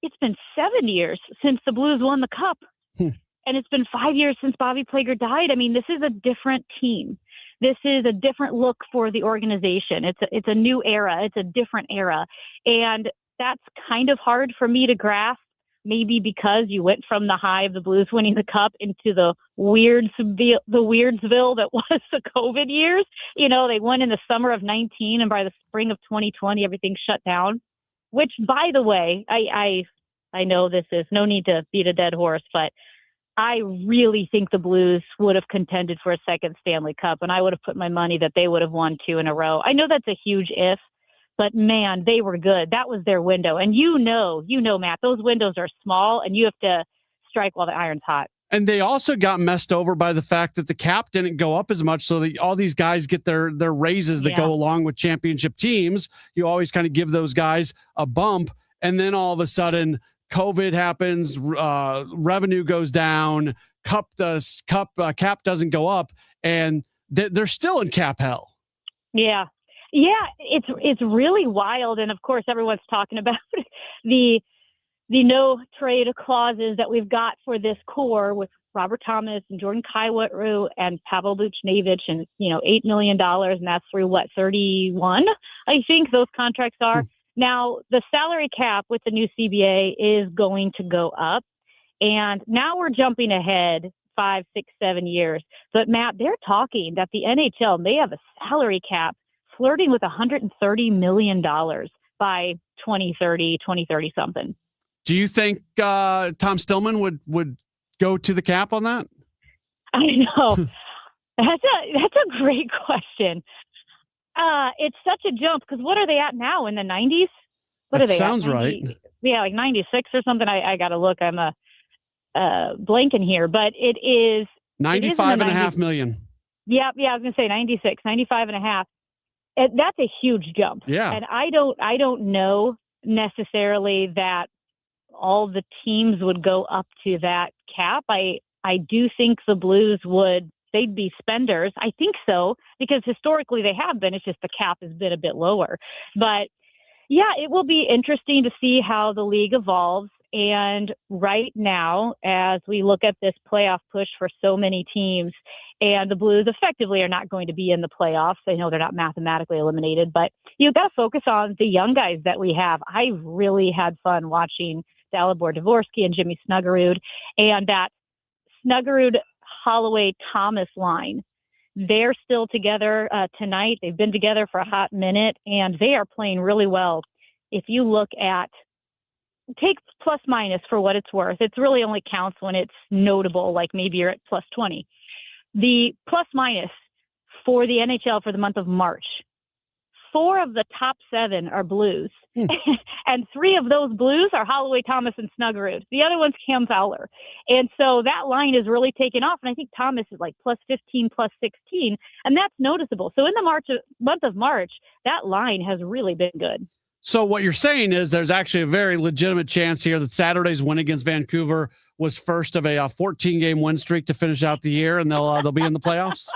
it's been 7 years since the Blues won the Cup, and it's been 5 years since Bobby Plagger died. I mean, this is a different team. This is a different look for the organization. It's a new era. It's a different era, and that's kind of hard for me to grasp. Maybe because you went from the high of the Blues winning the Cup into the Weirdsville that was the COVID years. They won in the summer of 19, and by the spring of 2020, everything shut down. Which, by the way, I know this is no need to beat a dead horse, but I really think the Blues would have contended for a second Stanley Cup, and I would have put my money that they would have won 2 in a row. I know that's a huge if, but man, they were good. That was their window. And Matt, those windows are small, and you have to strike while the iron's hot. And they also got messed over by the fact that the cap didn't go up as much. So all these guys get their raises that go along with championship teams. You always kind of give those guys a bump. And then all of a sudden, COVID happens, revenue goes down, cap doesn't go up, and they're still in cap hell. Yeah. Yeah, it's really wild. And of course, everyone's talking about the no trade clauses that we've got for this core with Robert Thomas and Jordan Kyrou and Pavel Buchnevich and, $8 million. And that's through 31, I think those contracts are. Now, the salary cap with the new CBA is going to go up. And now we're jumping ahead 5, 6, 7 years. But Matt, they're talking that the NHL may have a salary cap flirting with $130 million by 2030 something. Do you think Tom Stillman would go to the cap on that? I know. That's a great question. It's such a jump because what are they at now, in the 90s? What are they sounds at? Right. Yeah, like 96 or something. I got to look. I'm blanking here, but it is $95.5 million. Yeah, I was going to say 96, 95.5. That's a huge jump. Yeah. And I don't know necessarily that all the teams would go up to that cap. I do think the Blues they'd be spenders. I think so, because historically they have been. It's just the cap has been a bit lower. But yeah, it will be interesting to see how the league evolves. And right now, as we look at this playoff push for so many teams, and the Blues effectively are not going to be in the playoffs. I know they're not mathematically eliminated, but you've got to focus on the young guys that we have. I really had fun watching Dalibor Dvorsky and Jimmy Snuggerud, and that Snuggerud-Holloway-Thomas line. They're still together tonight. They've been together for a hot minute, and they are playing really well. If you look at, take plus minus for what it's worth. It really only counts when it's notable, like maybe you're at plus 20. The plus minus for the NHL for the month of March, 4 of the top 7 are Blues. And 3 of those Blues are Holloway, Thomas, and Snuggerud. The other one's Cam Fowler. And so that line is really taken off. And I think Thomas is like plus 15, plus 16. And that's noticeable. So in the month of March, that line has really been good. So what you're saying is there's actually a very legitimate chance here that Saturday's win against Vancouver was first of a 14-game win streak to finish out the year, and they'll be in the playoffs.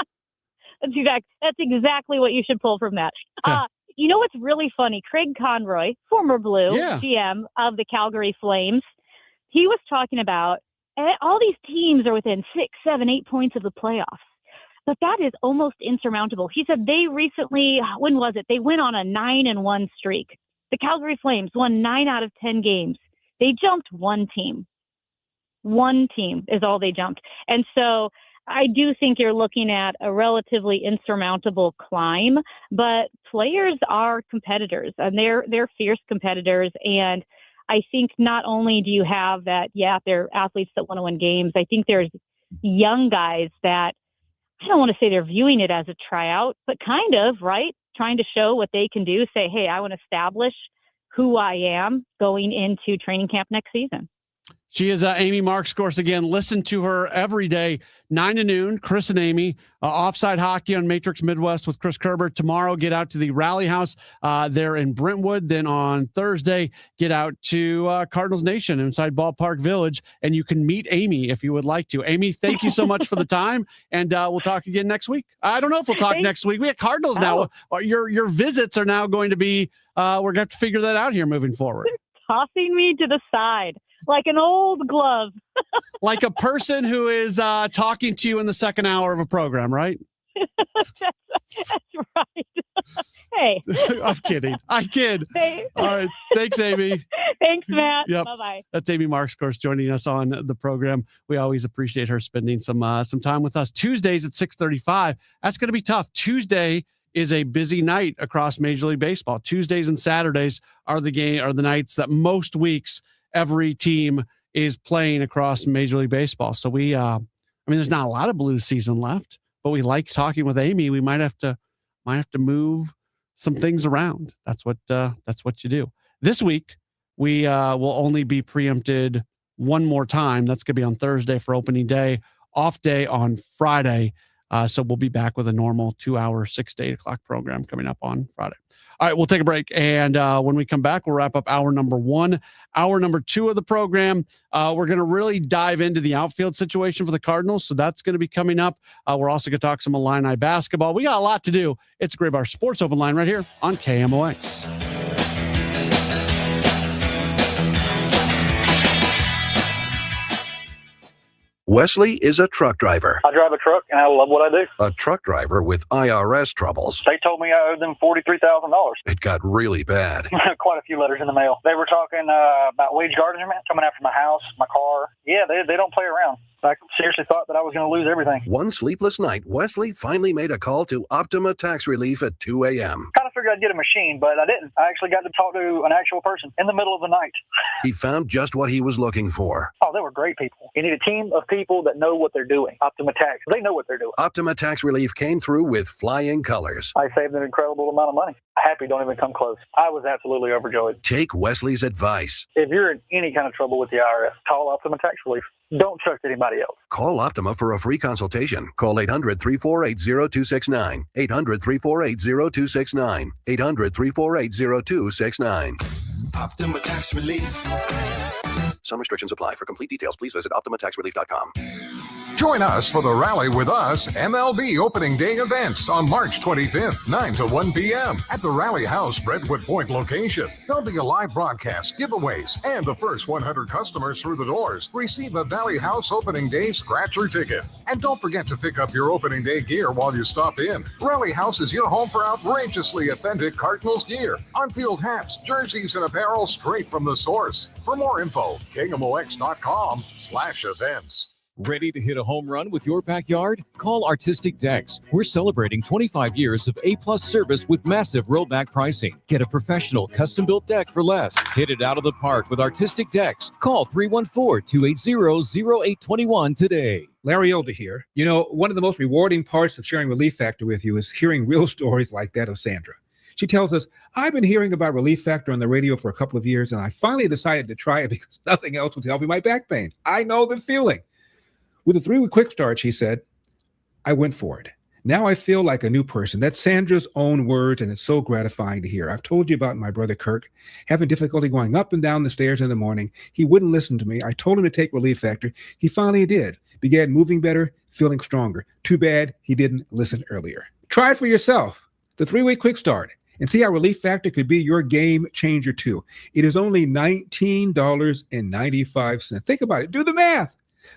That's exactly what you should pull from that. Okay. You know what's really funny? Craig Conroy, former Blue GM of the Calgary Flames, he was talking about all these teams are within 6, 7, 8 points of the playoffs. But that is almost insurmountable. He said they recently, when was it? They went on a 9-1 streak. The Calgary Flames won 9 out of 10 games. They jumped one team. One team is all they jumped. And so I do think you're looking at a relatively insurmountable climb, but players are competitors, and they're fierce competitors. And I think not only do you have that, they're athletes that want to win games. I think there's young guys that, I don't want to say they're viewing it as a tryout, but kind of, right? Trying to show what they can do, say, hey, I want to establish who I am going into training camp next season. She is Amy Marks, of course. Again, listen to her every day, 9 to noon. Chris and Amy, Offside Hockey on Matrix Midwest with Chris Kerber. Tomorrow, get out to the Rally House there in Brentwood. Then on Thursday, get out to Cardinals Nation inside Ballpark Village, and you can meet Amy if you would like to. Amy, thank you so much for the time, and we'll talk again next week. I don't know if we'll talk next week. We have Cardinals now. Your visits are now going to be, we're going to have to figure that out here moving forward. Tossing me to the side like an old glove. Like a person who is talking to you in the second hour of a program, right? That's right. Hey. I'm kidding. I kid. Hey. All right. Thanks, Amy. Thanks, Matt. Yep. Bye-bye. That's Amy Marks, of course, joining us on the program. We always appreciate her spending some time with us. Tuesdays at 6:35. That's going to be tough. Tuesday is a busy night across Major League Baseball. Tuesdays and Saturdays are the nights that most weeks every team is playing across Major League Baseball. So there's not a lot of Blues season left, but we like talking with Amy. We might have to move some things around. That's what you do. This week we will only be preempted one more time. That's going to be on Thursday for opening day, off day on Friday. So we'll be back with a normal 2-hour, 6 to 8 o'clock program coming up on Friday. All right, we'll take a break. And when we come back, we'll wrap up hour number 1. Hour number 2 of the program, we're going to really dive into the outfield situation for the Cardinals. So that's going to be coming up. We're also going to talk some Illini basketball. We got a lot to do. It's Graybar Sports Open Line right here on KMOX. Wesley is a truck driver. I drive a truck, and I love what I do. A truck driver with IRS troubles. They told me I owed them $43,000. It got really bad. Quite a few letters in the mail. They were talking about wage garnishment coming after my house, my car. Yeah, they don't play around. I seriously thought that I was going to lose everything. One sleepless night, Wesley finally made a call to Optima Tax Relief at 2 a.m. Kind of figured I'd get a machine, but I didn't. I actually got to talk to an actual person in the middle of the night. He found just what he was looking for. Oh, they were great people. You need a team of people that know what they're doing. Optima Tax, they know what they're doing. Optima Tax Relief came through with flying colors. I saved an incredible amount of money. Happy don't even come close. I was absolutely overjoyed. Take Wesley's advice. If you're in any kind of trouble with the IRS, call Optima Tax Relief. Don't trust anybody else. Call Optima for a free consultation. Call 800-348-0269. 800-348-0269. 800-348-0269. Optima Tax Relief. Some restrictions apply. For complete details, please visit OptimaTaxRelief.com. Join us for the Rally with Us MLB Opening Day events on March 25th, 9 to 1 p.m. at the Rally House Brentwood Point location. There'll be a live broadcast, giveaways, and the first 100 customers through the doors receive a Valley House Opening Day scratcher ticket. And don't forget to pick up your Opening Day gear while you stop in. Rally House is your home for outrageously authentic Cardinals gear, on-field hats, jerseys, and apparel straight from the source. For more info, KMOX.com/events. Ready to hit a home run with your backyard? Call Artistic Decks. We're celebrating 25 years of A-plus service with massive rollback pricing. Get a professional custom-built deck for less. Hit it out of the park with Artistic Decks. Call 314-280-0821 today. Larry Elder here. You know, one of the most rewarding parts of sharing Relief Factor with you is hearing real stories like that of Sandra. She tells us, I've been hearing about Relief Factor on the radio for a couple of years, and I finally decided to try it because nothing else was helping my back pain. I know the feeling. With a 3-week quick start, she said, I went for it. Now I feel like a new person. That's Sandra's own words, and it's so gratifying to hear. I've told you about my brother Kirk having difficulty going up and down the stairs in the morning. He wouldn't listen to me. I told him to take Relief Factor. He finally did. Began moving better, feeling stronger. Too bad he didn't listen earlier. Try it for yourself. The 3-week quick start. And see how Relief Factor could be your game changer too. It is only $19.95. Think about it. Do the math.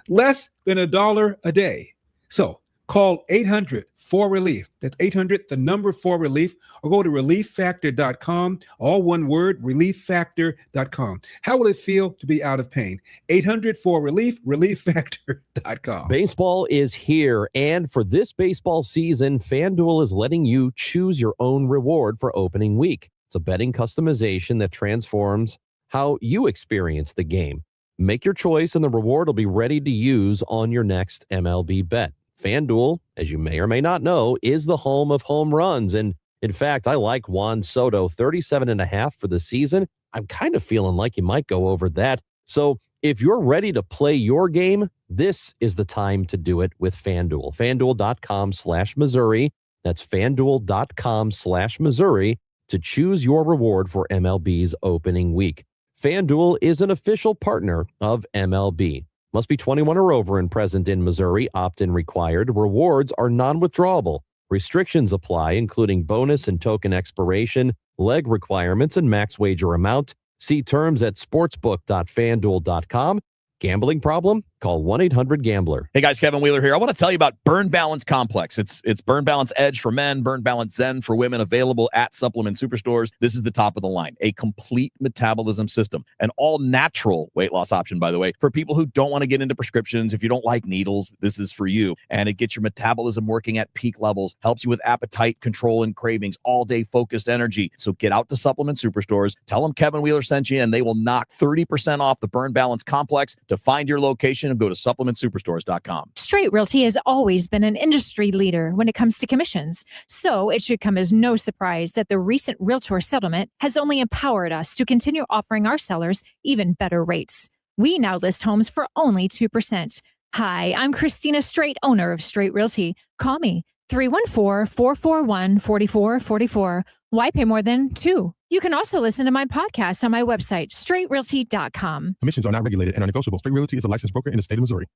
Less than $1 a day. So call 800-4RELIEF. That's 800-4RELIEF, or go to relieffactor.com. All one word, relieffactor.com. How will it feel to be out of pain? 800-4RELIEF, relieffactor.com. Baseball is here, and for this baseball season, FanDuel is letting you choose your own reward for opening week. It's a betting customization that transforms how you experience the game. Make your choice, and the reward will be ready to use on your next MLB bet. FanDuel, as you may or may not know, is the home of home runs, and In fact, I like Juan Soto, 37.5 for the season. I'm kind of feeling like you might go over that. So if you're ready to play your game, this is the time to do it with FanDuel. FanDuel.com/Missouri. That's FanDuel.com/Missouri to choose your reward for MLB's opening week. FanDuel is an official partner of MLB. Must be 21 or over and present in Missouri. Opt-in required. Rewards are non-withdrawable. Restrictions apply, including bonus and token expiration, leg requirements, and max wager amount. See terms at sportsbook.fanduel.com. Gambling problem? Call 1-800-GAMBLER. Hey guys, Kevin Wheeler here. I want to tell you about Burn Balance Complex. It's Burn Balance Edge for men, Burn Balance Zen for women, available at supplement superstores. This is the top of the line. A complete metabolism system. An all-natural weight loss option, by the way, for people who don't want to get into prescriptions. If you don't like needles, this is for you. And it gets your metabolism working at peak levels, helps you with appetite control and cravings, all-day focused energy. So get out to supplement superstores. Tell them Kevin Wheeler sent you, and they will knock 30% off the Burn Balance Complex. To find your location, go to supplementsuperstores.com. Straight Realty has always been an industry leader when it comes to commissions, so it should come as no surprise that the recent Realtor settlement has only empowered us to continue offering our sellers even better rates. We now list homes for only 2%. Hi, I'm Christina Straight, owner of Straight Realty. Call me, 314-441-4444. Why pay more than 2? You can also listen to my podcast on my website, straightrealty.com. Commissions are not regulated and are negotiable. Straight Realty is a licensed broker in the state of Missouri.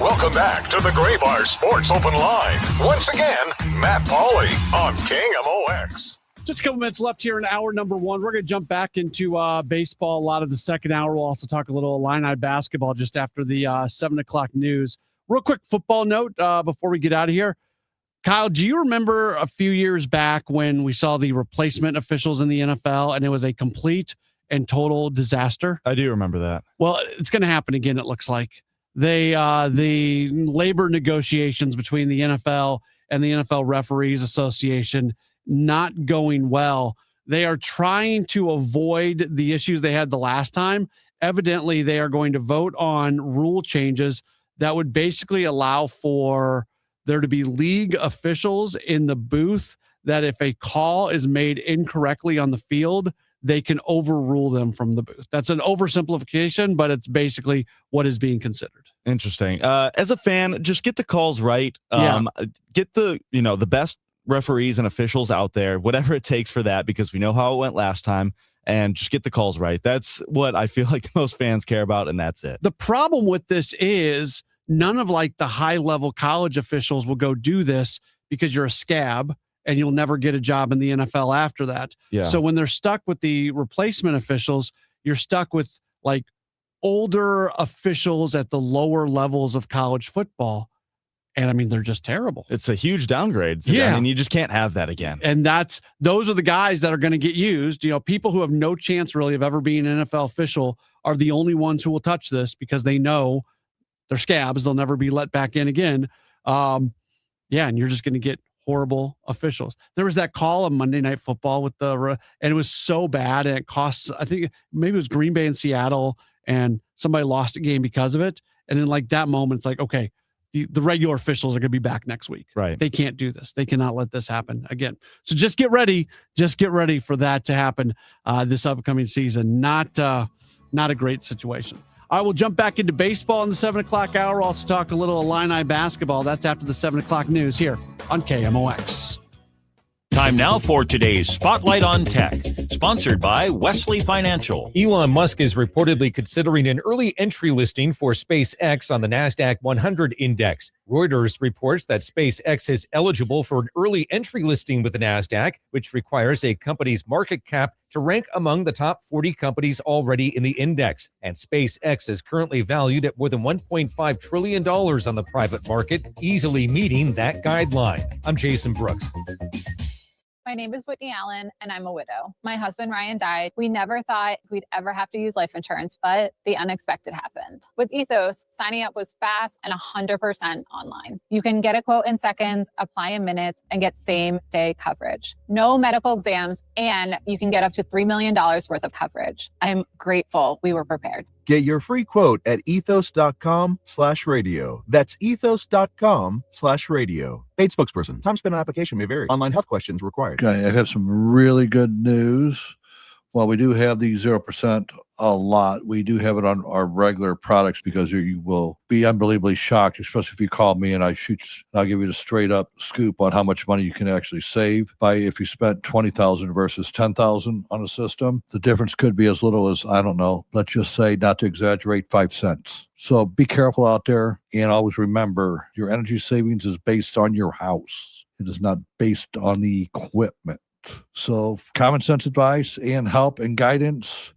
Welcome back to the Graybar Sports Open Line. Once again, Matt Pauley on KMOX. Just a couple minutes left here in hour number one. We're going to jump back into baseball. A lot of the second hour. We'll also talk a little Illini basketball just after the 7 o'clock news. Real quick football note before we get out of here. Kyle, do you remember a few years back when we saw the replacement officials in the NFL and it was a complete and total disaster? I do remember that. Well, it's going to happen again, it looks like. The labor negotiations between the NFL and the NFL Referees Association not going well. They are trying to avoid the issues they had the last time. Evidently, they are going to vote on rule changes that would basically allow for there to be league officials in the booth that if a call is made incorrectly on the field, they can overrule them from the booth. That's an oversimplification, but it's basically what is being considered. Interesting. As a fan, just get the calls right. Get the best referees and officials out there, whatever it takes for that, because we know how it went last time, and just get the calls right. That's what I feel like most fans care about, and that's it. The problem with this is none of like the high level college officials will go do this because you're a scab and you'll never get a job in the NFL after that. Yeah. So when they're stuck with the replacement officials, you're stuck with like older officials at the lower levels of college football. And I mean, they're just terrible. It's a huge downgrade. Yeah. I mean, you just can't have that again. And those are the guys that are going to get used. People who have no chance really of ever being an NFL official are the only ones who will touch this because they know they're scabs. They'll never be let back in again. And you're just going to get horrible officials. There was that call on Monday Night Football with and it was so bad, and it costs, I think maybe it was Green Bay and Seattle, and somebody lost a game because of it. And in like that moment, it's like, okay, the regular officials are going to be back next week. Right. They can't do this. They cannot let this happen again. So just get ready. Just get ready for that to happen this upcoming season. Not a great situation. I will jump back into baseball in the 7 o'clock hour. We'll also talk a little Illini basketball. That's after the 7 o'clock news here on KMOX. Time now for today's Spotlight on Tech, sponsored by Wesley Financial. Elon Musk is reportedly considering an early entry listing for SpaceX on the NASDAQ 100 index. Reuters reports that SpaceX is eligible for an early entry listing with the NASDAQ, which requires a company's market cap to rank among the top 40 companies already in the index. And SpaceX is currently valued at more than $1.5 trillion on the private market, easily meeting that guideline. I'm Jason Brooks. My name is Whitney Allen, and I'm a widow. My husband, Ryan, died. We never thought we'd ever have to use life insurance, but the unexpected happened. With Ethos, signing up was fast and 100% online. You can get a quote in seconds, apply in minutes, and get same-day coverage. No medical exams, and you can get up to $3 million worth of coverage. I'm grateful we were prepared. Get your free quote at ethos.com/radio. That's ethos.com/radio. Paid spokesperson. Time spent on application may vary. Online health questions required. Okay, I have some really good news. While we do have the 0% a lot, we do have it on our regular products because you will be unbelievably shocked, especially if you call me and I'll give you the straight up scoop on how much money you can actually save by if you spent $20,000 versus $10,000 on a system. The difference could be as little as, I don't know, let's just say, not to exaggerate, 5 cents. So be careful out there, and always remember your energy savings is based on your house. It is not based on the equipment. So common sense advice and help and guidance.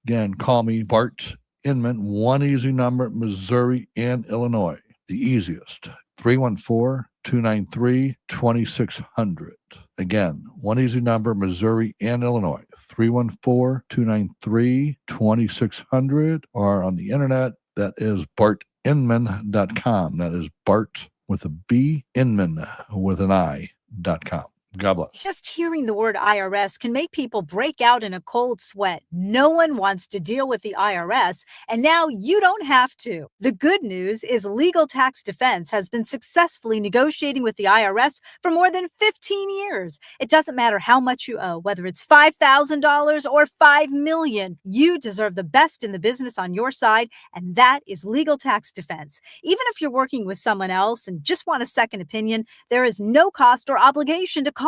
Again, call me, Bart Inman, one easy number, Missouri and Illinois. The easiest, 314-293-2600. Again, one easy number, Missouri and Illinois, 314-293-2600. Or on the internet, that is bartinman.com. That is Bart with a B, Inman with an I.com. God bless. Just hearing the word IRS can make people break out in a cold sweat. No one wants to deal with the IRS, and now you don't have to. The good news is Legal Tax Defense has been successfully negotiating with the IRS for more than 15 years. It doesn't matter how much you owe, whether it's $5,000 or $5 million. You deserve the best in the business on your side, and that is Legal Tax Defense. Even if you're working with someone else and just want a second opinion, there is no cost or obligation to call.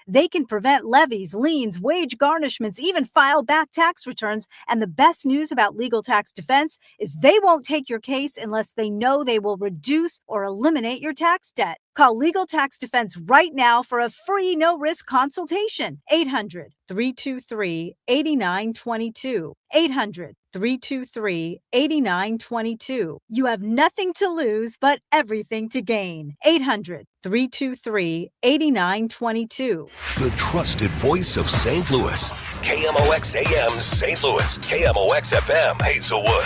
They can prevent levies, liens, wage garnishments, even file back tax returns. And the best news about Legal Tax Defense is they won't take your case unless they know they will reduce or eliminate your tax debt. Call Legal Tax Defense right now for a free no-risk consultation. 800-323-8922. 800-323-8922. You have nothing to lose but everything to gain. 800-323-8922. The trusted voice of St. Louis. KMOX AM St. Louis. KMOX FM Hazelwood.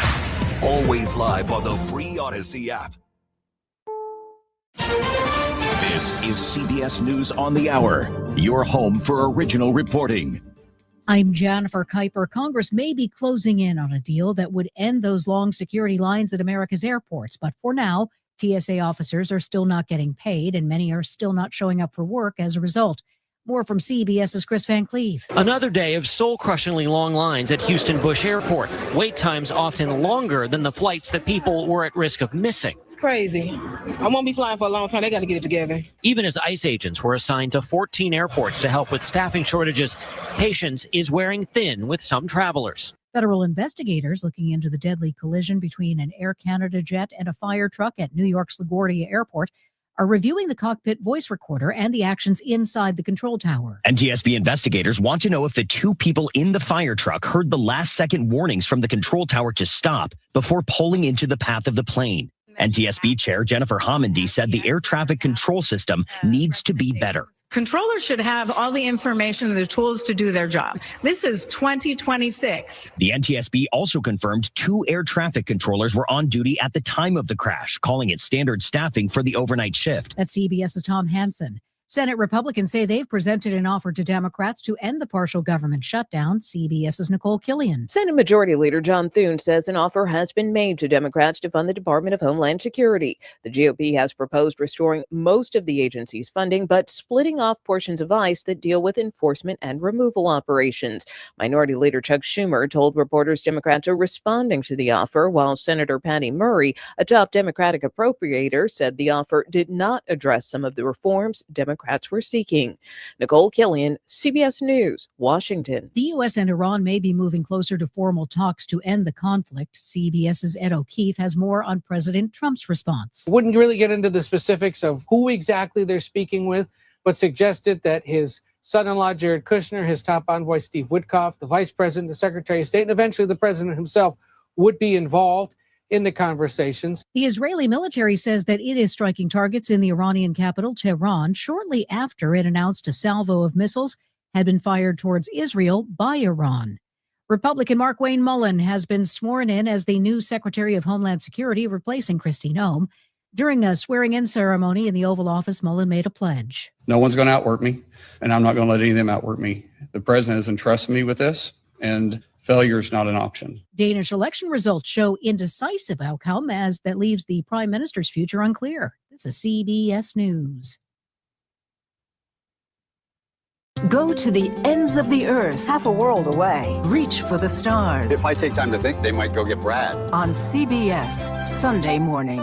Always live on the free Odyssey app. This is CBS News on the Hour, your home for original reporting. I'm Jennifer Kuiper. Congress may be closing in on a deal that would end those long security lines at America's airports. But for now, TSA officers are still not getting paid, and many are still not showing up for work as a result. More from CBS's Chris Van Cleve. Another day of soul-crushingly long lines at Houston Bush Airport. Wait times often longer than the flights that people were at risk of missing. It's crazy. I won't be flying for a long time. They got to get it together. Even as ICE agents were assigned to 14 airports to help with staffing shortages, patience is wearing thin with some travelers. Federal investigators looking into the deadly collision between an Air Canada jet and a fire truck at New York's LaGuardia Airport are reviewing the cockpit voice recorder and the actions inside the control tower. NTSB investigators want to know if the two people in the fire truck heard the last-second warnings from the control tower to stop before pulling into the path of the plane. NTSB Chair Jennifer Homendy said the air traffic control system needs to be better. Controllers should have all the information and the tools to do their job. This is 2026. The NTSB also confirmed 2 air traffic controllers were on duty at the time of the crash, calling it standard staffing for the overnight shift. That's CBS's Tom Hansen. Senate Republicans say they've presented an offer to Democrats to end the partial government shutdown. CBS's Nicole Killian. Senate Majority Leader John Thune says an offer has been made to Democrats to fund the Department of Homeland Security. The GOP has proposed restoring most of the agency's funding, but splitting off portions of ICE that deal with enforcement and removal operations. Minority Leader Chuck Schumer told reporters Democrats are responding to the offer, while Senator Patty Murray, a top Democratic appropriator, said the offer did not address some of the reforms Democrats were seeking. Nicole Killian, CBS News, Washington. The U.S. and Iran may be moving closer to formal talks to end the conflict. CBS's Ed O'Keefe has more on President Trump's response. Wouldn't really get into the specifics of who exactly they're speaking with, but suggested that his son-in-law, Jared Kushner, his top envoy, Steve Witkoff, the vice president, the secretary of state, and eventually the president himself would be involved in the conversations. The Israeli military says that it is striking targets in the Iranian capital, Tehran, shortly after it announced a salvo of missiles had been fired towards Israel by Iran. Republican Mark Wayne Mullen has been sworn in as the new Secretary of Homeland Security, replacing Kristi Noem. During a swearing-in ceremony in the Oval Office, Mullen made a pledge. No one's going to outwork me, and I'm not going to let any of them outwork me. The president has entrusted me with this, and failure is not an option. Danish election results show indecisive outcome as that leaves the prime minister's future unclear. This is CBS News. Go to the ends of the earth, half a world away. Reach for the stars. If I take time to think, they might go get Brad. On CBS, Sunday morning.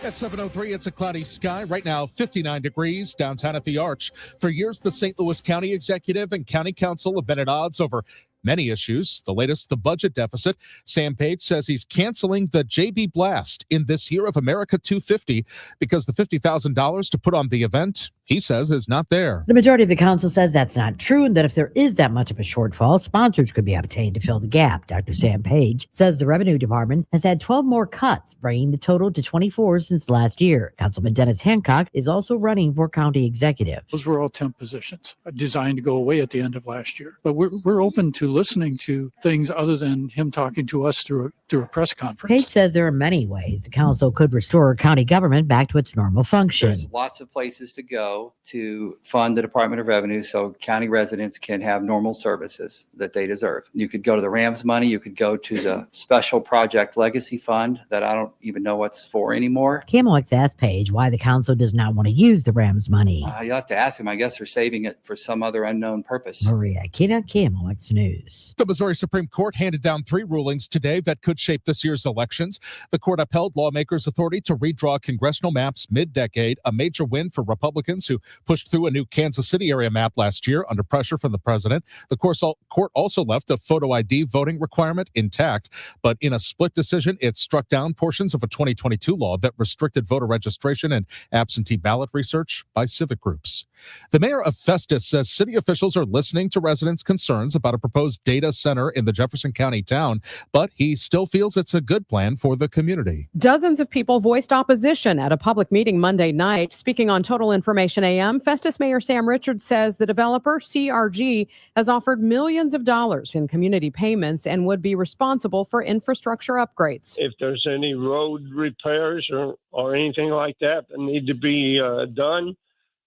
At 7:03, it's a cloudy sky. Right now, 59 degrees downtown at the Arch. For years, the St. Louis County Executive and County Council have been at odds over many issues. The latest, the budget deficit. Sam Page says he's canceling the JB Blast in this year of America 250 because the $50,000 to put on the event, he says, is not there. The majority of the council says that's not true and that if there is that much of a shortfall, sponsors could be obtained to fill the gap. Dr. Sam Page says the Revenue Department has had 12 more cuts, bringing the total to 24 since last year. Councilman Dennis Hancock is also running for county executive. Those were all temp positions designed to go away at the end of last year. But we're open to listening to things other than him talking to us through a press conference. Page says there are many ways the council could restore county government back to its normal function. There's lots of places to go to fund the Department of Revenue so county residents can have normal services that they deserve. You could go to the Rams money. You could go to the Special Project Legacy Fund that I don't even know what's for anymore. KMOX asked Page why the council does not want to use the Rams money. You'll have to ask him. I guess they're saving it for some other unknown purpose. Maria Kina, KMOX News. The Missouri Supreme Court handed down 3 rulings today that could shape this year's elections. The court upheld lawmakers' authority to redraw congressional maps mid-decade, a major win for Republicans who pushed through a new Kansas City area map last year under pressure from the president. The court also left a photo ID voting requirement intact, but in a split decision, it struck down portions of a 2022 law that restricted voter registration and absentee ballot research by civic groups. The mayor of Festus says city officials are listening to residents' concerns about a proposed data center in the Jefferson County town, but he still feels it's a good plan for the community. Dozens of people voiced opposition at a public meeting Monday night. Speaking on Total Information AM, Festus Mayor Sam Richards says the developer, CRG, has offered millions of dollars in community payments and would be responsible for infrastructure upgrades. If there's any road repairs or anything like that need to be done,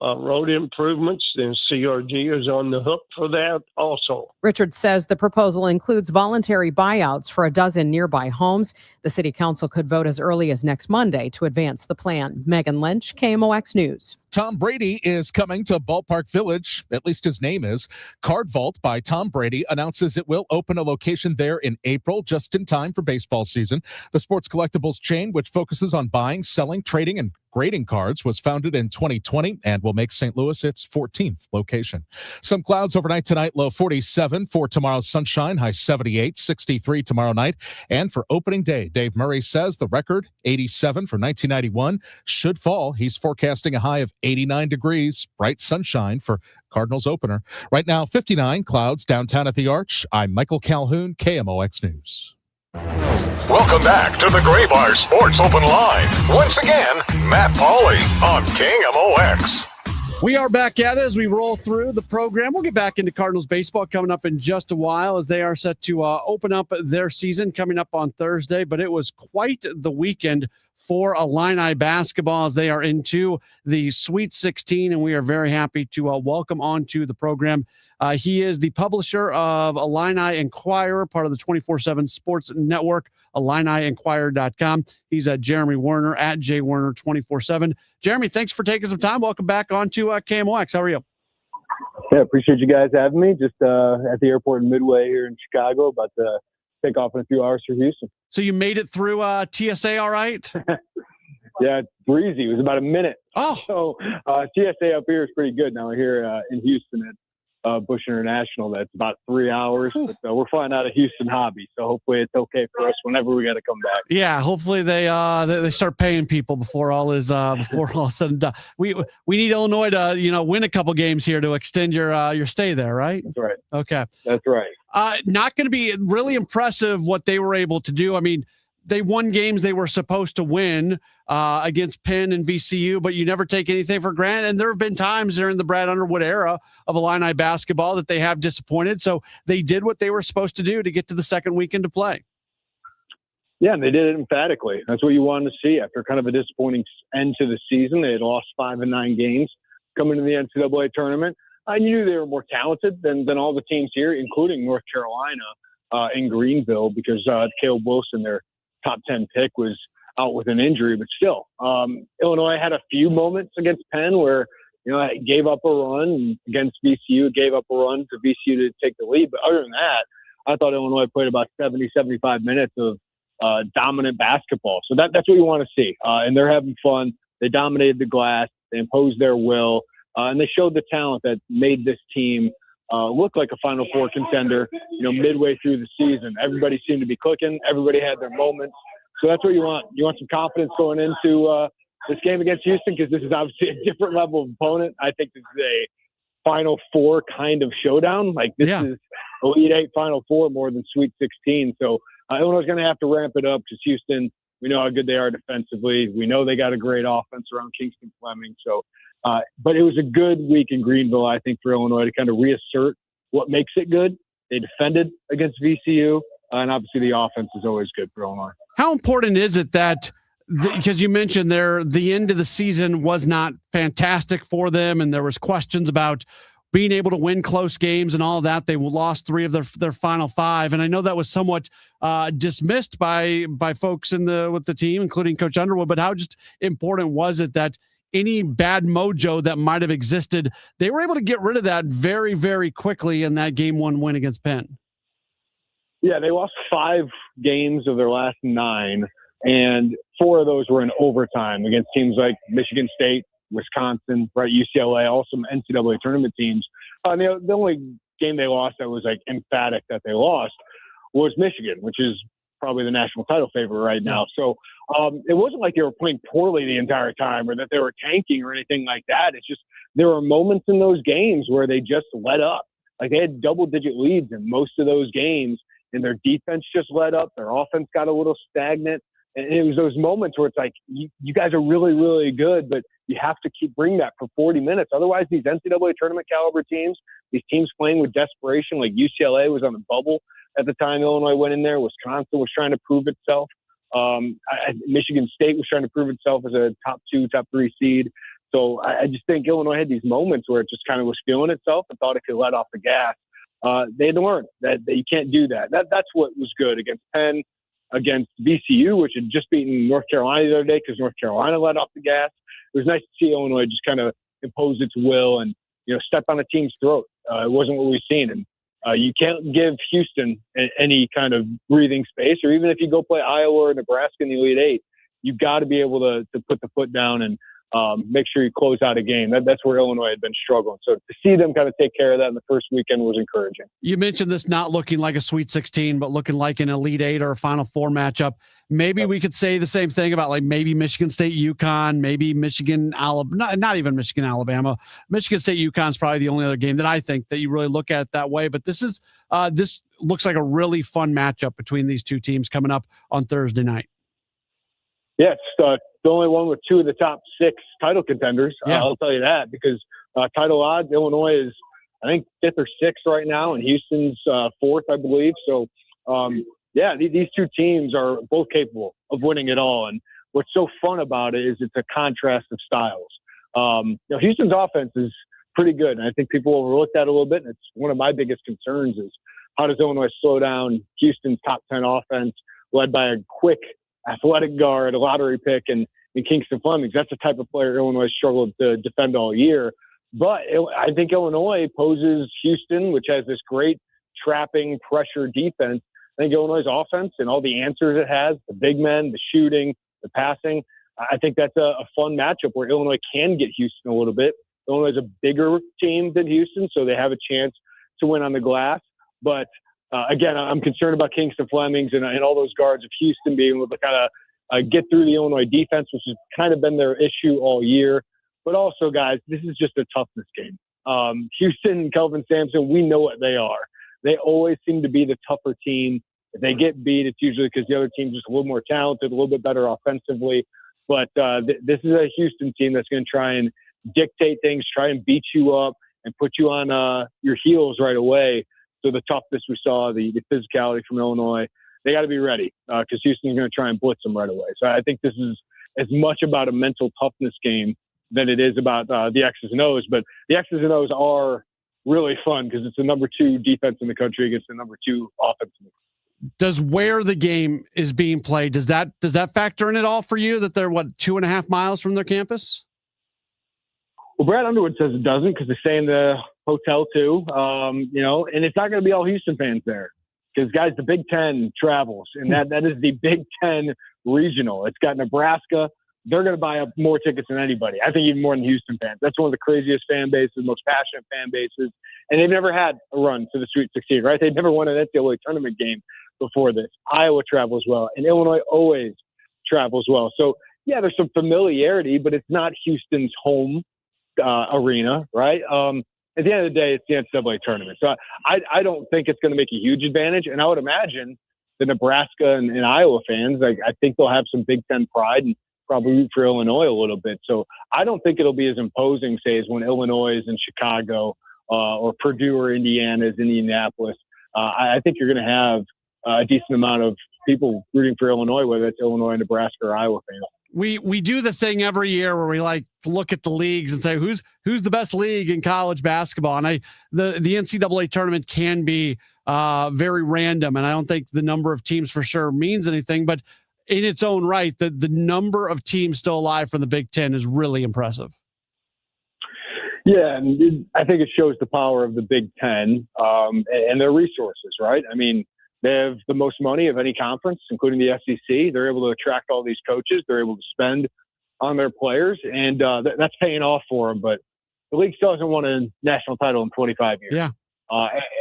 road improvements, then CRG is on the hook for that also. Richards says the proposal includes voluntary buyouts for a dozen nearby homes. The city council could vote as early as next Monday to advance the plan. Megan Lynch, KMOX News. Tom Brady is coming to Ballpark Village, at least his name is. Card Vault by Tom Brady announces it will open a location there in April, just in time for baseball season. The sports collectibles chain, which focuses on buying, selling, trading, and grading cards, was founded in 2020 and will make St. Louis its 14th location. Some clouds overnight tonight, low 47. For tomorrow's sunshine, high 78, 63 tomorrow night. And for opening day, Dave Murray says the record, 87 for 1991, should fall. He's forecasting a high of 89 degrees, bright sunshine for Cardinals opener. Right now, 59 clouds downtown at the Arch. I'm Michael Calhoun, KMOX News. Welcome back to the Graybar Sports Open Line. Once again, Matt Pauley on KMOX. We are back at it as we roll through the program. We'll get back into Cardinals baseball coming up in just a while as they are set to open up their season coming up on Thursday. But it was quite the weekend for Illini basketball as they are into the Sweet 16, and we are very happy to welcome onto the program. He is the publisher of Illini Inquirer, part of the 24/7 Sports Network, IlliniInquirer.com. He's Jeremy Werner at jwerner247. Jeremy, thanks for taking some time. Welcome back onto KMOX. How are you? Yeah, appreciate you guys having me. Just at the airport in Midway here in Chicago, about to take off in a few hours for Houston. So you made it through TSA all right? Yeah, it's breezy. It was about a minute. Oh. So TSA up here is pretty good. Now we're here in Houston at Bush International. That's about 3 hours. But, we're flying out of Houston Hobby, so hopefully it's okay for us whenever we got to come back. Yeah, hopefully they start paying people before all is said and done. We need Illinois to win a couple games here to extend your stay there, right? That's right. Okay, that's right. Not going to be really impressive what they were able to do. I mean, they won games they were supposed to win against Penn and VCU, but you never take anything for granted. And there have been times during the Brad Underwood era of Illini basketball that they have disappointed. So they did what they were supposed to do to get to the second weekend to play. Yeah, and they did it emphatically. That's what you wanted to see after kind of a disappointing end to the season. They had lost 5 of 9 games coming to the NCAA tournament. And you knew they were more talented than all the teams here, including North Carolina in Greenville, because Caleb Wilson, their top 10 pick, was out with an injury. But still, Illinois had a few moments against Penn where, it gave up a run against VCU. It gave up a run for VCU to take the lead. But other than that, I thought Illinois played about 70, 75 minutes of dominant basketball. So that's what you want to see. And they're having fun. They dominated the glass. They imposed their will. And they showed the talent that made this team look like a Final Four contender, midway through the season. Everybody seemed to be clicking. Everybody had their moments. So that's what you want. You want some confidence going into this game against Houston, because this is obviously a different level of opponent. I think this is a Final Four kind of showdown. Like, this is Elite Eight, Final Four more than Sweet 16. So Illinois is going to have to ramp it up, because Houston, we know how good they are defensively. We know they got a great offense around Kingston Fleming. So, but it was a good week in Greenville, I think, for Illinois to kind of reassert what makes it good. They defended against VCU, and obviously the offense is always good for Illinois. How important is it that, because you mentioned the end of the season was not fantastic for them, and there was questions about being able to win close games and all of that. They lost 3 of their final 5, and I know that was somewhat dismissed by folks with the team, including Coach Underwood. But how just important was it that any bad mojo that might have existed, they were able to get rid of that very, very quickly in that Game 1 win against Penn? Yeah, they lost 5 games of their last 9, and 4 of those were in overtime against teams like Michigan State, Wisconsin, right, UCLA, all some NCAA tournament teams. The only game they lost that was like emphatic that they lost was Michigan, which is probably the national title favorite right now. So it wasn't like they were playing poorly the entire time or that they were tanking or anything like that. It's just there were moments in those games where they just let up. Like, they had double-digit leads in most of those games, and their defense just let up. Their offense got a little stagnant. And it was those moments where it's like, you guys are really, really good, but you have to keep bringing that for 40 minutes. Otherwise, these NCAA tournament caliber teams, these teams playing with desperation, like UCLA was on the bubble at the time Illinois went in there. Wisconsin was trying to prove itself. Michigan State was trying to prove itself as a top 2, top 3 seed. So I just think Illinois had these moments where it just kind of was feeling itself and thought it could let off the gas. They had to learn that you can't do that. That's what was good against Penn, against VCU, which had just beaten North Carolina the other day because North Carolina let off the gas. It was nice to see Illinois just kind of impose its will and, step on a team's throat. It wasn't what we've seen. And you can't give Houston any kind of breathing space, or even if you go play Iowa or Nebraska in the Elite Eight, you've got to be able to put the foot down and make sure you close out a game. That's where Illinois had been struggling. So to see them kind of take care of that in the first weekend was encouraging. You mentioned this not looking like a Sweet 16, but looking like an Elite 8 or a Final 4 matchup. Maybe we could say the same thing about like maybe Michigan State, UConn, maybe Michigan, Alabama, not even Michigan, Alabama. Michigan State, UConn is probably the only other game that I think that you really look at that way. But this looks like a really fun matchup between these two teams coming up on Thursday night. Yeah, it's the only one with 2 of the top 6 title contenders. Yeah. I'll tell you that, because title odds, Illinois is, I think, 5th or 6th right now, and Houston's 4th, I believe. So, these 2 teams are both capable of winning it all. And what's so fun about it is it's a contrast of styles. Houston's offense is pretty good, and I think people overlook that a little bit. And it's one of my biggest concerns is how does Illinois slow down Houston's top 10 offense led by a quick, athletic guard, a lottery pick, and Kingston Fleming. That's the type of player Illinois struggled to defend all year. But I think Illinois poses Houston, which has this great trapping pressure defense. I think Illinois' offense and all the answers it has, the big men, the shooting, the passing, I think that's a fun matchup where Illinois can get Houston a little bit. Illinois is a bigger team than Houston, so they have a chance to win on the glass. But again, I'm concerned about Kingston Flemings and all those guards of Houston being able to kind of get through the Illinois defense, which has kind of been their issue all year. But also, guys, this is just a toughness game. Houston and Kelvin Sampson, we know what they are. They always seem to be the tougher team. If they get beat, it's usually because the other team's just a little more talented, a little bit better offensively. But this is a Houston team that's going to try and dictate things, try and beat you up, and put you on your heels right away. So the toughness we saw, the physicality from Illinois, they got to be ready because Houston's going to try and blitz them right away. So I think this is as much about a mental toughness game than it is about the X's and O's. But the X's and O's are really fun because it's the number 2 defense in the country against the number 2 offense. Does where the game is being played, does that factor in at all for you that they're 2.5 miles from their campus? Well, Brad Underwood says it doesn't because they stay in the hotel too. And it's not going to be all Houston fans there because, guys, the Big Ten travels, and that is the Big Ten regional. It's got Nebraska. They're going to buy up more tickets than anybody. I think even more than Houston fans. That's one of the craziest fan bases, most passionate fan bases, and they've never had a run to the Sweet 16, right? They've never won an NCAA tournament game before this. Iowa travels well, and Illinois always travels well. So, yeah, there's some familiarity, but it's not Houston's home arena, right? At the end of the day, it's the NCAA tournament. So I don't think it's going to make a huge advantage. And I would imagine the Nebraska and Iowa fans, I think they'll have some Big Ten pride and probably root for Illinois a little bit. So I don't think it'll be as imposing, say, as when Illinois is in Chicago or Purdue or Indiana is in Indianapolis. I think you're going to have a decent amount of people rooting for Illinois, whether it's Illinois, Nebraska, or Iowa fans. We do the thing every year where we like to look at the leagues and say who's the best league in college basketball. And the NCAA tournament can be very random, and I don't think the number of teams for sure means anything. But in its own right, the number of teams still alive from the Big Ten is really impressive. Yeah, and I think it shows the power of the Big Ten and their resources, right? I mean, they have the most money of any conference, including the SEC. They're able to attract all these coaches. They're able to spend on their players, and that's paying off for them. But the league still hasn't won a national title in 25 years. Yeah.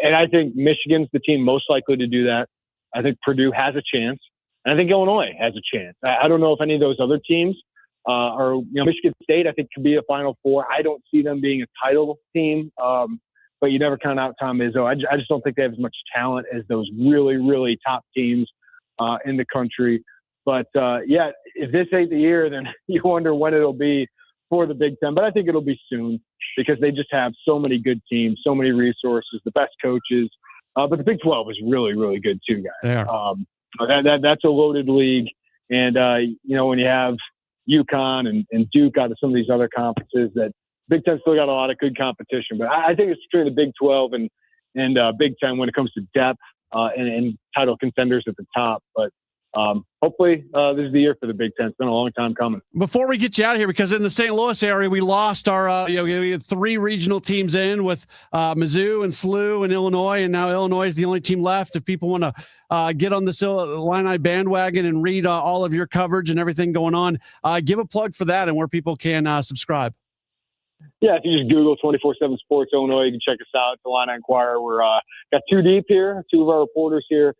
And I think Michigan's the team most likely to do that. I think Purdue has a chance, and I think Illinois has a chance. I don't know if any of those other teams Michigan State, I think, could be a Final Four. I don't see them being a title team. But you never count out Tom Izzo. I just don't think they have as much talent as those really, really top teams in the country. But, if this ain't the year, then you wonder when it'll be for the Big Ten. But I think it'll be soon because they just have so many good teams, so many resources, the best coaches. But the Big 12 is really, really good too, guys. They are. That's a loaded league. And, when you have UConn and Duke out of some of these other conferences that Big Ten still got a lot of good competition, but I think it's between the Big 12 and Big Ten when it comes to depth and title contenders at the top. But hopefully this is the year for the Big Ten. It's been a long time coming. Before we get you out of here, because in the St. Louis area, we lost our, we had 3 regional teams in with Mizzou and SLU and Illinois, and now Illinois is the only team left. If people want to get on the Illini bandwagon and read all of your coverage and everything going on, give a plug for that and where people can subscribe. Yeah, if you just Google 24/7 Sports Illinois, you can check us out. The Illini Inquirer. We're got 2 deep here, 2 of our reporters here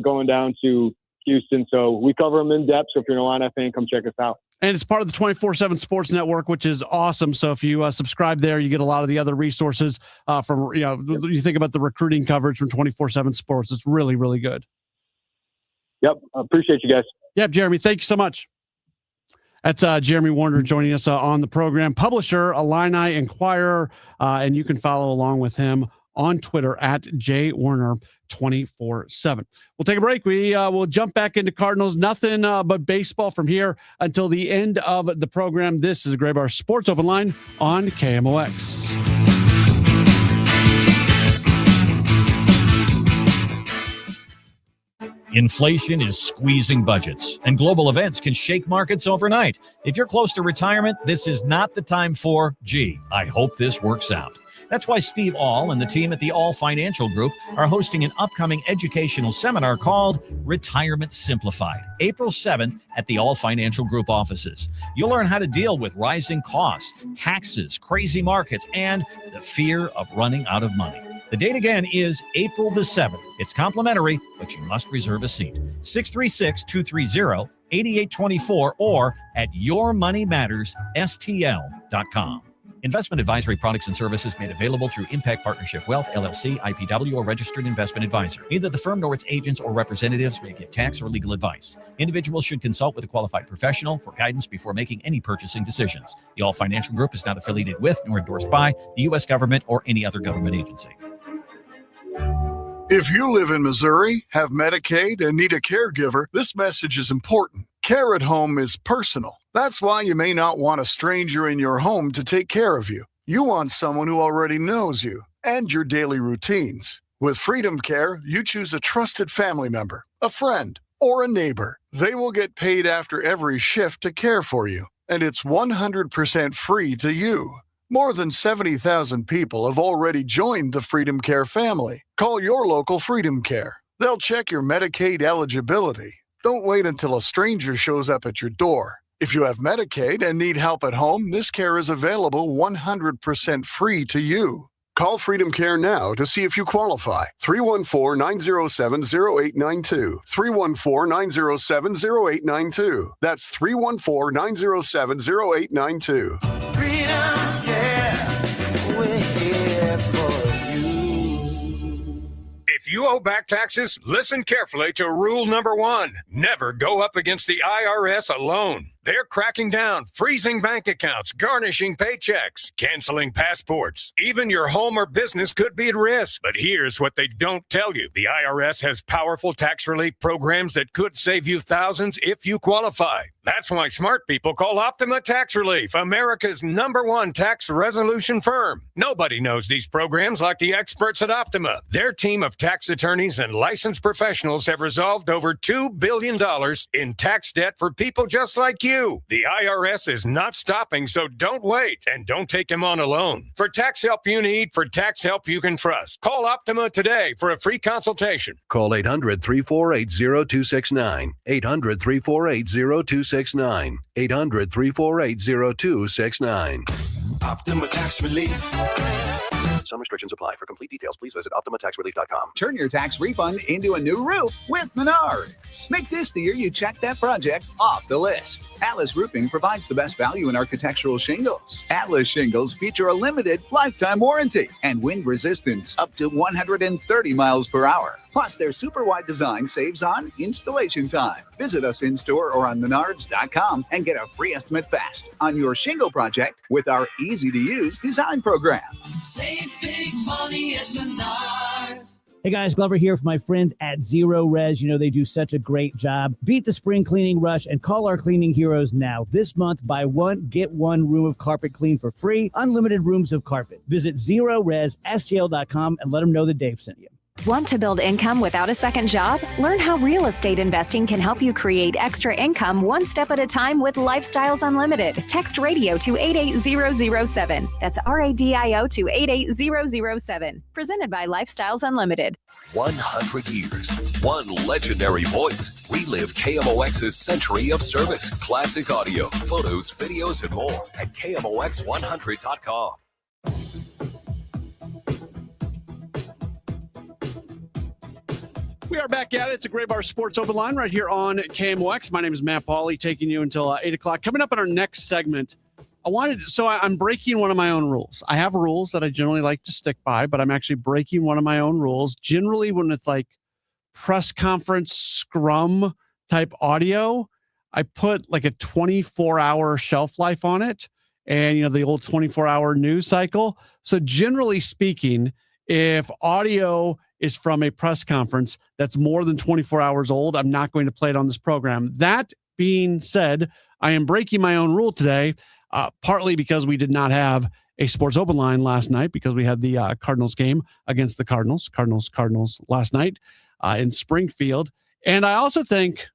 going down to Houston. So we cover them in depth. So if you're an Illini fan, come check us out. And it's part of the 24/7 Sports Network, which is awesome. So if you subscribe there, you get a lot of the other resources from, you think about the recruiting coverage from 24/7 Sports. It's really, really good. Yep. I appreciate you guys. Yep, Jeremy. Thank you so much. That's Jeremy Warner joining us on the program, publisher, Illini Inquirer, and you can follow along with him on Twitter at jwarner247. We'll take a break. We will jump back into Cardinals. Nothing but baseball from here until the end of the program. This is a Graybar Sports Open Line on KMOX. Inflation is squeezing budgets, and global events can shake markets overnight. If you're close to retirement, this is not the time for, I hope this works out. That's why Steve All and the team at the All Financial Group are hosting an upcoming educational seminar called Retirement Simplified, April 7th at the All Financial Group offices. You'll learn how to deal with rising costs, taxes, crazy markets, and the fear of running out of money. The date again is April the 7th. It's complimentary, but you must reserve a seat. 636-230-8824 or at yourmoneymattersstl.com. Investment advisory products and services made available through Impact Partnership Wealth, LLC, IPW, or registered investment advisor. Neither the firm nor its agents or representatives may give tax or legal advice. Individuals should consult with a qualified professional for guidance before making any purchasing decisions. The All Financial Group is not affiliated with nor endorsed by the U.S. government or any other government agency. If you live in Missouri, have Medicaid, and need a caregiver, this message is important. Care at home is personal. That's why you may not want a stranger in your home to take care of you. You want someone who already knows you and your daily routines. With Freedom Care, you choose a trusted family member, a friend, or a neighbor. They will get paid after every shift to care for you, and it's 100% free to you. More than 70,000 people have already joined the Freedom Care family. Call your local Freedom Care. They'll check your Medicaid eligibility. Don't wait until a stranger shows up at your door. If you have Medicaid and need help at home, this care is available 100% free to you. Call Freedom Care now to see if you qualify. 314-907-0892. 314-907-0892. That's 314-907-0892. Freedom Care, we're here for you. If you owe back taxes, listen carefully to rule number 1. Never go up against the IRS alone. They're cracking down, freezing bank accounts, garnishing paychecks, canceling passports. Even your home or business could be at risk. But here's what they don't tell you. The IRS has powerful tax relief programs that could save you thousands if you qualify. That's why smart people call Optima Tax Relief, America's #1 tax resolution firm. Nobody knows these programs like the experts at Optima. Their team of tax attorneys and licensed professionals have resolved over $2 billion in tax debt for people just like you. The IRS is not stopping, so don't wait and don't take them on alone. For tax help you need, for tax help you can trust, call Optima today for a free consultation. Call 800-348-0269. 800-348-0269. 800-348-0269. Optima Tax Relief. Some restrictions apply. For complete details, please visit OptimaTaxRelief.com. Turn your tax refund into a new roof with Menards. Make this the year you check that project off the list. Atlas Roofing provides the best value in architectural shingles. Atlas shingles feature a limited lifetime warranty and wind resistance up to 130 miles per hour. Plus, their super wide design saves on installation time. Visit us in store or on Menards.com and get a free estimate fast on your shingle project with our easy to use design program. Save big money at Menards. Hey guys, Glover here for my friends at Zero Res. You know, they do such a great job. Beat the spring cleaning rush and call our cleaning heroes now. This month, buy one, get one room of carpet clean for free. Unlimited rooms of carpet. Visit ZeroResSTL.com and let them know that Dave sent you. Want to build income without a second job? Learn how real estate investing can help you create extra income one step at a time with Lifestyles Unlimited. Text radio to 88007. That's RADIO to 88007. Presented by Lifestyles Unlimited. 100 years, one legendary voice. Relive KMOX's century of service, classic audio, photos, videos, and more at KMOX100.com. We are back at it. It's a Graybar Sports Open Line right here on KMOX. My name is Matt Pauley, taking you until 8 o'clock. Coming up in our next segment, I'm breaking one of my own rules. I have rules that I generally like to stick by, but I'm actually breaking one of my own rules. Generally, when it's like press conference scrum type audio, I put like a 24-hour shelf life on it, and the old 24-hour news cycle. So generally speaking, if audio is from a press conference that's more than 24 hours old, I'm not going to play it on this program. That being said, I am breaking my own rule today, partly because we did not have a Sports Open Line last night because we had the Cardinals game against the Cardinals last night in Springfield. And I also think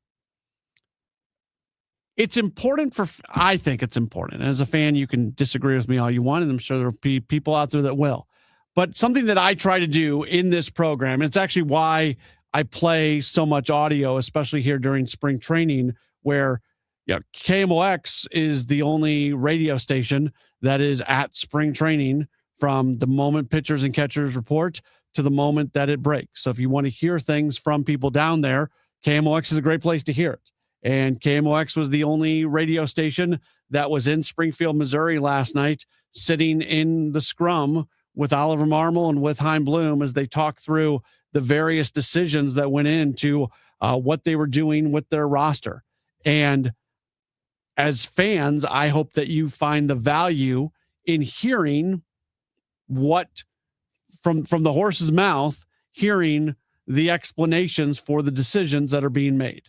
it's important I think it's important. And as a fan, you can disagree with me all you want, and I'm sure there will be people out there that will. But something that I try to do in this program, and it's actually why I play so much audio, especially here during spring training, where KMOX is the only radio station that is at spring training from the moment pitchers and catchers report to the moment that it breaks. So if you want to hear things from people down there, KMOX is a great place to hear it. And KMOX was the only radio station that was in Springfield, Missouri last night, sitting in the scrum with Oliver Marmol and with Chaim Bloom as they talk through the various decisions that went into what they were doing with their roster. And as fans, I hope that you find the value in hearing what from the horse's mouth, hearing the explanations for the decisions that are being made.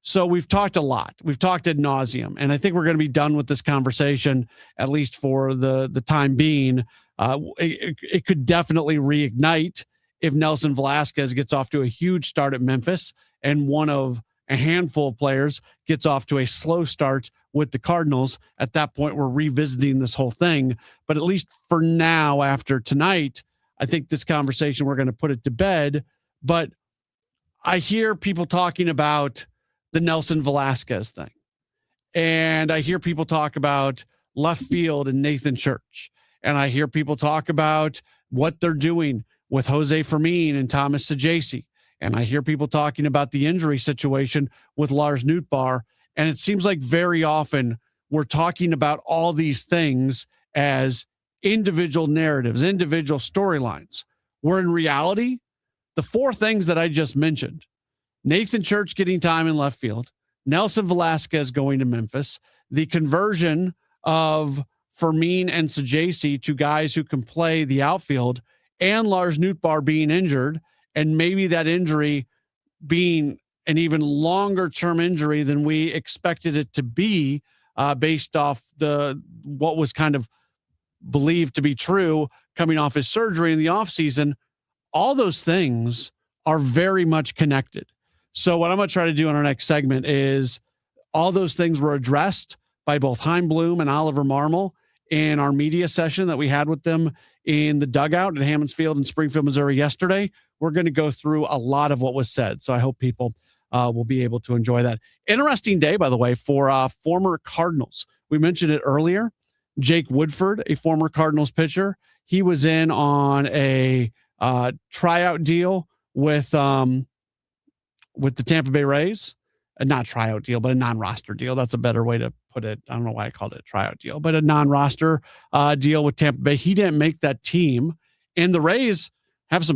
So we've talked a lot. We've talked ad nauseum, and I think we're going to be done with this conversation, at least for the time being. It could definitely reignite if Nelson Velasquez gets off to a huge start at Memphis and one of a handful of players gets off to a slow start with the Cardinals. At that point, we're revisiting this whole thing. But at least for now, after tonight, I think this conversation, we're going to put it to bed. But I hear people talking about the Nelson Velasquez thing. And I hear people talk about left field and Nathan Church. And I hear people talk about what they're doing with Jose Fermin and Thomas Saggese. And I hear people talking about the injury situation with Lars Nootbaar. And it seems like very often we're talking about all these things as individual narratives, individual storylines, where in reality, the four things that I just mentioned, Nathan Church getting time in left field, Nelson Velasquez going to Memphis, the conversion of Fermin and Saggese to guys who can play the outfield, and Lars Nootbaar being injured, and maybe that injury being an even longer term injury than we expected it to be, based off what was kind of believed to be true coming off his surgery in the offseason. All those things are very much connected. So what I'm going to try to do in our next segment is all those things were addressed by both Chaim Bloom and Oliver Marmol in our media session that we had with them in the dugout at Hammonds Field in Springfield, Missouri yesterday. We're going to go through a lot of what was said. So I hope people will be able to enjoy that. Interesting day, by the way, for former Cardinals. We mentioned it earlier. Jake Woodford, a former Cardinals pitcher, he was in on a tryout deal with the Tampa Bay Rays. Not tryout deal, but a non-roster deal. That's a better way to put it. I don't know why I called it a tryout deal, but a non-roster deal with Tampa Bay. He didn't make that team, and the Rays have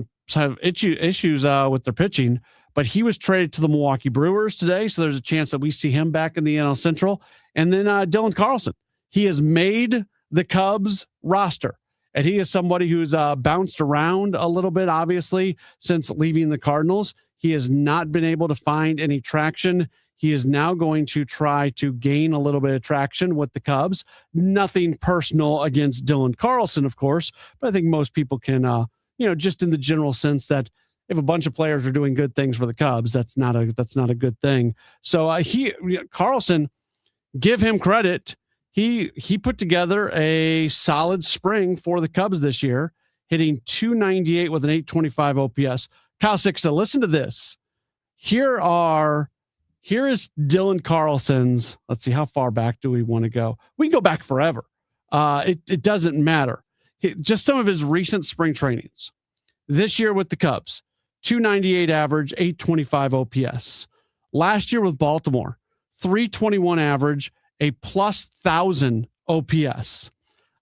issues with their pitching, but he was traded to the Milwaukee Brewers today, so there's a chance that we see him back in the NL Central. And then Dylan Carlson, he has made the Cubs roster, and he is somebody who's bounced around a little bit, obviously, since leaving the Cardinals. He has not been able to find any traction. He is now going to try to gain a little bit of traction with the Cubs. Nothing personal against Dylan Carlson, of course, but I think most people can, just in the general sense that if a bunch of players are doing good things for the Cubs, that's not a good thing. So Carlson, give him credit. He put together a solid spring for the Cubs this year, hitting .298 with an .825 OPS. Kyle Sixta, listen to this. Here is Dylan Carlson's. Let's see, how far back do we want to go? We can go back forever. It doesn't matter. Just some of his recent spring trainings. This year with the Cubs, .298 average, .825 OPS. Last year with Baltimore, .321 average, a +1,000 OPS.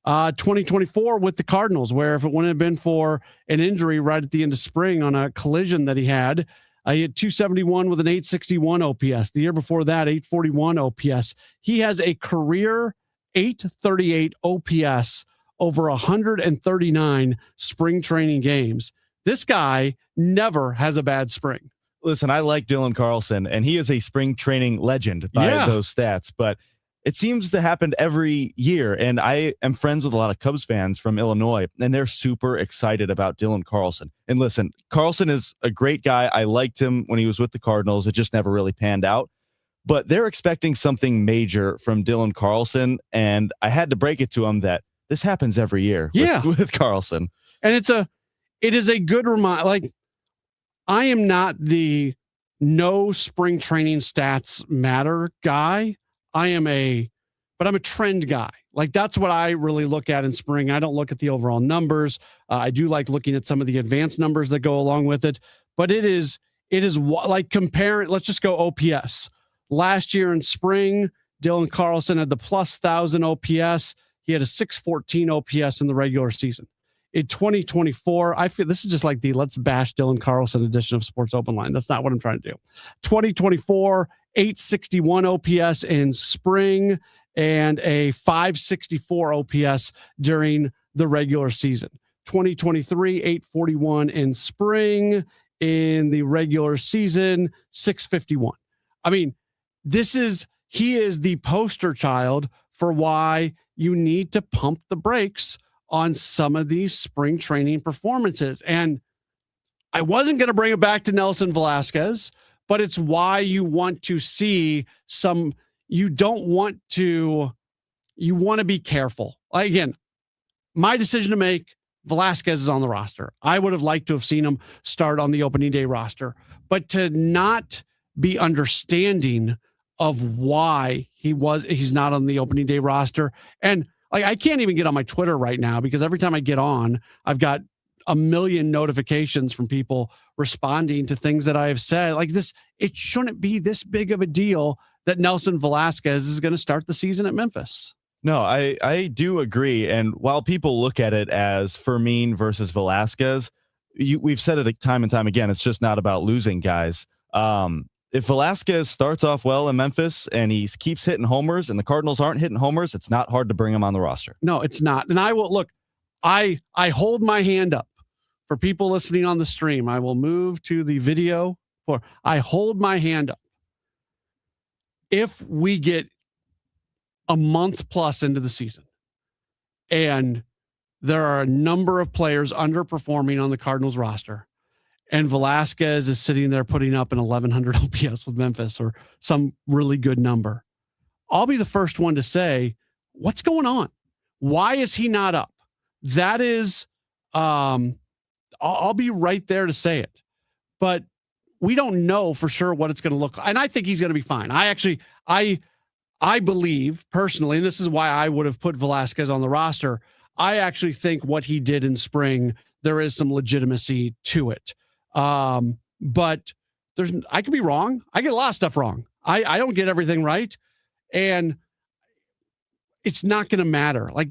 2024 with the Cardinals, where if it wouldn't have been for an injury right at the end of spring on a collision that he had .271 with an .861 OPS. The year before that, .841 OPS. He has a career .838 OPS over 139 spring training games. This guy never has a bad spring. Listen, I like Dylan Carlson, and he is a spring training legend by those stats, but it seems to happen every year. And I am friends with a lot of Cubs fans from Illinois, and they're super excited about Dylan Carlson. And listen, Carlson is a great guy. I liked him when he was with the Cardinals. It just never really panned out. But they're expecting something major from Dylan Carlson, and I had to break it to him that this happens every year with Carlson. And it is a good reminder. Like, I am not the no spring training stats matter guy. I'm a trend guy. Like, that's what I really look at in spring. I don't look at the overall numbers. I do like looking at some of the advanced numbers that go along with it, but it is like comparing. Let's just go OPS. Last year in spring, Dylan Carlson had the +1,000 OPS. He had a .614 OPS in the regular season. In 2024, I feel this is just like the let's bash Dylan Carlson edition of Sports Open Line. That's not what I'm trying to do. 2024, .861 OPS in spring and a .564 OPS during the regular season. 2023, .841 in spring. In the regular season, .651. I mean, he is the poster child for why you need to pump the brakes on some of these spring training performances. And I wasn't going to bring it back to Nelson Velasquez, but it's why you want to see you want to be careful. Again, my decision to make, Velasquez is on the roster. I would have liked to have seen him start on the opening day roster, but to not be understanding of why he's not on the opening day roster. And I can't even get on my Twitter right now because every time I get on, I've got a million notifications from people responding to things that I have said. Like this, it shouldn't be this big of a deal that Nelson Velasquez is going to start the season at Memphis. No, I do agree. And while people look at it as Fermin versus Velasquez, we've said it time and time again, it's just not about losing guys. If Velasquez starts off well in Memphis and he keeps hitting homers and the Cardinals aren't hitting homers, it's not hard to bring him on the roster. No, it's not. And I will look, I hold my hand up for people listening on the stream. I will move to the video I hold my hand up. If we get a month plus into the season and there are a number of players underperforming on the Cardinals roster, and Velasquez is sitting there putting up an 1,100 OPS with Memphis or some really good number, I'll be the first one to say, what's going on? Why is he not up? That is, I'll be right there to say it. But we don't know for sure what it's going to look like. And I think he's going to be fine. I believe personally, and this is why I would have put Velasquez on the roster, I actually think what he did in spring, there is some legitimacy to it. But I could be wrong. I get a lot of stuff wrong. I don't get everything right. And it's not going to matter. Like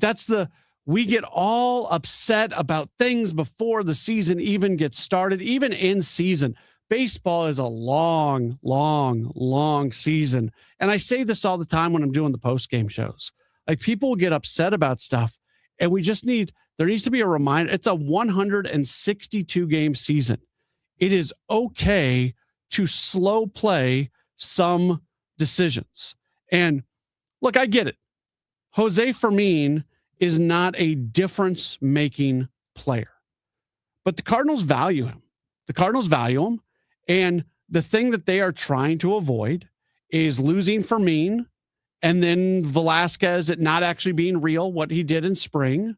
we get all upset about things before the season even gets started, even in season. Baseball is a long, long, long season. And I say this all the time when I'm doing the post-game shows. Like people get upset about stuff and there needs to be a reminder. It's a 162 game season. It is okay to slow play some decisions. And look, I get it. Jose Fermin is not a difference-making player, but the Cardinals value him. And the thing that they are trying to avoid is losing Fermin and then Velasquez at not actually being real, what he did in spring.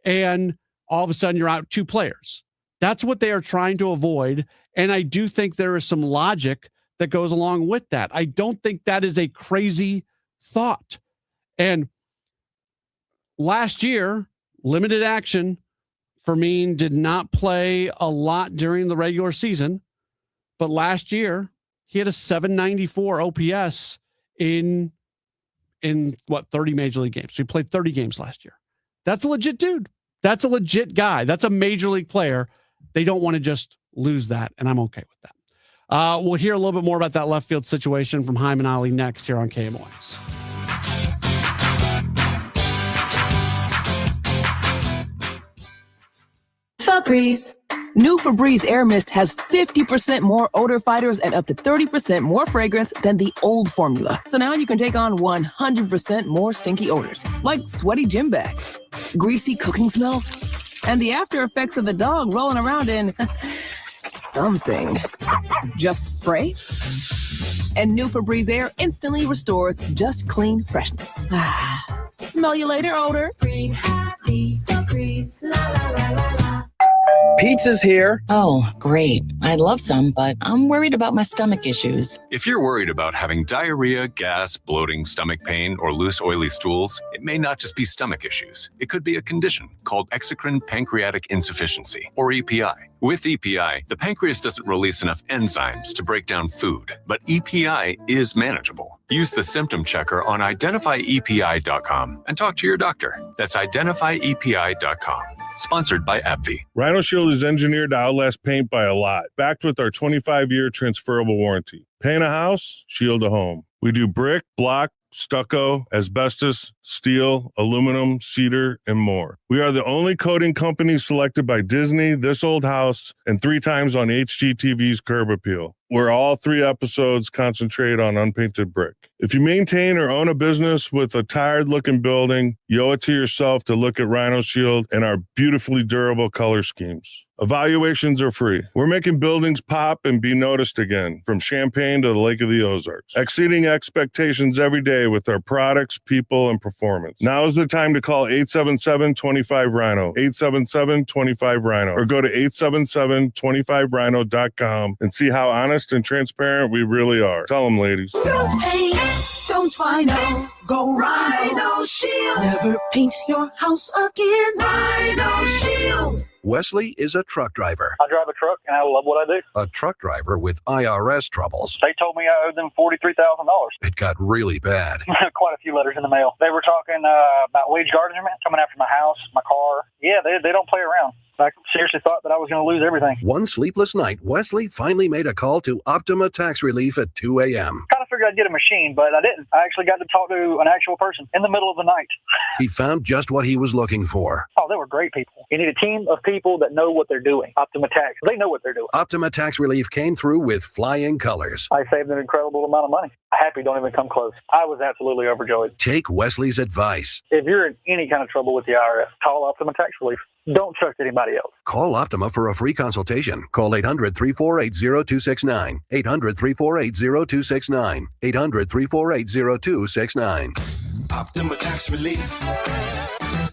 And all of a sudden you're out two players. That's what they are trying to avoid. And I do think there is some logic that goes along with that. I don't think that is a crazy thought. And last year, limited action, Fermin did not play a lot during the regular season. But last year, he had a 794 OPS in 30 major league games. So he played 30 games last year. That's a legit dude. That's a legit guy. That's a major league player. They don't want to just lose that, and I'm okay with that. We'll hear a little bit more about that left field situation from Hyman Ali next here on KMOX. Febreze. New Febreze Air Mist has 50% more odor fighters and up to 30% more fragrance than the old formula. So now you can take on 100% more stinky odors, like sweaty gym bags, greasy cooking smells, and the after effects of the dog rolling around in something. Just spray, and new Febreze Air instantly restores just clean freshness. Smell you later, odor. Breathe happy Febreze. La la la la la. Pizza's here. Oh, great. I'd love some, but I'm worried about my stomach issues. If you're worried about having diarrhea, gas, bloating, stomach pain, or loose, oily stools, it may not just be stomach issues. It could be a condition called exocrine pancreatic insufficiency, or EPI. With EPI, the pancreas doesn't release enough enzymes to break down food, but EPI is manageable. Use the symptom checker on identifyepi.com and talk to your doctor. That's identifyepi.com. Sponsored by AbbVie. Rhino Shield is engineered to outlast paint by a lot, backed with our 25-year transferable warranty. Paint a house, shield a home. We do brick, block, stucco, asbestos, steel, aluminum, cedar, and more. We are the only coating company selected by Disney, This Old House, and 3 times on HGTV's Curb Appeal, where all 3 episodes concentrate on unpainted brick. If you maintain or own a business with a tired-looking building, you owe it to yourself to look at Rhino Shield and our beautifully durable color schemes. Evaluations are free. We're making buildings pop and be noticed again, from Champaign to the Lake of the Ozarks, exceeding expectations every day with our products, people, and performance. Now is the time to call 877-25-RHINO, 877-25-RHINO, or go to 877-25rhino.com and see how honest and transparent we really are. Tell them, ladies. Don't pay, don't Rhino, go Rhino Shield. Never paint your house again. Rhino Shield. Wesley is a truck driver. I drive a truck and I love what I do. A truck driver with IRS troubles. They told me I owed them $43,000. It got really bad. Quite a few letters in the mail. They were talking about wage garnishment coming after my house, my car. Yeah, they don't play around. I seriously thought that I was going to lose everything. One sleepless night, Wesley finally made a call to Optima Tax Relief at 2 a.m. Kind of figured I'd get a machine, but I didn't. I actually got to talk to an actual person in the middle of the night. He found just what he was looking for. Oh, they were great people. You need a team of people that know what they're doing. Optima Tax, they know what they're doing. Optima Tax Relief came through with flying colors. I saved an incredible amount of money. Happy don't even come close. I was absolutely overjoyed. Take Wesley's advice. If you're in any kind of trouble with the IRS, call Optima Tax Relief. Don't trust anybody else. Call Optima for a free consultation. Call 800-348-0269. 800-348-0269. 800-348-0269. Optima Tax Relief.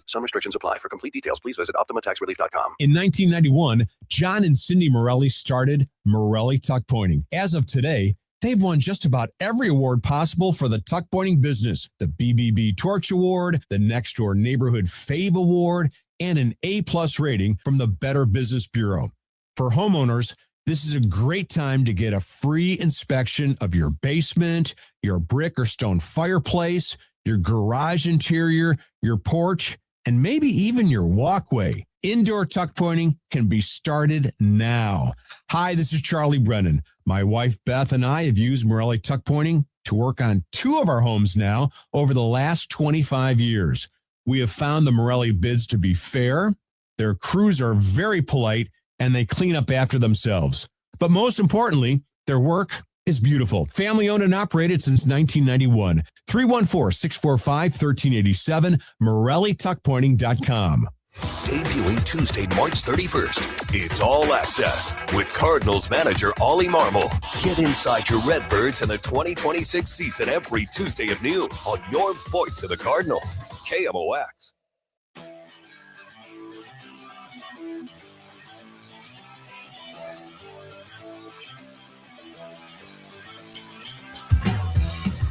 Some restrictions apply. For complete details, please visit OptimaTaxRelief.com. In 1991, John and Cindy Morelli started Morelli Tuck Pointing. As of today, they've won just about every award possible for the tuck pointing business. The BBB Torch Award, the Next Door Neighborhood Fave Award, and an A-plus rating from the Better Business Bureau. For homeowners, this is a great time to get a free inspection of your basement, your brick or stone fireplace, your garage interior, your porch, and maybe even your walkway. Indoor tuck pointing can be started now. Hi, this is Charlie Brennan. My wife Beth and I have used Morelli Tuck Pointing to work on 2 of our homes now over the last 25 years. We have found the Morelli bids to be fair, their crews are very polite, and they clean up after themselves. But most importantly, their work is beautiful. Family owned and operated since 1991. 314-645-1387, MorelliTuckPointing.com. Debuting Tuesday, March 31st, it's All Access with Cardinals manager Ollie Marmol. Get inside your Redbirds in the 2026 season every Tuesday at noon on your voice of the Cardinals, KMOX.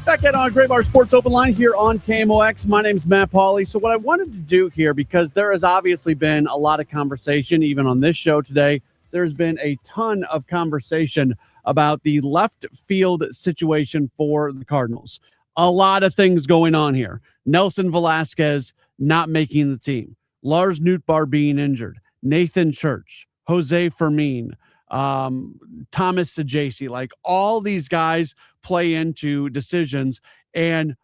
Back in on Graybar Sports Open Line here on KMOX. My name's Matt Pauley. So what I wanted to do here, because there has obviously been a lot of conversation, even on this show today, there's been a ton of conversation about the left field situation for the Cardinals. A lot of things going on here. Nelson Velasquez not making the team. Lars Nootbaar being injured. Nathan Church. Jose Fermin. Thomas Sajaci, like all these guys play into decisions. And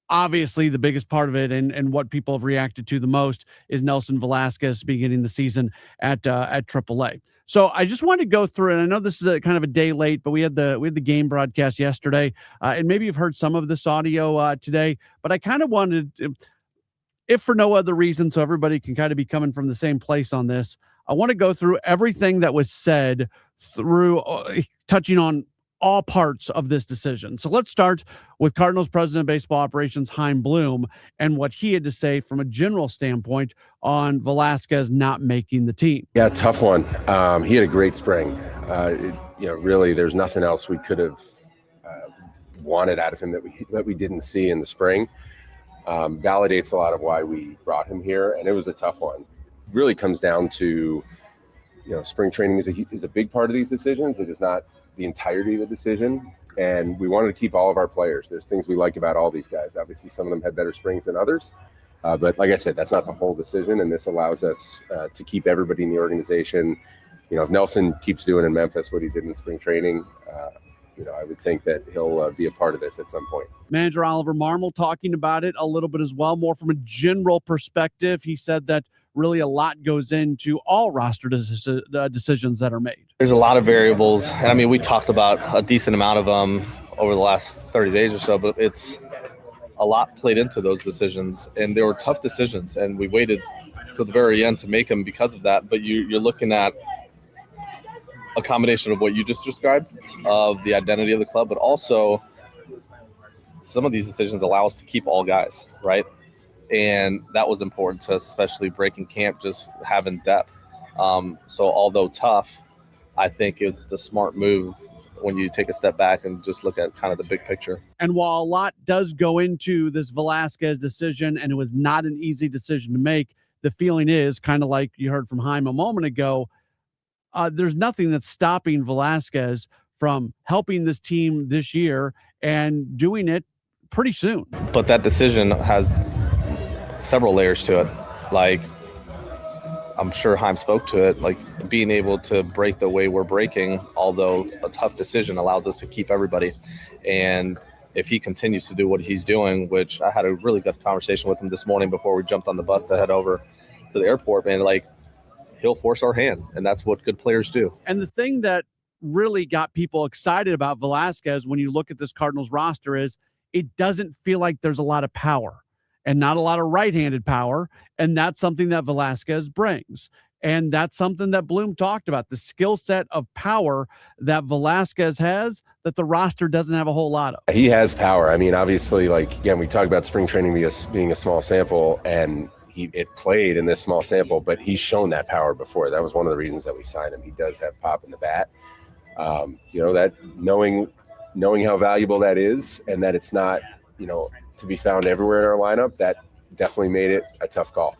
obviously the biggest part of it and what people have reacted to the most is Nelson Velasquez beginning the season at AAA. So I just wanted to go through, and I know this is a kind of a day late, but we had the game broadcast yesterday, and maybe you've heard some of this audio today, but I kind of wanted, if for no other reason, so everybody can kind of be coming from the same place on this, I want to go through everything that was said through touching on all parts of this decision. So let's start with Cardinals President of Baseball Operations, Chaim Bloom, and what he had to say from a general standpoint on Velasquez not making the team. Yeah, tough one. He had a great spring. Really, there's nothing else we could have wanted out of him that we didn't see in the spring. Validates a lot of why we brought him here, and it was a tough one. Really comes down to, spring training is a big part of these decisions. It is not the entirety of the decision, and we wanted to keep all of our players. There's things we like about all these guys. Obviously, some of them had better springs than others, but like I said, that's not the whole decision, and this allows us to keep everybody in the organization. If Nelson keeps doing in Memphis what he did in spring training, I would think that he'll be a part of this at some point. Manager Oliver Marmol talking about it a little bit as well, more from a general perspective. He said that really a lot goes into all roster decisions that are made. There's a lot of variables. And I mean, we talked about a decent amount of them over the last 30 days or so, but it's a lot played into those decisions. And they were tough decisions, and we waited to the very end to make them because of that. But you're looking at a combination of what you just described, of the identity of the club, but also some of these decisions allow us to keep all guys, right? And that was important to us, especially breaking camp, just having depth. So although tough, I think it's the smart move when you take a step back and just look at kind of the big picture. And while a lot does go into this Velasquez decision, and it was not an easy decision to make, the feeling is kind of like you heard from Chaim a moment ago, there's nothing that's stopping Velasquez from helping this team this year and doing it pretty soon. But that decision has several layers to it. Like, I'm sure Chaim spoke to it, like being able to break the way we're breaking, although a tough decision, allows us to keep everybody. And if he continues to do what he's doing, which I had a really good conversation with him this morning before we jumped on the bus to head over to the airport, man, like, he'll force our hand, and that's what good players do. And the thing that really got people excited about Velasquez when you look at this Cardinals roster is it doesn't feel like there's a lot of power and not a lot of right-handed power, and that's something that Velasquez brings. And that's something that Bloom talked about, the skill set of power that Velasquez has that the roster doesn't have a whole lot of. He has power. I mean, obviously, like, again, we talk about spring training being a small sample, and it played in this small sample, but he's shown that power before. That was one of the reasons that we signed him. He does have pop in the bat. That knowing how valuable that is, and that it's not, to be found everywhere in our lineup, that definitely made it a tough call.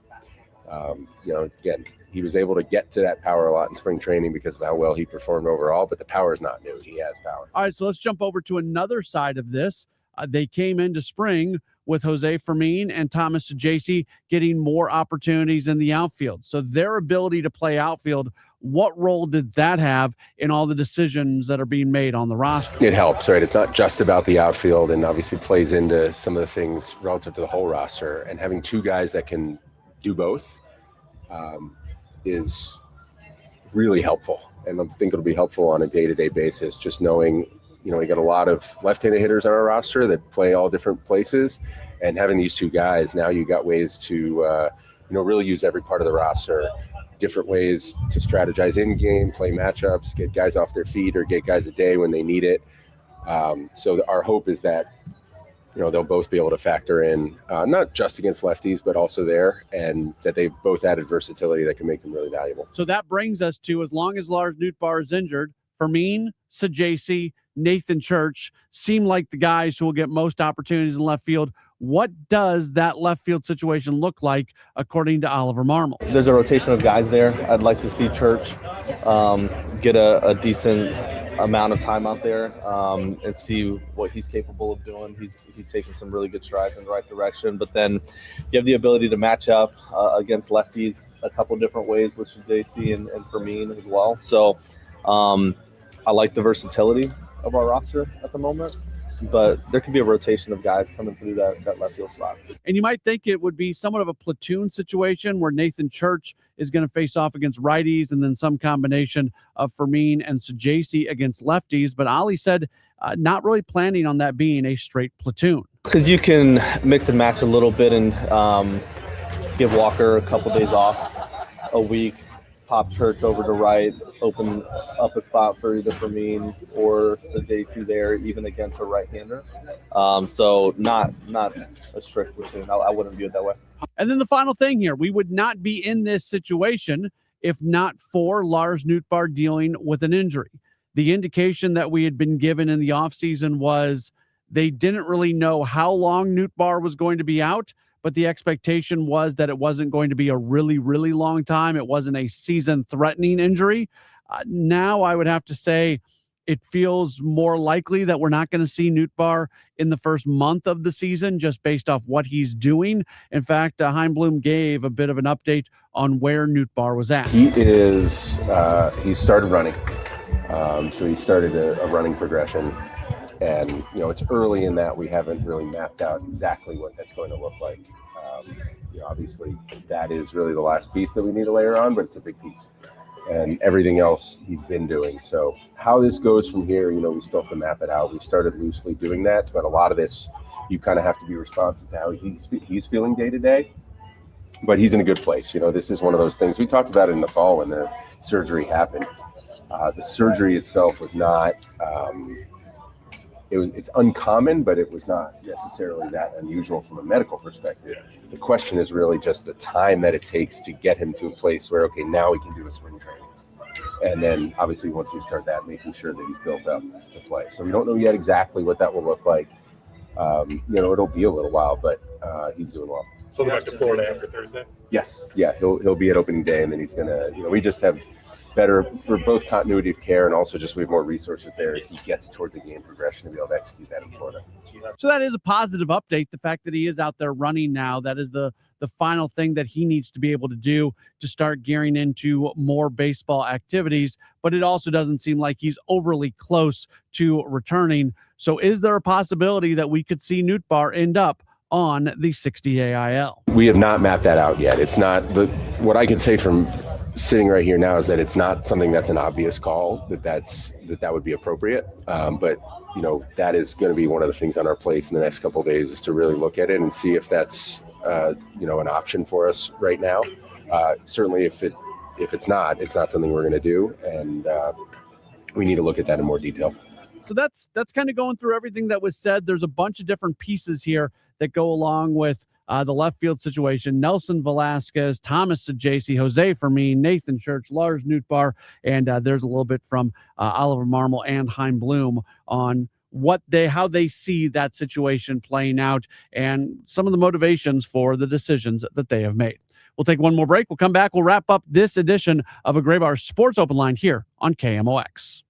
Again, he was able to get to that power a lot in spring training because of how well he performed overall, but the power is not new. He has power. All right, so let's jump over to another side of this. They came into spring with Jose Fermin and Thomas Sajaci getting more opportunities in the outfield. So their ability to play outfield, what role did that have in all the decisions that are being made on the roster? It helps, right? It's not just about the outfield, and obviously plays into some of the things relative to the whole roster. And having two guys that can do both is really helpful. And I think it'll be helpful on a day-to-day basis, just knowing, we got a lot of left-handed hitters on our roster that play all different places, and having these two guys, now you got ways to, really use every part of the roster, different ways to strategize in game, play matchups, get guys off their feet, or get guys a day when they need it. So our hope is that, they'll both be able to factor in, not just against lefties, but also there, and that they both added versatility that can make them really valuable. So that brings us to, as long as Lars Nootbaar is injured, Fermin, Sajaci, Nathan Church seem like the guys who will get most opportunities in left field. What does that left field situation look like, according to Oliver Marmol? There's a rotation of guys there. I'd like to see Church get a decent amount of time out there and see what he's capable of doing. He's taking some really good strides in the right direction. But then you have the ability to match up against lefties a couple different ways with JC and Fermin as well. So I like the versatility of our roster at the moment, but there could be a rotation of guys coming through that left field slot. And you might think it would be somewhat of a platoon situation where Nathan Church is going to face off against righties and then some combination of Fermin and Sajaci against lefties. But Ali said not really planning on that being a straight platoon. Because you can mix and match a little bit and give Walker a couple days off a week, pop Church over to right, open up a spot for either Fermin or Sajaci there, even against a right-hander. So not a strict platoon. I wouldn't view it that way. And then the final thing here, we would not be in this situation if not for Lars Nootbaar dealing with an injury. The indication that we had been given in the offseason was they didn't really know how long Nootbaar was going to be out, but the expectation was that it wasn't going to be a really, really long time. It wasn't a season-threatening injury. Now I would have to say it feels more likely that we're not going to see Nootbaar in the first month of the season just based off what he's doing. In fact, Chaim Bloom gave a bit of an update on where Nootbaar was at. He started running. So he started a running progression. And, it's early in that we haven't really mapped out exactly what that's going to look like. Obviously, that is really the last piece that we need to layer on, but it's a big piece. And everything else he's been doing. So how this goes from here, we still have to map it out. We started loosely doing that, but a lot of this, you kind of have to be responsive to how he's feeling day to day. But he's in a good place. This is one of those things. We talked about it in the fall when the surgery happened. The surgery itself was not... It's uncommon, but it was not necessarily that unusual from a medical perspective. The question is really just the time that it takes to get him to a place where, okay, now we can do a spring training. And then obviously once we start that, making sure that he's built up to play. So we don't know yet exactly what that will look like. It'll be a little while, but he's doing well. So back to Florida after Thursday? Yes. Yeah, he'll be at opening day, and then he's going to, we just have better for both continuity of care and also just we have more resources there as he gets towards the game progression to be able to execute that in Florida. So that is a positive update. The fact that he is out there running now, that is the final thing that he needs to be able to do to start gearing into more baseball activities. But it also doesn't seem like he's overly close to returning. So is there a possibility that we could see Nootbaar end up on the 60 AIL? We have not mapped that out yet. It's not what I can say from sitting right here now is that it's not something that's an obvious call that would be appropriate. But that is going to be one of the things on our plates in the next couple of days is to really look at it and see if that's an option for us right now. Certainly if it's not something we're going to do, and we need to look at that in more detail. So that's kind of going through everything that was said. There's a bunch of different pieces here that go along with the left field situation. Nelson Velasquez, Thomas Sajaci, Jose Fermin, Nathan Church, Lars Nootbaar, and there's a little bit from Oliver Marmol and Chaim Bloom on how they see that situation playing out and some of the motivations for the decisions that they have made. We'll take one more break. We'll come back. We'll wrap up this edition of a Graybar Sports Open Line here on KMOX.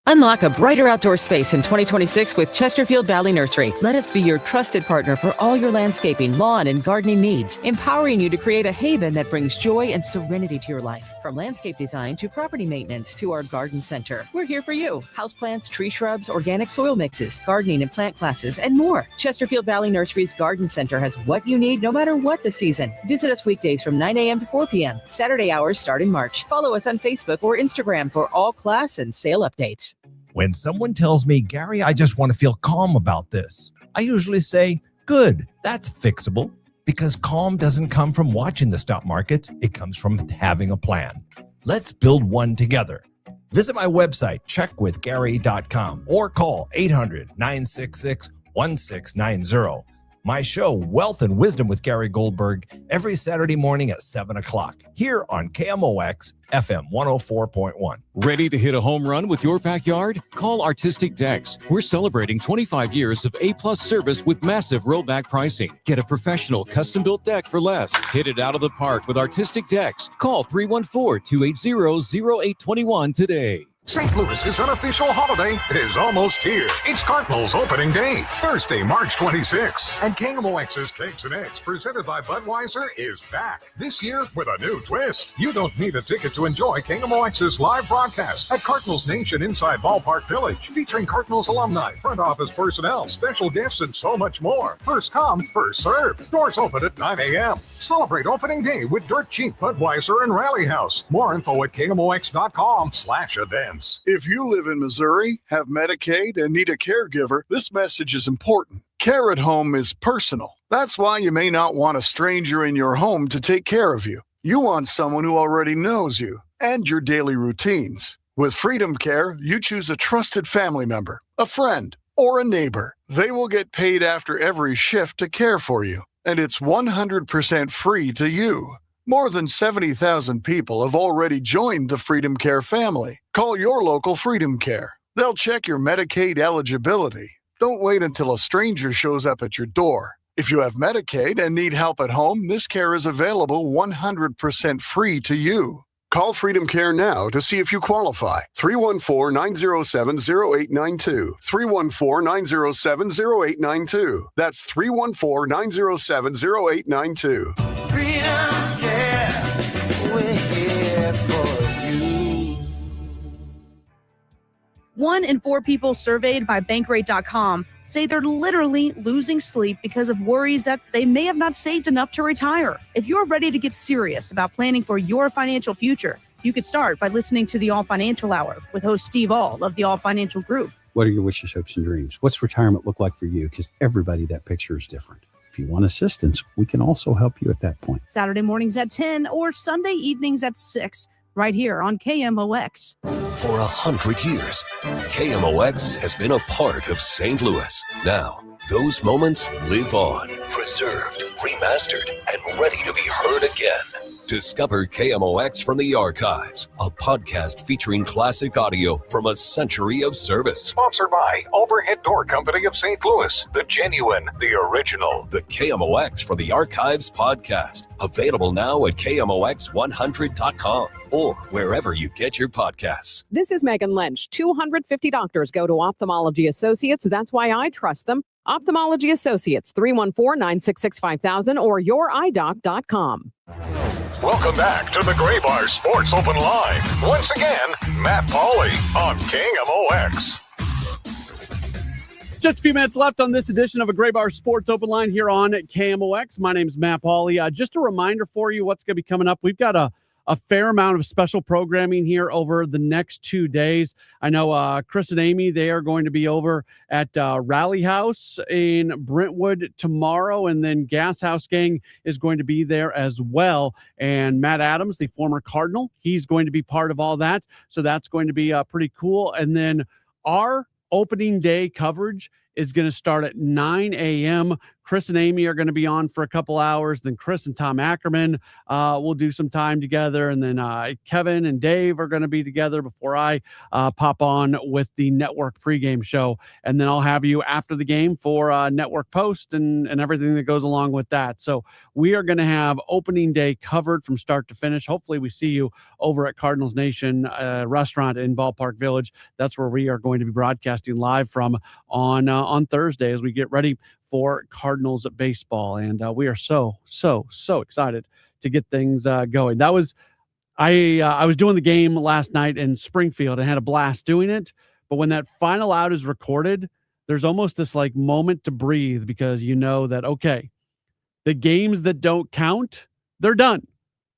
Unlock a brighter outdoor space in 2026 with Chesterfield Valley Nursery. Let us be your trusted partner for all your landscaping, lawn, and gardening needs, empowering you to create a haven that brings joy and serenity to your life. From landscape design to property maintenance to our garden center, we're here for you. Houseplants, tree shrubs, organic soil mixes, gardening and plant classes, and more. Chesterfield Valley Nursery's Garden Center has what you need no matter what the season. Visit us weekdays from 9 a.m. to 4 p.m. Saturday hours start in March. Follow us on Facebook or Instagram for all class and sale updates. When someone tells me, Gary, I just want to feel calm about this, I usually say, good, that's fixable, because calm doesn't come from watching the stock markets. It comes from having a plan. Let's build one together. Visit my website, checkwithgary.com, or call 800-966-1690. My show, Wealth and Wisdom with Gary Goldberg, every Saturday morning at 7 o'clock, here on KMOX FM 104.1. Ready to hit a home run with your backyard? Call Artistic Decks. We're celebrating 25 years of A-plus service with massive rollback pricing. Get a professional custom-built deck for less. Hit it out of the park with Artistic Decks. Call 314-280-0821 today. St. Louis's unofficial holiday is almost here. It's Cardinals opening day, Thursday, March 26th. And KMOX's Takes and Eggs, presented by Budweiser, is back. This year with a new twist. You don't need a ticket to enjoy KMOX's live broadcast at Cardinals Nation inside Ballpark Village, featuring Cardinals alumni, front office personnel, special guests, and so much more. First come, first serve. Doors open at 9 a.m. Celebrate opening day with dirt cheap Budweiser and Rally House. More info at KMOX.com/events. If you live in Missouri, have Medicaid, and need a caregiver, this message is important. Care at home is personal. That's why you may not want a stranger in your home to take care of you. You want someone who already knows you and your daily routines. With Freedom Care, you choose a trusted family member, a friend, or a neighbor. They will get paid after every shift to care for you, and it's 100% free to you. More than 70,000 people have already joined the Freedom Care family. Call your local Freedom Care. They'll check your Medicaid eligibility. Don't wait until a stranger shows up at your door. If you have Medicaid and need help at home, this care is available 100% free to you. Call Freedom Care now to see if you qualify. 314-907-0892. 314-907-0892. That's 314-907-0892. Freedom Care, we're here for you. 1 in 4 people surveyed by Bankrate.com say they're literally losing sleep because of worries that they may have not saved enough to retire. If you're ready to get serious about planning for your financial future, you could start by listening to the All Financial Hour with host Steve All of the All Financial Group. What are your wishes, hopes, and dreams? What's retirement look like for you? Because everybody, that picture is different. If you want assistance, we can also help you at that point. Saturday mornings at 10 or Sunday evenings at 6, right here on KMOX. For 100 years, KMOX has been a part of St. Louis. Now, those moments live on, preserved, remastered, and ready to be heard again. Discover KMOX from the Archives, a podcast featuring classic audio from a century of service. Sponsored by Overhead Door Company of St. Louis, the genuine, the original. The KMOX for the Archives podcast. Available now at KMOX100.com or wherever you get your podcasts. This is Megan Lynch. 250 doctors go to Ophthalmology Associates. That's why I trust them. Ophthalmology Associates, 314-966-5000 or youridoc.com. Welcome back to the Graybar Sports Open Line. Once again, Matt Pauley on KMOX. Just a few minutes left on this edition of a Graybar Sports Open Line here on KMOX. My name is Matt Pauley. Just a reminder for you what's going to be coming up. We've got a fair amount of special programming here over the next 2 days. I know Chris and Amy, they are going to be over at Rally House in Brentwood tomorrow, and then Gas House Gang is going to be there as well. And Matt Adams, the former Cardinal, he's going to be part of all that. So that's going to be pretty cool. And then our opening day coverage is going to start at 9 a.m. Chris and Amy are going to be on for a couple hours. Then Chris and Tom Ackerman will do some time together. And then Kevin and Dave are going to be together before I pop on with the network pregame show. And then I'll have you after the game for network post and everything that goes along with that. So we are going to have opening day covered from start to finish. Hopefully we see you over at Cardinals Nation restaurant in Ballpark Village. That's where we are going to be broadcasting live from on Thursday as we get ready for Cardinals baseball. And we are so excited to get things going. That was, I was doing the game last night in Springfield and had a blast doing it. But when that final out is recorded, there's almost this like moment to breathe because you know that, okay, the games that don't count, they're done.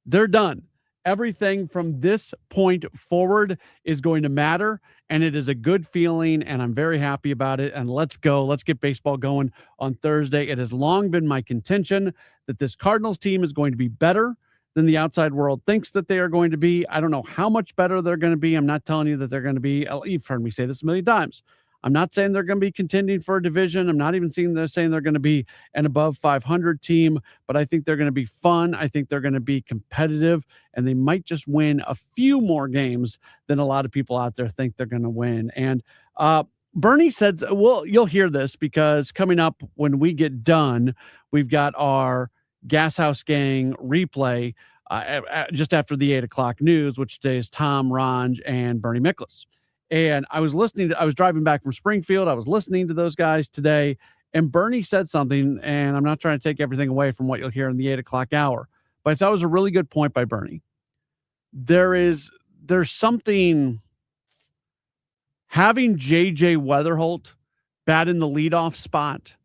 They're done. Everything from this point forward is going to matter, and it is a good feeling, and I'm very happy about it. And let's go. Let's get baseball going on Thursday. It has long been my contention that this Cardinals team is going to be better than the outside world thinks that they are going to be. I don't know how much better they're going to be. I'm not telling you that they're going to be. You've heard me say this a million times. I'm not saying they're going to be contending for a division. I'm not even saying they're going to be an above 500 team, but I think they're going to be fun. I think they're going to be competitive, and they might just win a few more games than a lot of people out there think they're going to win. And Bernie said, well, you'll hear this because coming up when we get done, we've got our Gas House Gang replay just after the 8 o'clock news, which today is Tom Ronge and Bernie Miklasz. And I was driving back from Springfield. I was listening to those guys today, and Bernie said something, and I'm not trying to take everything away from what you'll hear in the 8 o'clock hour, but I thought it was a really good point by Bernie. There's something, having JJ Weatherholt bat in the leadoff spot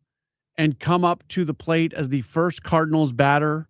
and come up to the plate as the first Cardinals batter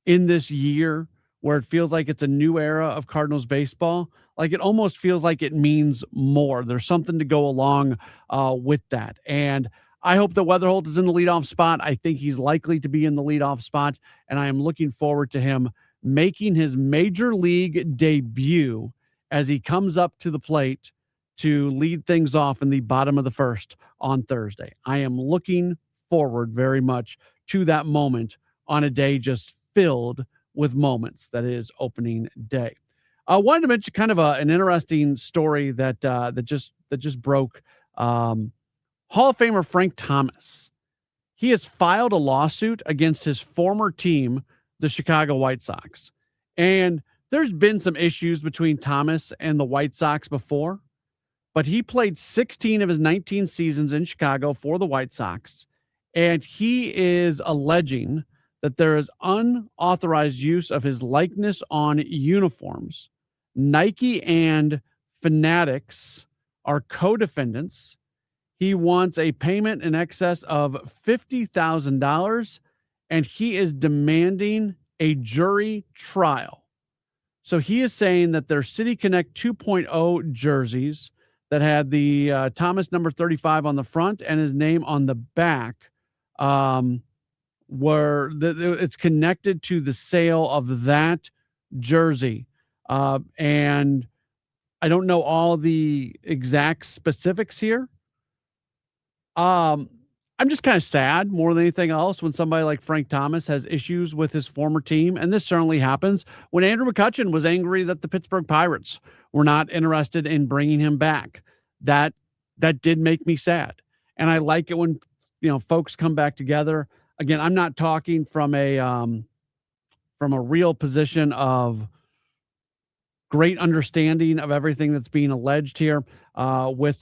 in this year, where it feels like it's a new era of Cardinals baseball. Like it almost feels like it means more. There's something to go along with that. And I hope that Weatherholt is in the leadoff spot. I think he's likely to be in the leadoff spot. And I am looking forward to him making his major league debut as he comes up to the plate to lead things off in the bottom of the first on Thursday. I am looking forward very much to that moment on a day just filled with moments. That is opening day. I wanted to mention kind of an interesting story that just broke. Hall of Famer Frank Thomas. He has filed a lawsuit against his former team, the Chicago White Sox. And there's been some issues between Thomas and the White Sox before, but he played 16 of his 19 seasons in Chicago for the White Sox. And he is alleging that there is unauthorized use of his likeness on uniforms. Nike and Fanatics are co-defendants. He wants a payment in excess of $50,000, and he is demanding a jury trial. So he is saying that their City Connect 2.0 jerseys that had the Thomas number 35 on the front and his name on the back, it's connected to the sale of that jersey. And I don't know all the exact specifics here. I'm just kind of sad more than anything else when somebody like Frank Thomas has issues with his former team. And this certainly happens when Andrew McCutchen was angry that the Pittsburgh Pirates were not interested in bringing him back. That did make me sad. And I like it when, folks come back together. Again, I'm not talking from a real position of great understanding of everything that's being alleged here with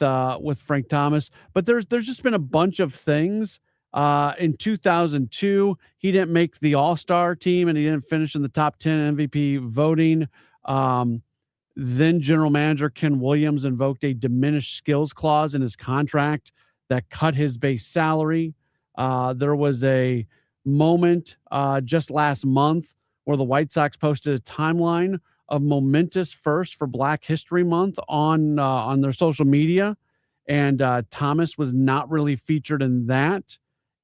Frank Thomas. But there's just been a bunch of things. In 2002, he didn't make the All-Star team and he didn't finish in the top 10 MVP voting. Then general manager Ken Williams invoked a diminished skills clause in his contract that cut his base salary. There was a moment just last month where the White Sox posted a timeline of momentous first for Black History Month on their social media. And Thomas was not really featured in that.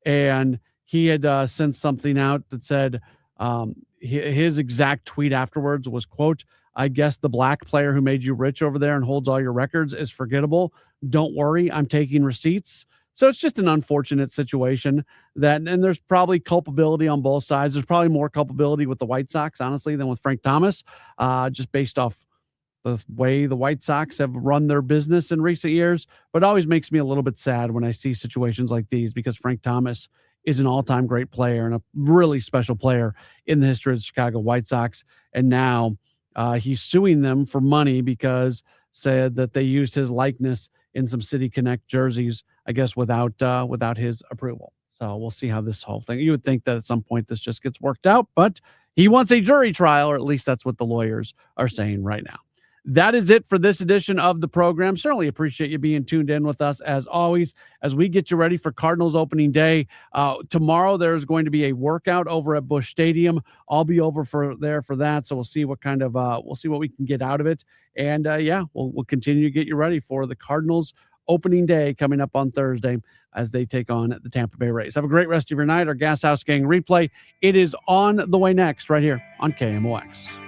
And he had sent something out that said his exact tweet afterwards was, quote, "I guess the black player who made you rich over there and holds all your records is forgettable. Don't worry, I'm taking receipts." So it's just an unfortunate situation and there's probably culpability on both sides. There's probably more culpability with the White Sox, honestly, than with Frank Thomas, just based off the way the White Sox have run their business in recent years. But it always makes me a little bit sad when I see situations like these because Frank Thomas is an all-time great player and a really special player in the history of the Chicago White Sox. And now he's suing them for money because said that they used his likeness in some City Connect jerseys, I guess, without his approval. So we'll see how this whole thing, you would think that at some point this just gets worked out, but he wants a jury trial, or at least that's what the lawyers are saying right now. That is it for this edition of the program. Certainly appreciate you being tuned in with us as always, as we get you ready for Cardinals opening day. Tomorrow, there's going to be a workout over at Busch Stadium. I'll be over for that. So we'll see what kind of, we'll see what we can get out of it. And we'll continue to get you ready for the Cardinals opening day coming up on Thursday as they take on the Tampa Bay Rays. Have a great rest of your night. Our Gas House Gang replay, it is on the way next right here on KMOX.